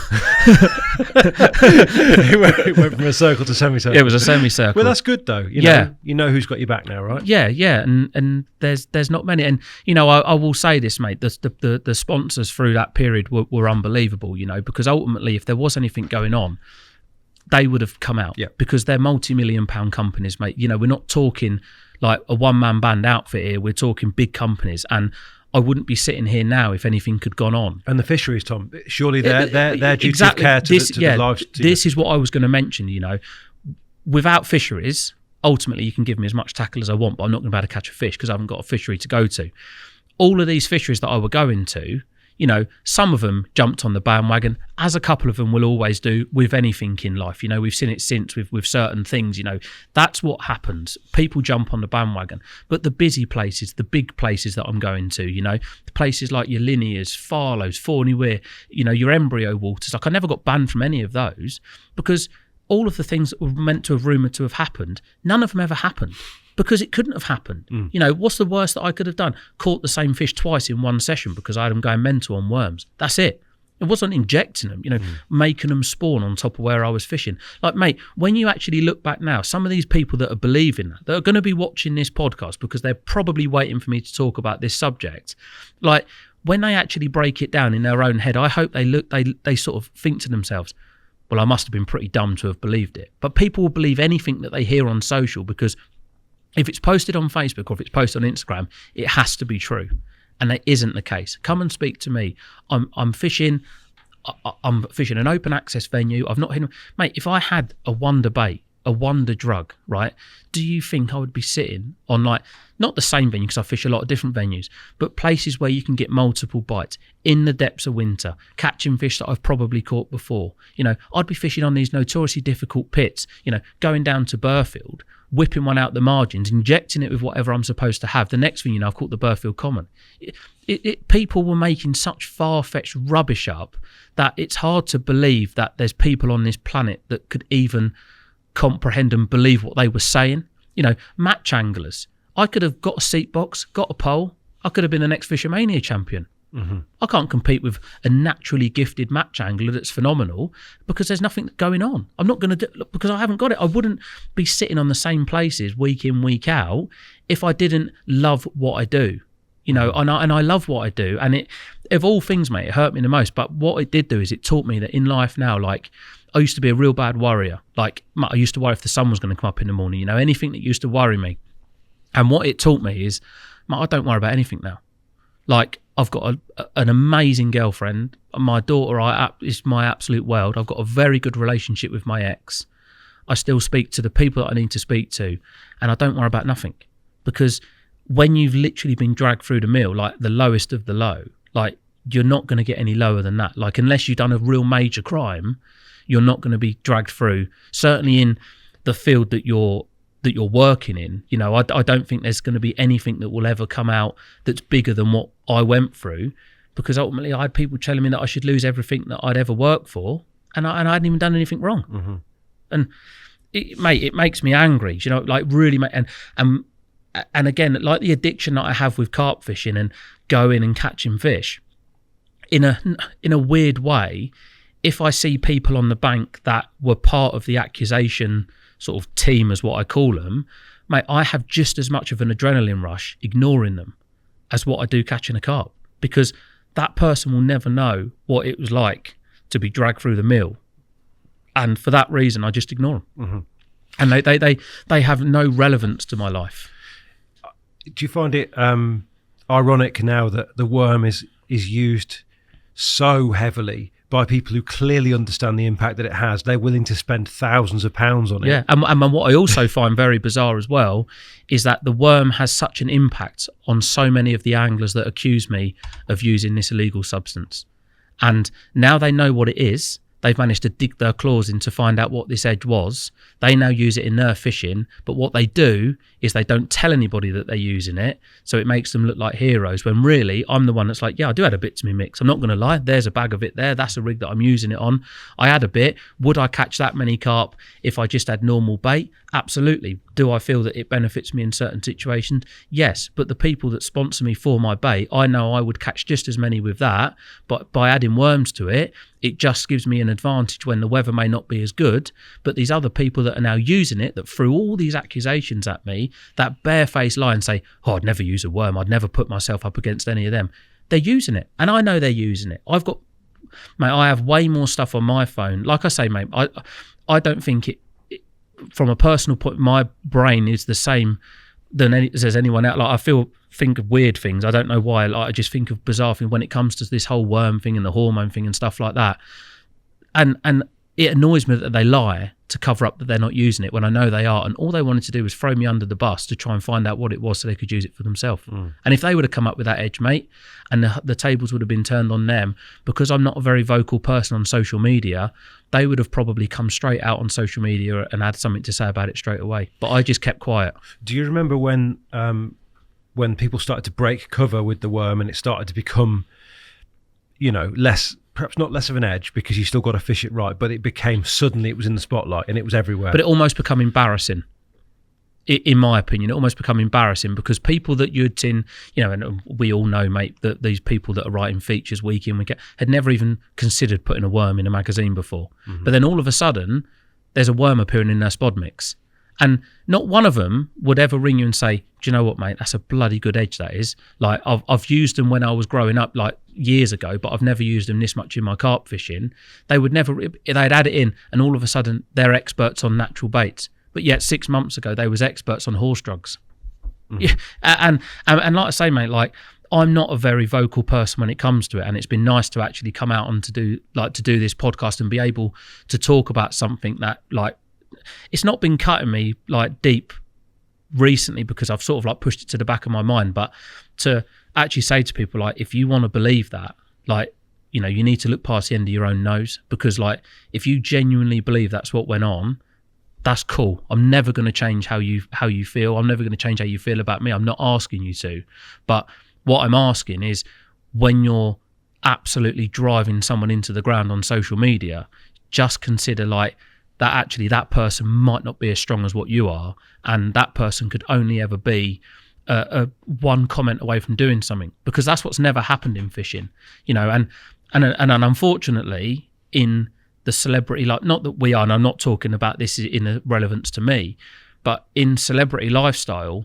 S2: It went from a circle to semicircle.
S1: It was a semicircle.
S2: Well, that's good though. You know who's got your back now, right?
S1: Yeah, and there's not many. And I will say this, mate. The sponsors through that period were unbelievable. Because ultimately, if there was anything going on, they would have come out.
S2: Yeah.
S1: Because they're multi-million-pound companies, mate. We're not talking like a one-man band outfit here. We're talking big companies, and I wouldn't be sitting here now if anything had gone on.
S2: And the fisheries, Tom, surely their duty of care to the lives.
S1: This is what I was going to mention. Without fisheries, ultimately you can give me as much tackle as I want, but I'm not going to be able to catch a fish because I haven't got a fishery to go to. all of these fisheries that I were going to, you know, some of them jumped on the bandwagon, as a couple of them will always do with anything in life. You know, we've seen it since with certain things, you know, that's what happens. People jump on the bandwagon. But the busy places, the big places that I'm going to, you know, the places like your Linears, Farlows, Thorny Weir, you know, your embryo waters, like I never got banned from any of those, because all of the things that were meant to have rumoured to have happened, none of them ever happened. Because it couldn't have happened. You know, what's the worst that I could have done? Caught the same fish twice in one session because I had them going mental on worms. That's it. It wasn't injecting them, you know, making them spawn on top of where I was fishing. Like, mate, when you actually look back now, some of these people that are believing that are going to be watching this podcast because they're probably waiting for me to talk about this subject. Like, when they actually break it down in their own head, I hope they sort of think to themselves, well, I must have been pretty dumb to have believed it. But people will believe anything that they hear on social, because if it's posted on Facebook or if it's posted on Instagram, it has to be true. And that isn't the case. Come and speak to me. I'm fishing. I'm fishing an open access venue. I've not hit them. Mate, if I had a wonder bait, a wonder drug, right? Do you think I would be sitting on, like, not the same venue, because I fish a lot of different venues, but places where you can get multiple bites in the depths of winter, catching fish that I've probably caught before? You know, I'd be fishing on these notoriously difficult pits, you know, going down to Burfield, whipping one out the margins, injecting it with whatever I'm supposed to have. The next thing you know, I've caught the Burfield Common. People were making such far-fetched rubbish up that it's hard to believe that there's people on this planet that could even comprehend and believe what they were saying. You know, match anglers. I could have got a seat box, got a pole. I could have been the next Fishermania champion. I can't compete with a naturally gifted match angler that's phenomenal because there's nothing going on. I'm not going to do, because I haven't got it. I wouldn't be sitting on the same places week in, week out if I didn't love what I do. You know, and I love what I do. And it, of all things, mate, it hurt me the most. But what it did do is it taught me that in life now, like, I used to be a real bad worrier. Like, I used to worry if the sun was going to come up in the morning, you know, anything that used to worry me. And what it taught me is, I don't worry about anything now. Like, I've got an amazing girlfriend. My daughter is my absolute world. I've got a very good relationship with my ex. I still speak to the people that I need to speak to, and I don't worry about nothing. Because when you've literally been dragged through the mill, like the lowest of the low, like, you're not going to get any lower than that. Like, unless you've done a real major crime, you're not going to be dragged through. Certainly in the field that you're working in, you know, I don't think there's going to be anything that will ever come out that's bigger than what I went through, because ultimately I had people telling me that I should lose everything that I'd ever worked for, and I hadn't even done anything wrong. And it makes me angry, you know, like, really, and again, like the addiction that I have with carp fishing and going and catching fish, in a weird way, if I see people on the bank that were part of the accusation sort of team, as what I call them, mate, I have just as much of an adrenaline rush ignoring them as what I do catching a carp, because that person will never know what it was like to be dragged through the mill, and for that reason I just ignore them. And they have no relevance to my life.
S2: Do you find it ironic now that the worm is used so heavily by people who clearly understand the impact that it has? They're willing to spend thousands of pounds on it.
S1: Yeah, and what I also find very bizarre as well is that the worm has such an impact on so many of the anglers that accuse me of using this illegal substance. And now they know what it is. They've managed to dig their claws in to find out what this edge was. They now use it in their fishing, but what they do is they don't tell anybody that they're using it, so it makes them look like heroes, when really I'm the one that's like, yeah, I do add a bit to my mix. I'm not going to lie. There's a bag of it there. That's a rig that I'm using it on. I add a bit. Would I catch that many carp if I just had normal bait? Absolutely. Do I feel that it benefits me in certain situations? Yes, but the people that sponsor me for my bait, I know I would catch just as many with that, but by adding worms to it, it just gives me an advantage when the weather may not be as good. But these other people that are now using it, that threw all these accusations at me, that barefaced lie and say, oh, I'd never use a worm, I'd never put myself up against any of them. They're using it, and I know they're using it. I have way more stuff on my phone. Like I say, mate, I don't think it from a personal point, my brain is the same as anyone else. Like, think of weird things. I don't know why. Like, I just think of bizarre things when it comes to this whole worm thing and the hormone thing and stuff like that. And it annoys me that they lie to cover up that they're not using it when I know they are. And all they wanted to do was throw me under the bus to try and find out what it was so they could use it for themselves. And if they would have come up with that edge, mate, and the tables would have been turned on them, because I'm not a very vocal person on social media, they would have probably come straight out on social media and had something to say about it straight away. But I just kept quiet.
S2: Do you remember when people started to break cover with the worm and it started to become, perhaps not less of an edge because you still got to fish it right, but it became suddenly it was in the spotlight and it was everywhere.
S1: But it almost become embarrassing, in my opinion. It almost become embarrassing because people that you'd seen, and we all know, mate, that these people that are writing features week in, week out, had never even considered putting a worm in a magazine before. But then all of a sudden, there's a worm appearing in their spod mix. And not one of them would ever ring you and say, do you know what, mate, that's a bloody good edge, that is. Like, I've used them when I was growing up, like years ago, but I've never used them this much in my carp fishing. They'd add it in, and all of a sudden, they're experts on natural baits. But yet 6 months ago, they was experts on horse drugs. Yeah, and like I say, mate, like, I'm not a very vocal person when it comes to it, and it's been nice to actually come out and to do this podcast and be able to talk about something that, like, it's not been cutting me like deep recently because I've sort of like pushed it to the back of my mind, but to actually say to people, like, if you want to believe that, like, you need to look past the end of your own nose, because like, if you genuinely believe that's what went on, that's cool. I'm never going to change how you feel. I'm never going to change how you feel about me. I'm not asking you to. But what I'm asking is, when you're absolutely driving someone into the ground on social media, just consider like that actually that person might not be as strong as what you are, and that person could only ever be one comment away from doing something, because that's what's never happened in fishing, and unfortunately in the celebrity, like, not that we are, and I'm not talking about this in a relevance to me, but in celebrity lifestyle,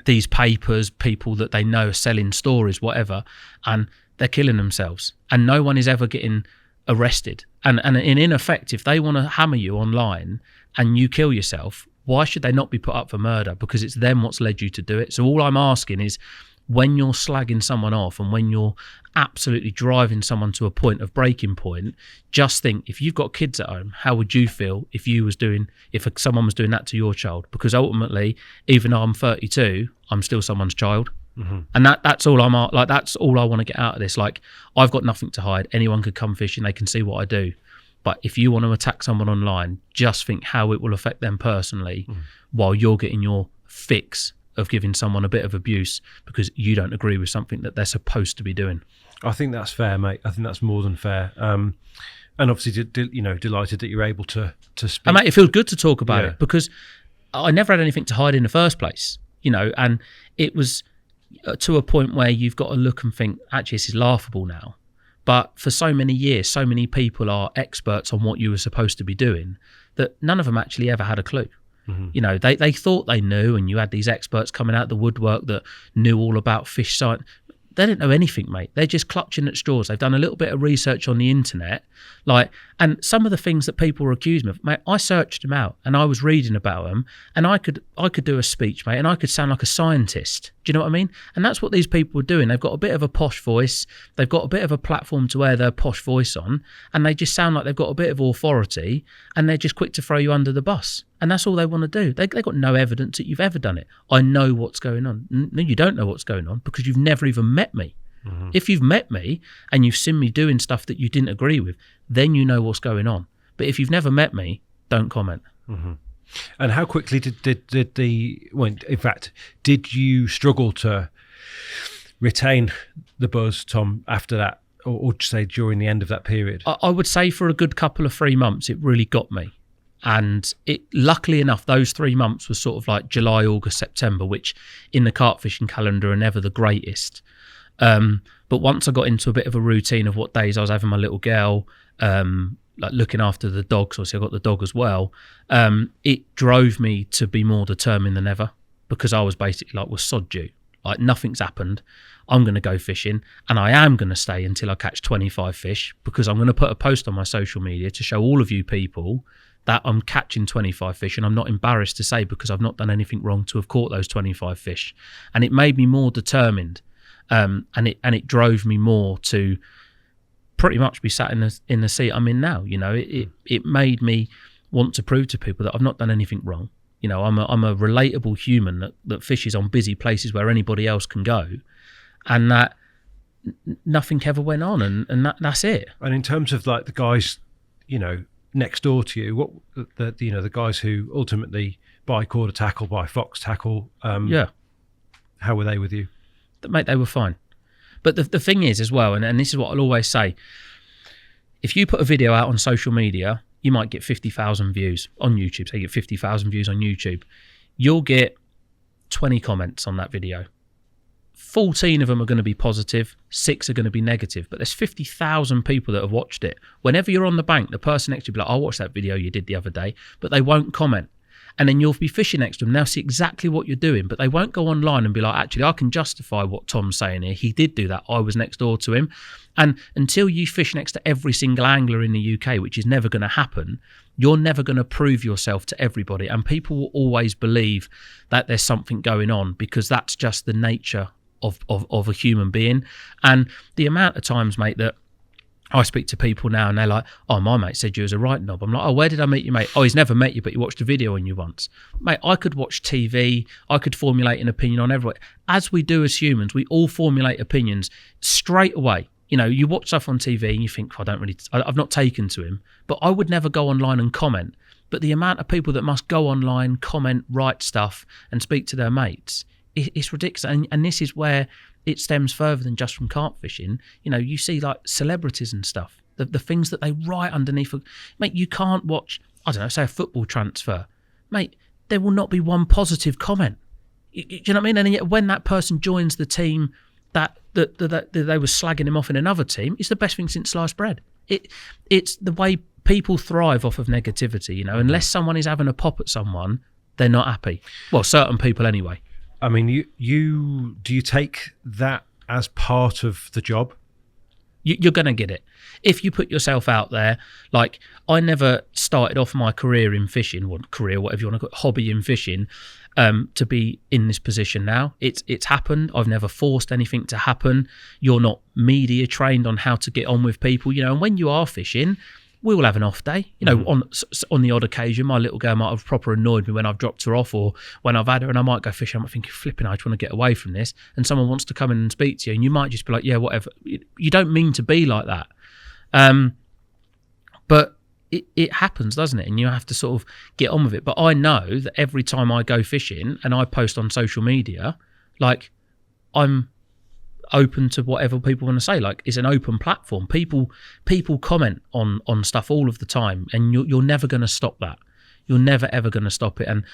S1: these papers, people that they know are selling stories, whatever, and they're killing themselves, and no one is ever getting arrested. And in effect, if they want to hammer you online and you kill yourself, why should they not be put up for murder? Because it's them what's led you to do it. So all I'm asking is, when you're slagging someone off and when you're absolutely driving someone to a point of breaking point, just think, if you've got kids at home, how would you feel if someone was doing that to your child? Because ultimately, even though I'm 32, I'm still someone's child. And that's all that's all I want to get out of this. Like, I've got nothing to hide. Anyone could come fishing, they can see what I do. But if you want to attack someone online, just think how it will affect them personally, while you're getting your fix of giving someone a bit of abuse because you don't agree with something that they're supposed to be doing. I
S2: think that's fair, mate. I think that's more than fair. And obviously, delighted that you're able to speak.
S1: And mate, it feels good to talk about it, because I never had anything to hide in the first place, and it was to a point where you've got to look and think, actually, this is laughable now. But for so many years, so many people are experts on what you were supposed to be doing that none of them actually ever had a clue. They thought they knew, and you had these experts coming out the woodwork that knew all about fish science. They didn't know anything, mate. They're just clutching at straws. They've done a little bit of research on the internet, and some of the things that people were accused of, mate, I searched them out and I was reading about them, and I could do a speech, mate, and I could sound like a scientist. Do you know what I mean? And that's what these people were doing. They've got a bit of a posh voice. They've got a bit of a platform to wear their posh voice on, and they just sound like they've got a bit of authority, and they're just quick to throw you under the bus. And that's all they want to do. They've got no evidence that you've ever done it. I know what's going on. No, you don't know what's going on, because you've never even met me. If you've met me and you've seen me doing stuff that you didn't agree with, then you know what's going on. But if you've never met me, don't comment.
S2: And how quickly did you struggle to retain the buzz, Tom, after that, or say during the end of that period?
S1: I would say for a good couple of 3 months, it really got me. And it, luckily enough, those 3 months was sort of like July, August, September, which in the carp fishing calendar are never the greatest. But once I got into a bit of a routine of what days I was having my little girl, like looking after the dogs, obviously I got the dog as well, it drove me to be more determined than ever, because I was basically like, well, sod you. Like, nothing's happened. I'm going to go fishing, and I am going to stay until I catch 25 fish, because I'm going to put a post on my social media to show all of you people that I'm catching 25 fish, and I'm not embarrassed to say, because I've not done anything wrong to have caught those 25 fish. And it made me more determined, and it drove me more to pretty much be sat in the seat I'm in now. You know, it made me want to prove to people that I've not done anything wrong. You know, I'm a relatable human that fishes on busy places where anybody else can go, and that nothing ever went on, and that's it.
S2: And in terms of like the guys, you know, next door to you, what the guys who ultimately buy Korda tackle, buy Fox tackle, how were they with you?
S1: Mate, they were fine. But the thing is as well, and this is what I'll always say, if you put a video out on social media, you might get 50,000 views on YouTube. So you get 50,000 views on YouTube. You'll get 20 comments on that video. 14 of them are going to be positive, 6 are going to be negative, but there's 50,000 people that have watched it. Whenever you're on the bank, the person next to you will be like, I watched that video you did the other day, but they won't comment. And then you'll be fishing next to them. They'll see exactly what you're doing, but they won't go online and be like, actually, I can justify what Tom's saying here. He did do that. I was next door to him. And until you fish next to every single angler in the UK, which is never going to happen, you're never going to prove yourself to everybody. And people will always believe that there's something going on, because that's just the nature of a human being. And the amount of times, mate, that I speak to people now and they're like, oh, my mate said you was a right knob. I'm like, oh, where did I meet you, mate? Oh, he's never met you, but he watched a video on you once. Mate, I could watch TV. I could formulate an opinion on everyone. As we do as humans, we all formulate opinions straight away. You know, you watch stuff on TV and you think, oh, I've not taken to him, but I would never go online and comment. But the amount of people that must go online, comment, write stuff and speak to their mates, it's ridiculous. And this is where it stems further than just from carp fishing. You know, you see like celebrities and stuff, the things that they write underneath. Mate, you can't watch, I don't know, say a football transfer. Mate, there will not be one positive comment. Do you know what I mean? And yet when that person joins the team that they were slagging him off in another team, it's the best thing since sliced bread. It's the way people thrive off of negativity, you know. Unless someone is having a pop at someone, they're not happy. Well, certain people anyway.
S2: I mean, do you take that as part of the job?
S1: You're going to get it. If you put yourself out there, like I never started off my career in fishing, whatever you want to call it, hobby in fishing, to be in this position now. It's happened. I've never forced anything to happen. You're not media trained on how to get on with people, you know, and when you are fishing, we will have an off day, you know. On the odd occasion, my little girl might have proper annoyed me when I've dropped her off, or when I've had her and I might go fishing. I'm thinking, flipping, I just want to get away from this, and someone wants to come in and speak to you, and you might just be like, yeah, whatever. You don't mean to be like that, but it happens, doesn't it? And you have to sort of get on with it. But I know that every time I go fishing and I post on social media, like I'm open to whatever people want to say. Like, it's an open platform. People comment on stuff all of the time, and you're never going to stop that. You're never ever going to stop it. And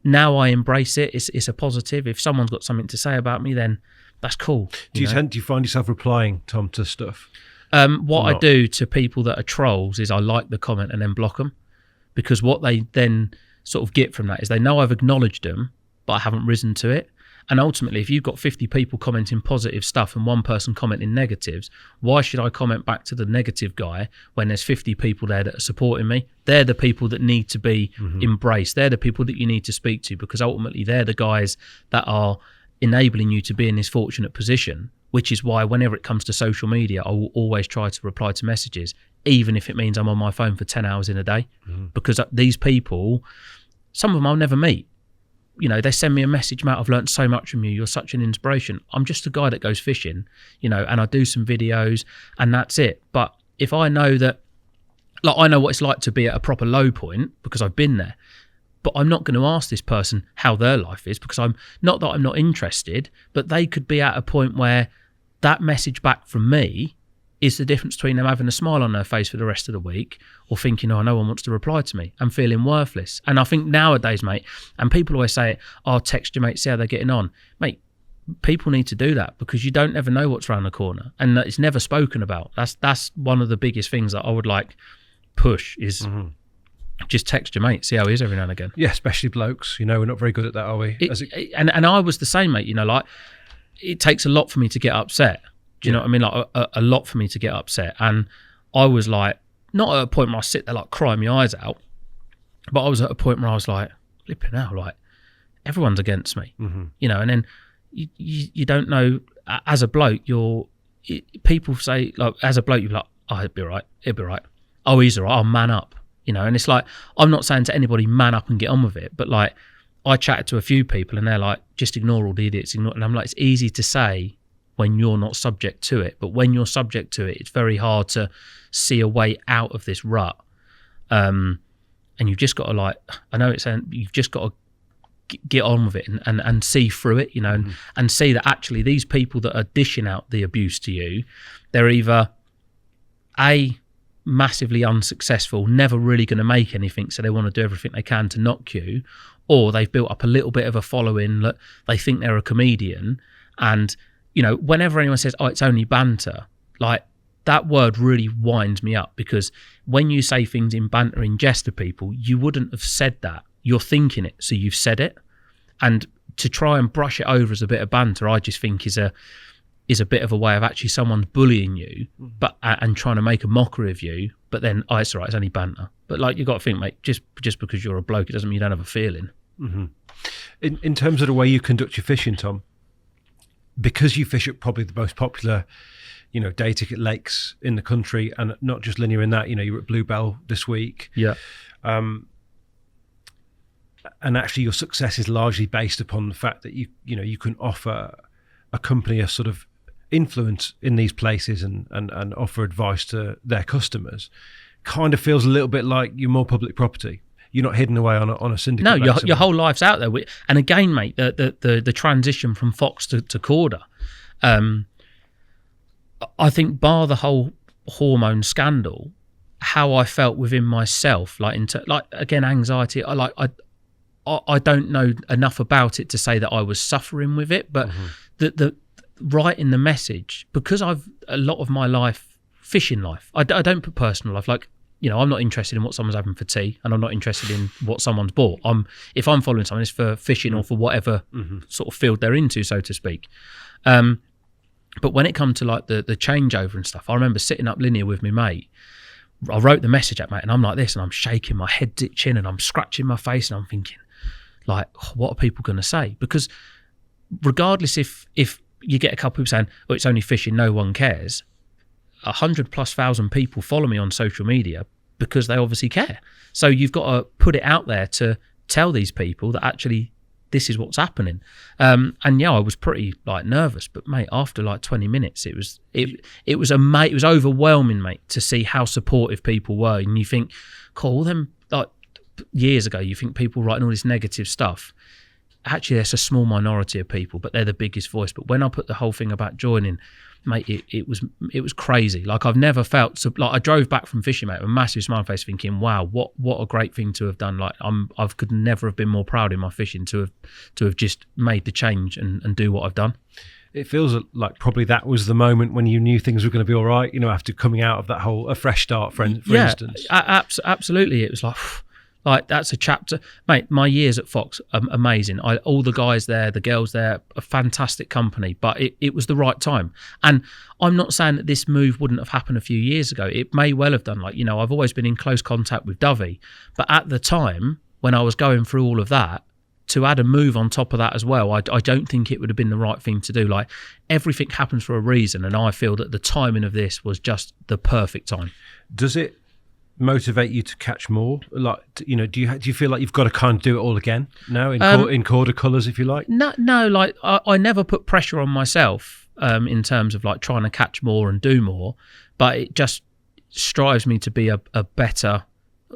S1: now I embrace it. It's a positive. If someone's got something to say about me, then that's cool. Do
S2: you find yourself replying, Tom, to stuff?
S1: What I do to people that are trolls is I like the comment and then block them, because what they then sort of get from that is they know I've acknowledged them, but I haven't risen to it. And ultimately, if you've got 50 people commenting positive stuff and one person commenting negatives, why should I comment back to the negative guy when there's 50 people there that are supporting me? They're the people that need to be embraced. They're the people that you need to speak to, because ultimately they're the guys that are enabling you to be in this fortunate position, which is why whenever it comes to social media, I will always try to reply to messages, even if it means I'm on my phone for 10 hours in a day, because these people, some of them I'll never meet. You know, they send me a message, Matt, I've learned so much from you. You're such an inspiration. I'm just a guy that goes fishing, you know, and I do some videos and that's it. But if I know that, like, I know what it's like to be at a proper low point because I've been there, but I'm not going to ask this person how their life is, because I'm not interested, but they could be at a point where that message back from me is the difference between them having a smile on their face for the rest of the week or thinking, oh, no one wants to reply to me, and feeling worthless. And I think nowadays, mate, and people always say, oh, text your mate, see how they're getting on. Mate, people need to do that, because you don't ever know what's around the corner, and it's never spoken about. That's one of the biggest things that I would like push is just text your mate, see how he is every now and again.
S2: Yeah, especially blokes. You know, we're not very good at that, are we?
S1: And I was the same, mate. You know, like, it takes a lot for me to get upset. Do you know what I mean? Like a lot for me to get upset. And I was like, not at a point where I sit there like crying my eyes out, but I was at a point where I was like, flipping out, like, everyone's against me, you know. And then you don't know, as a bloke, people say, like, as a bloke, you're like, oh, it'll be right. Oh, he's all right. I'll man up, and it's like, I'm not saying to anybody, man up and get on with it. But like, I chatted to a few people and they're like, just ignore all the idiots. And I'm like, it's easy to say when you're not subject to it. But when you're subject to it, it's very hard to see a way out of this rut. And you've just got to, like, I know it's saying, you've just got to get on with it and see through it, and see that actually these people that are dishing out the abuse to you, they're either massively unsuccessful, never really going to make anything, so they want to do everything they can to knock you, or they've built up a little bit of a following that they think they're a comedian. And whenever anyone says, oh, it's only banter, like, that word really winds me up, because when you say things in banter, in jest to people, you wouldn't have said that. You're thinking it, so you've said it. And to try and brush it over as a bit of banter, I just think is a bit of a way of actually someone bullying you, but and trying to make a mockery of you. But then, oh, it's all right, it's only banter. But like, you got to think, mate, just because you're a bloke, it doesn't mean you don't have a feeling.
S2: Mm-hmm. In terms of the way you conduct your fishing, Tom, because you fish at probably the most popular, day ticket lakes in the country, and not just linear in that, you were at Bluebell this week.
S1: Yeah.
S2: And actually your success is largely based upon the fact that you can offer a company a sort of influence in these places and offer advice to their customers. Kind of feels a little bit like you're more public property. You're not hidden away on a syndicate.
S1: No, your whole life's out there. And again, mate, the transition from Fox to Korda, I think, bar the whole hormone scandal, how I felt within myself, like again, anxiety. I don't know enough about it to say that I was suffering with it, but the writing the message, because I've a lot of my life, fishing life, I don't put personal life, like, I'm not interested in what someone's having for tea, and I'm not interested in what someone's bought. If I'm following someone, it's for fishing or for whatever sort of field they're into, so to speak. But when it comes to like the changeover and stuff, I remember sitting up linear with my mate. I wrote the message out, mate, and I'm like this, and I'm shaking, my head's itching, and I'm scratching my face, and I'm thinking, like, what are people going to say? Because regardless if you get a couple people saying, oh, it's only fishing, no one cares, 100,000+ people follow me on social media because they obviously care. So you've got to put it out there to tell these people that actually this is what's happening. And yeah, I was pretty like nervous, but mate, after like 20 minutes, it was overwhelming, mate, to see how supportive people were. And you think, cool, all them, like, years ago, you think people writing all this negative stuff. Actually, there's a small minority of people, but they're the biggest voice. But when I put the whole thing about joining, mate, it was crazy. Like, I've never felt so. Like, I drove back from fishing, mate, with a massive smile on my face, thinking, "Wow, what a great thing to have done!" Like, I could never have been more proud in my fishing to have just made the change and do what I've done.
S2: It feels like probably that was the moment when you knew things were going to be all right. After coming out of that whole a fresh start, for instance.
S1: Absolutely. It was like that's a chapter, mate. My years at Fox, amazing. All the guys there, the girls there, a fantastic company. But it was the right time. And I'm not saying that this move wouldn't have happened a few years ago. It may well have done. Like, I've always been in close contact with Dovey. But at the time, when I was going through all of that, to add a move on top of that as well, I don't think it would have been the right thing to do. Like, everything happens for a reason, and I feel that the timing of this was just the perfect time.
S2: Does it motivate you to catch more? Like, do you feel like you've got to kind of do it all again now in Korda colours, if you like?
S1: No. Like, I never put pressure on myself in terms of like trying to catch more and do more, but it just strives me to be a better.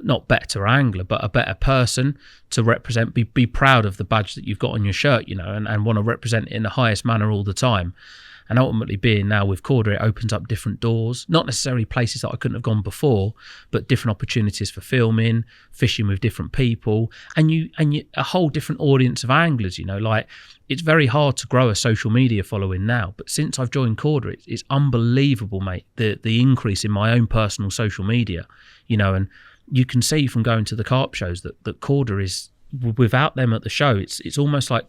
S1: Not better angler, but a better person to represent, be proud of the badge that you've got on your shirt, and want to represent it in the highest manner all the time. And ultimately, being now with Korda, it opens up different doors, not necessarily places that I couldn't have gone before, but different opportunities for filming, fishing with different people, and you a whole different audience of anglers. Like, it's very hard to grow a social media following now, but since I've joined Korda, it's unbelievable, mate. The increase in my own personal social media, and you can see from going to the Carp shows that Korda is, without them at the show, it's almost like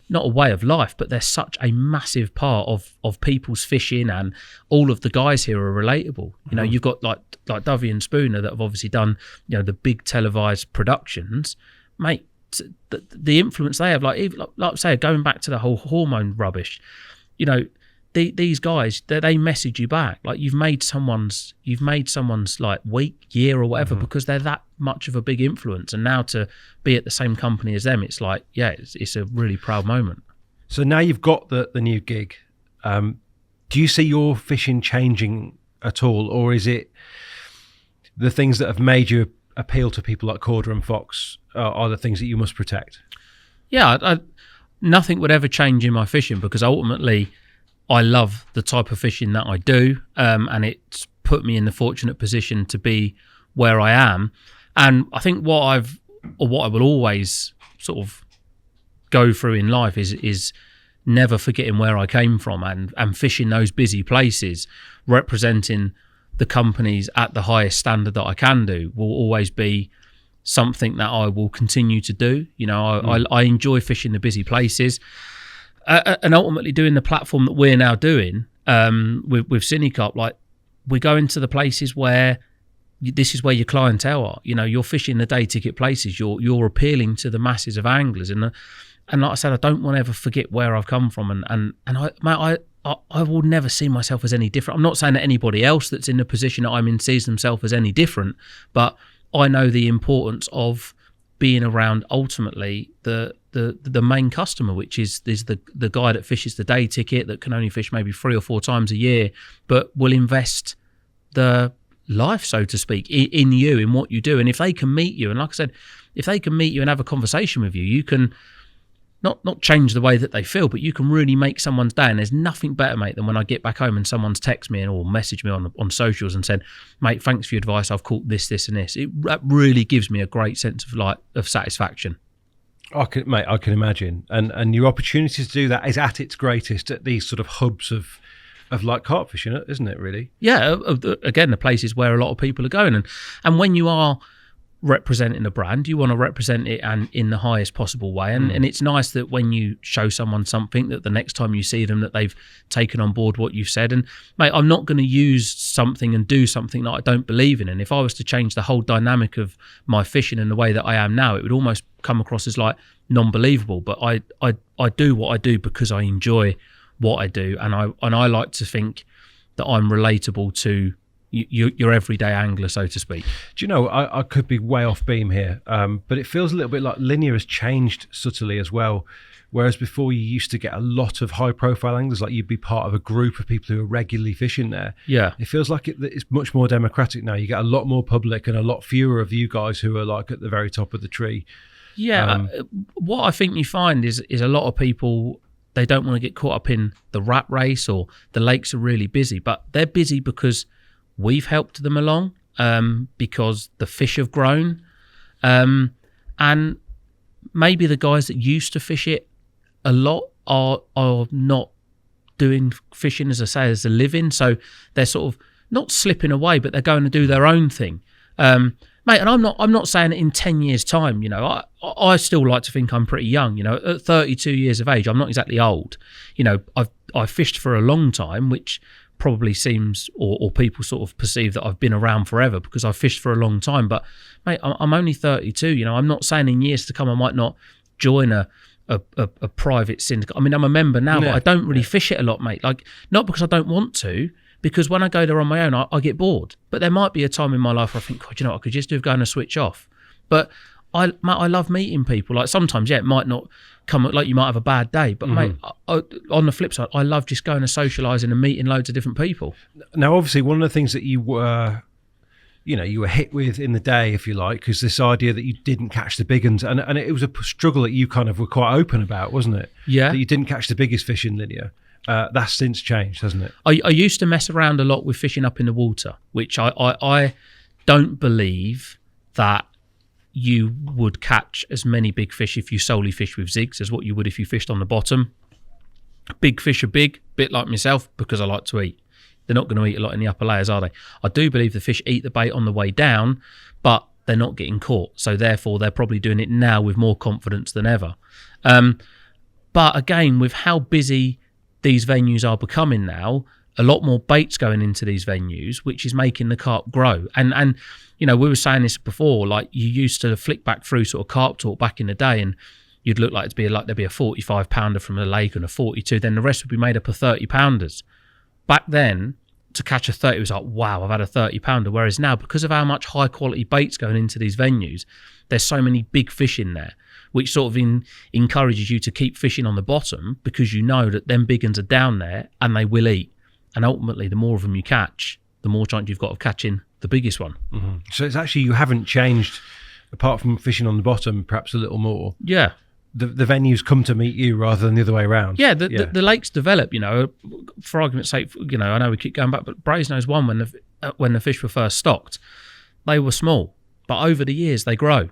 S1: not a way of life, but they're such a massive part of people's fishing, and all of the guys here are relatable. You've got like Dovey and Spooner that have obviously done the big televised productions, mate. The influence they have, like I say, going back to the whole hormone rubbish, these guys, they message you back like you've made someone's like week, year, or whatever, because they're that much of a big influence. And now to be at the same company as them, it's like, yeah, it's a really proud moment.
S2: So now you've got the new gig. Do you see your fishing changing at all, or is it the things that have made you appeal to people like Korda and Fox are the things that you must protect?
S1: Yeah, nothing would ever change in my fishing, because ultimately I love the type of fishing that I do, and it's put me in the fortunate position to be where I am. And I think what I will always sort of go through in life is never forgetting where I came from, and fishing those busy places, representing the companies at the highest standard that I can do, will always be something that I will continue to do. You know, I enjoy fishing the busy places. And ultimately doing the platform that we're now doing with Carp, like we go into the places where this is where your clientele are. You know, you're fishing the day ticket places. You're appealing to the masses of anglers, and like I said, I don't want to ever forget where I've come from, and I will never see myself as any different. I'm not saying that anybody else that's in the position that I'm in sees themselves as any different, but I know the importance of being around ultimately the main customer, which is the guy that fishes the day ticket, that can only fish maybe 3 or 4 times a year, but will invest the life, so to speak, in you, in what you do. And if they can meet you, and like I said, if they can meet you and have a conversation with you, you can not change the way that they feel, but you can really make someone's day. And there's nothing better, mate, than when I get back home and someone's text me or message me on socials and said, mate, thanks for your advice, I've caught this and this. That really gives me a great sense of satisfaction.
S2: I can imagine. And your opportunity to do that is at its greatest at these sort of hubs of like carp fishing, isn't it, really?
S1: Yeah, again, the places where a lot of people are going. And when you are representing a brand, you want to represent it and in the highest possible way. And it's nice that when you show someone something, that the next time you see them, that they've taken on board what you've said. And mate, I'm not going to use something and do something that I don't believe in. And if I was to change the whole dynamic of my fishing and the way that I am now, it would almost come across as like non-believable. But I do what I do because I enjoy what I do, and I like to think that I'm relatable to your everyday angler, so to speak.
S2: Do you know, I could be way off beam here, but it feels a little bit like linear has changed subtly as well. Whereas before you used to get a lot of high profile anglers, like you'd be part of a group of people who are regularly fishing there.
S1: Yeah.
S2: It feels like it's much more democratic now. You get a lot more public and a lot fewer of you guys who are like at the very top of the tree.
S1: Yeah. What I think you find is a lot of people, they don't want to get caught up in the rat race, or the lakes are really busy, but they're busy because we've helped them along, because the fish have grown, and maybe the guys that used to fish it a lot are not doing fishing, as I say, as a living, so they're sort of not slipping away, but they're going to do their own thing, mate. And I'm not saying it in 10 years' time. You know, I still like to think I'm pretty young. You know, at 32 years of age, I'm not exactly old. You know, I've fished for a long time, which probably seems, or people sort of perceive that I've been around forever because I've fished for a long time. But mate, I'm only 32. You know, I'm not saying in years to come I might not join a private syndicate. I mean, I'm a member now, but I don't really fish it a lot, mate. Like, not because I don't want to, because when I go there on my own, I get bored. But there might be a time in my life where I think, God, you know, I could just do going to switch off. But I love meeting people. Like sometimes, yeah, it might not come, like you might have a bad day, but mate, on the flip side, I love just going and socialising and meeting loads of different people.
S2: Now, obviously, one of the things that you were hit with in the day, if you like, is this idea that you didn't catch the big ones, and it was a struggle that you kind of were quite open about, wasn't it?
S1: Yeah.
S2: That you didn't catch the biggest fish in linear. That's since changed, hasn't it?
S1: I used to mess around a lot with fishing up in the water, which I don't believe that you would catch as many big fish if you solely fish with zigs as what you would if you fished on the bottom. Big fish are big, bit like myself, because I like to eat. They're not going to eat a lot in the upper layers, are they? I do believe the fish eat the bait on the way down, but they're not getting caught. So therefore, they're probably doing it now with more confidence than ever. But again, with how busy these venues are becoming now, a lot more baits going into these venues, which is making the carp grow. And you know, we were saying this before, like you used to flick back through sort of carp talk back in the day, and you'd look like there'd be a 45 pounder from the lake and a 42, then the rest would be made up of 30 pounders. Back then, to catch a 30 was like, wow, I've had a 30 pounder. Whereas now, because of how much high quality bait's going into these venues, there's so many big fish in there, which sort of encourages you to keep fishing on the bottom, because you know that them big ones are down there and they will eat. And ultimately, the more of them you catch, the more chance you've got of catching the biggest one.
S2: Mm-hmm. So it's actually, you haven't changed, apart from fishing on the bottom, perhaps a little more.
S1: Yeah.
S2: The venues come to meet you rather than the other way around.
S1: Yeah, the lakes develop, you know, for argument's sake, you know, I know we keep going back, but Brasenose 1, when the fish were first stocked, they were small. But over the years, they grow.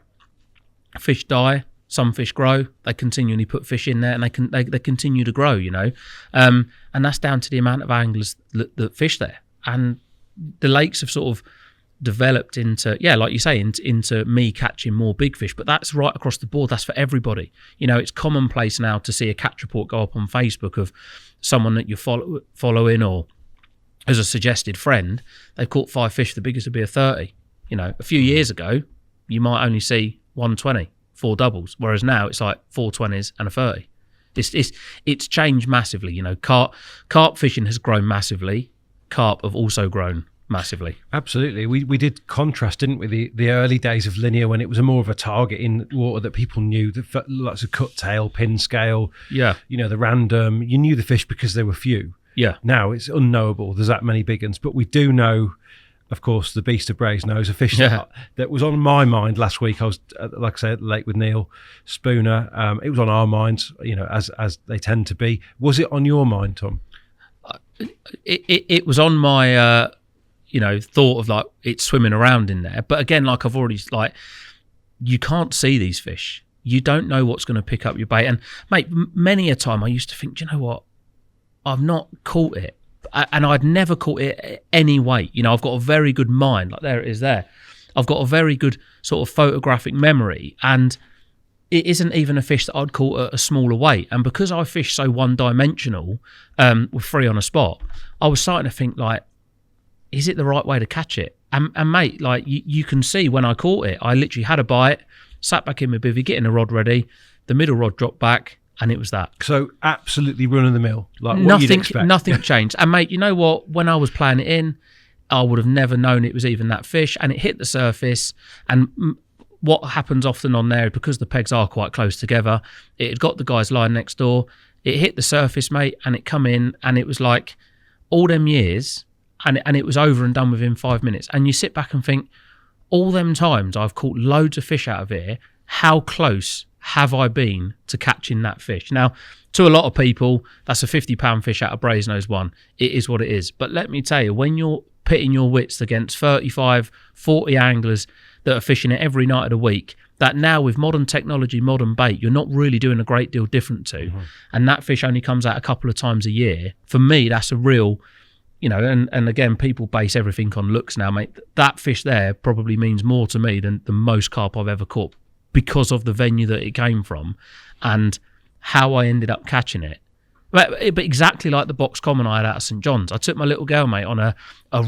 S1: Fish die, some fish grow, they continually put fish in there, and they continue to grow, you know. And that's down to the amount of anglers that fish there. And the lakes have sort of developed into, yeah, like you say, into me catching more big fish. But that's right across the board. That's for everybody. You know, it's commonplace now to see a catch report go up on Facebook of someone that you're following, or as a suggested friend, they've caught 5 fish, the biggest would be a 30. You know, a few years ago, you might only see 120, 4 doubles, whereas now it's like 4 20s and a 30. It's changed massively. You know, carp fishing has grown massively. Carp have also grown massively.
S2: Absolutely. We did contrast, didn't we, the early days of linear, when it was more of a target in water that people knew, lots of cut tail, pin scale,
S1: yeah, you
S2: know, the random, you knew the fish because there were few.
S1: Yeah.
S2: Now it's unknowable, there's that many big ones, but we do know, of course, the beast of Brasenose, a fish that was on my mind last week. I was, like I said, at the lake with Neil Spooner. It was on our minds, you know, as they tend to be. Was it on your mind, Tom?
S1: It was on my you know, thought of like it's swimming around in there. But again, like I've already, like, you can't see these fish. You don't know what's going to pick up your bait. And mate, many a time I used to think, do you know what? I've not caught it. And I'd never caught it at any weight. You know, I've got a very good mind. Like, there it is there. I've got a very good sort of photographic memory. And it isn't even a fish that I'd caught at a smaller weight. And because I fish so one-dimensional with 3 on a spot, I was starting to think, like, is it the right way to catch it? And mate, like, you can see when I caught it, I literally had a bite, sat back in my bivvy, getting the rod ready, the middle rod dropped back, and it was that.
S2: So absolutely run of the mill, like what you'd expect.
S1: Nothing changed. And mate, you know what? When I was playing it in, I would have never known it was even that fish, and it hit the surface. And what happens often on there, because the pegs are quite close together, it had got the guy's line next door, it hit the surface, mate, and it come in, and it was like all them years, and it was over and done within 5 minutes. And you sit back and think, all them times I've caught loads of fish out of here, how close have I been to catching that fish? Now, to a lot of people, that's a 50-pound fish out of Brasenose 1. It is what it is. But let me tell you, when you're pitting your wits against 35, 40 anglers that are fishing it every night of the week, that now with modern technology, modern bait, you're not really doing a great deal different to. Mm-hmm. And that fish only comes out a couple of times a year. For me, that's a real... You know, and again, people base everything on looks now, mate. That fish there probably means more to me than the most carp I've ever caught, because of the venue that it came from and how I ended up catching it. But exactly like the box common I had out of St John's. I took my little girl, mate, on a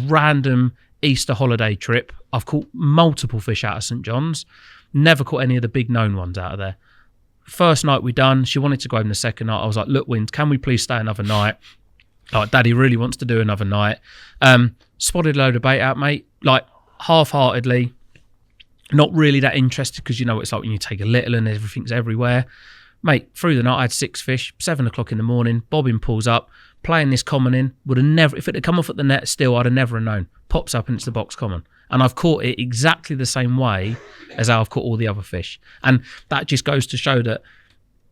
S1: random Easter holiday trip. I've caught multiple fish out of St John's. Never caught any of the big known ones out of there. First night we done, she wanted to go home the second night. I was like, look, Wind, can we please stay another night? Like, Daddy really wants to do another night. Spotted a load of bait out, mate, like half-heartedly, not really that interested, because you know it's like when you take a little and everything's everywhere. Mate, through the night I had 6 fish, 7 o'clock in the morning, bobbing pulls up, playing this common in, would have never, if it had come off at the net still, I'd have never known. Pops up and it's the box common. And I've caught it exactly the same way as how I've caught all the other fish. And that just goes to show that,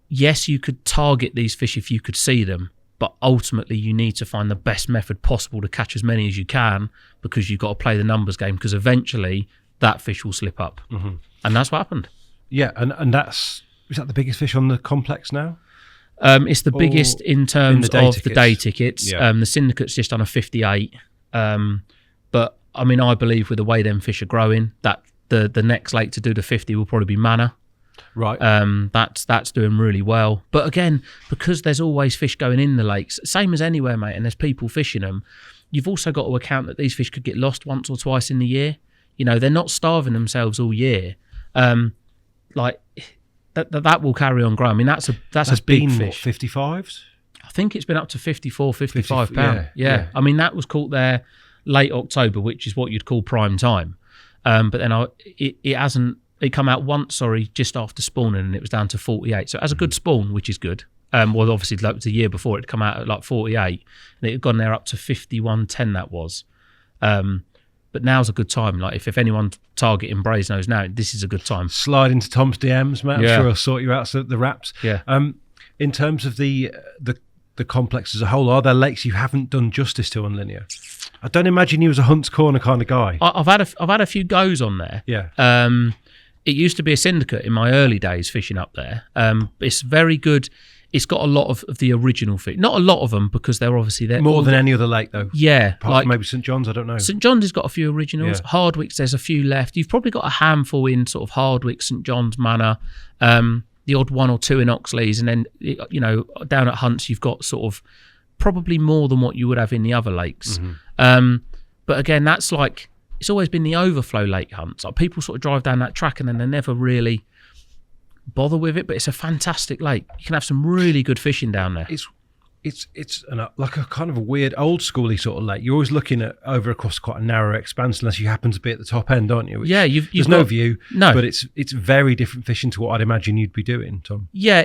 S1: yes, you could target these fish if you could see them, but ultimately you need to find the best method possible to catch as many as you can, because you've got to play the numbers game, because eventually that fish will slip up. Mm-hmm. And that's what happened.
S2: Yeah, and is that the biggest fish on the complex now?
S1: It's the biggest in terms of the day tickets.
S2: Yeah.
S1: The syndicate's just on a 58. But, I mean, I believe with the way them fish are growing, that the next lake to do the 50 will probably be Manor.
S2: Right.
S1: That's doing really well. But again, because there's always fish going in the lakes, same as anywhere, mate, and there's people fishing them, you've also got to account that these fish could get lost once or twice in the year. You know, they're not starving themselves all year. Like, that will carry on growing. I mean, that's a big
S2: been,
S1: fish.
S2: 55s?
S1: I think it's been up to 54, 55 pounds.
S2: Yeah.
S1: I mean, that was caught there late October, which is what you'd call prime time. But then it hasn't. It come out once, just after spawning, and it was down to 48. So it has a good spawn, which is good. Well, obviously, that was the year before, it'd come out at like 48, and it had gone there up to 51.10. That was. But now's a good time. Like if anyone's targeting Brasenose now, this is a good time.
S2: Slide into Tom's DMs, mate. I'm sure I'll sort you out the wraps.
S1: Yeah.
S2: In terms of the complex as a whole, are there lakes you haven't done justice to on Linear? I don't imagine you was a Hunt's Corner kind of guy.
S1: I've had a few goes on there.
S2: Yeah.
S1: It used to be a syndicate in my early days fishing up there. It's very good. It's got a lot of the original fish. Not a lot of them because they're obviously there.
S2: More than any other lake, though.
S1: Yeah.
S2: Apart from maybe St John's, I don't know.
S1: St John's has got a few originals.
S2: Yeah.
S1: Hardwick's, there's a few left. You've probably got a handful in sort of Hardwick, St John's, Manor, the odd one or two in Oxley's. And then, down at Hunts, you've got sort of probably more than what you would have in the other lakes.
S2: Mm-hmm.
S1: But again, that's like, it's always been the overflow lake hunts. Like people sort of drive down that track and then they never really bother with it, but it's a fantastic lake. You can have some really good fishing down there.
S2: It's like a kind of a weird old schooly sort of lake. You're always looking at over across quite a narrow expanse unless you happen to be at the top end, aren't you?
S1: There's
S2: no view.
S1: No,
S2: but it's very different fishing to what I'd imagine you'd be doing, Tom.
S1: Yeah,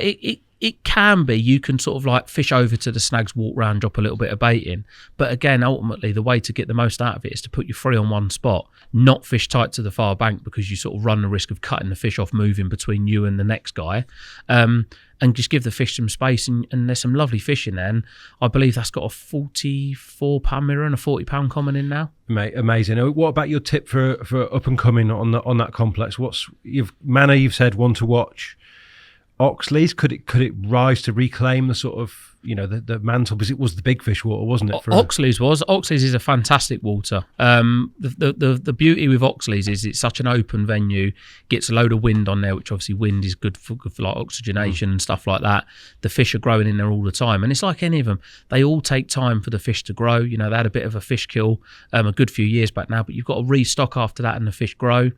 S1: it can be. You can sort of like fish over to the snags, walk round, drop a little bit of bait in. But again, ultimately, the way to get the most out of it is to put your free on one spot, not fish tight to the far bank because you sort of run the risk of cutting the fish off moving between you and the next guy. And just give the fish some space, and there's some lovely fish in there. And I believe that's got a 44-pound mirror and a 40-pound common in now.
S2: Mate, amazing. What about your tip for up and coming on that complex? Manor? You've said one to watch. Oxley's, could it rise to reclaim the sort of the mantle, because it was the big fish water, wasn't it?
S1: Oxley's is a fantastic water. The beauty with Oxley's is it's such an open venue, gets a load of wind on there, which obviously wind is good for like oxygenation and stuff like that. The fish are growing in there all the time, and it's like any of them, they all take time for the fish to grow. They had a bit of a fish kill a good few years back now, but you've got to restock after that and the fish grow.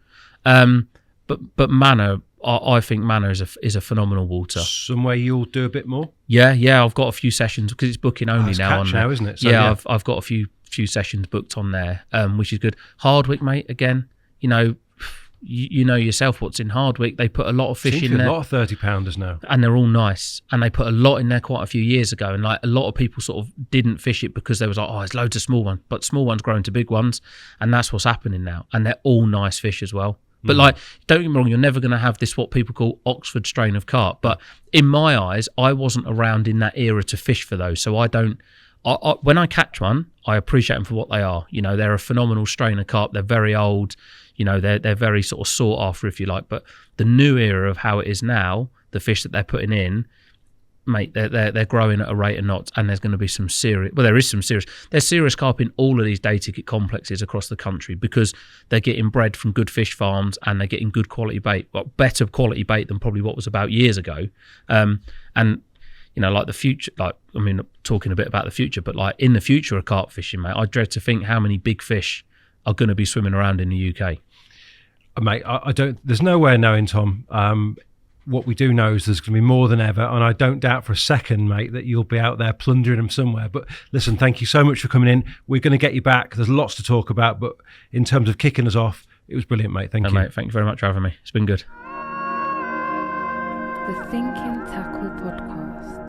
S1: But Manor, I think Manor is a phenomenal water.
S2: Somewhere you'll do a bit more?
S1: Yeah, I've got a few sessions because it's booking only now.
S2: Catch now, isn't it? So,
S1: yeah, I've got a few sessions booked on there, which is good. Hardwick, mate, again, you know yourself what's in Hardwick. They put a lot of fish in there.
S2: A lot of 30-pounders now.
S1: And they're all nice. And they put a lot in there quite a few years ago. And like a lot of people sort of didn't fish it because they was like, there's loads of small ones. But small ones grow into big ones. And that's what's happening now. And they're all nice fish as well. But like, don't get me wrong, you're never going to have this what people call Oxford strain of carp. But in my eyes, I wasn't around in that era to fish for those. So I don't. When I catch one, I appreciate them for what they are. They're a phenomenal strain of carp. They're very old. They're very sort of sought after, if you like. But the new era of how it is now, the fish that they're putting in, mate, they're growing at a rate of knots, and there's going to be some serious. Well, there's serious carp in all of these day ticket complexes across the country because they're getting bred from good fish farms and they're getting good quality bait, better quality bait than probably what was about years ago. And like the future, talking a bit about the future, but like in the future of carp fishing, mate, I dread to think how many big fish are going to be swimming around in the UK.
S2: Mate, I don't. There's no way of knowing, Tom. What we do know is there's going to be more than ever, and I don't doubt for a second, mate, that you'll be out there plundering them somewhere. But listen, thank you so much for coming in. We're going to get you back. There's lots to talk about, but in terms of kicking us off, it was brilliant, mate. Thank you.
S1: Mate, thank you very much for having me. It's been good.
S3: The Thinking Tackle Podcast.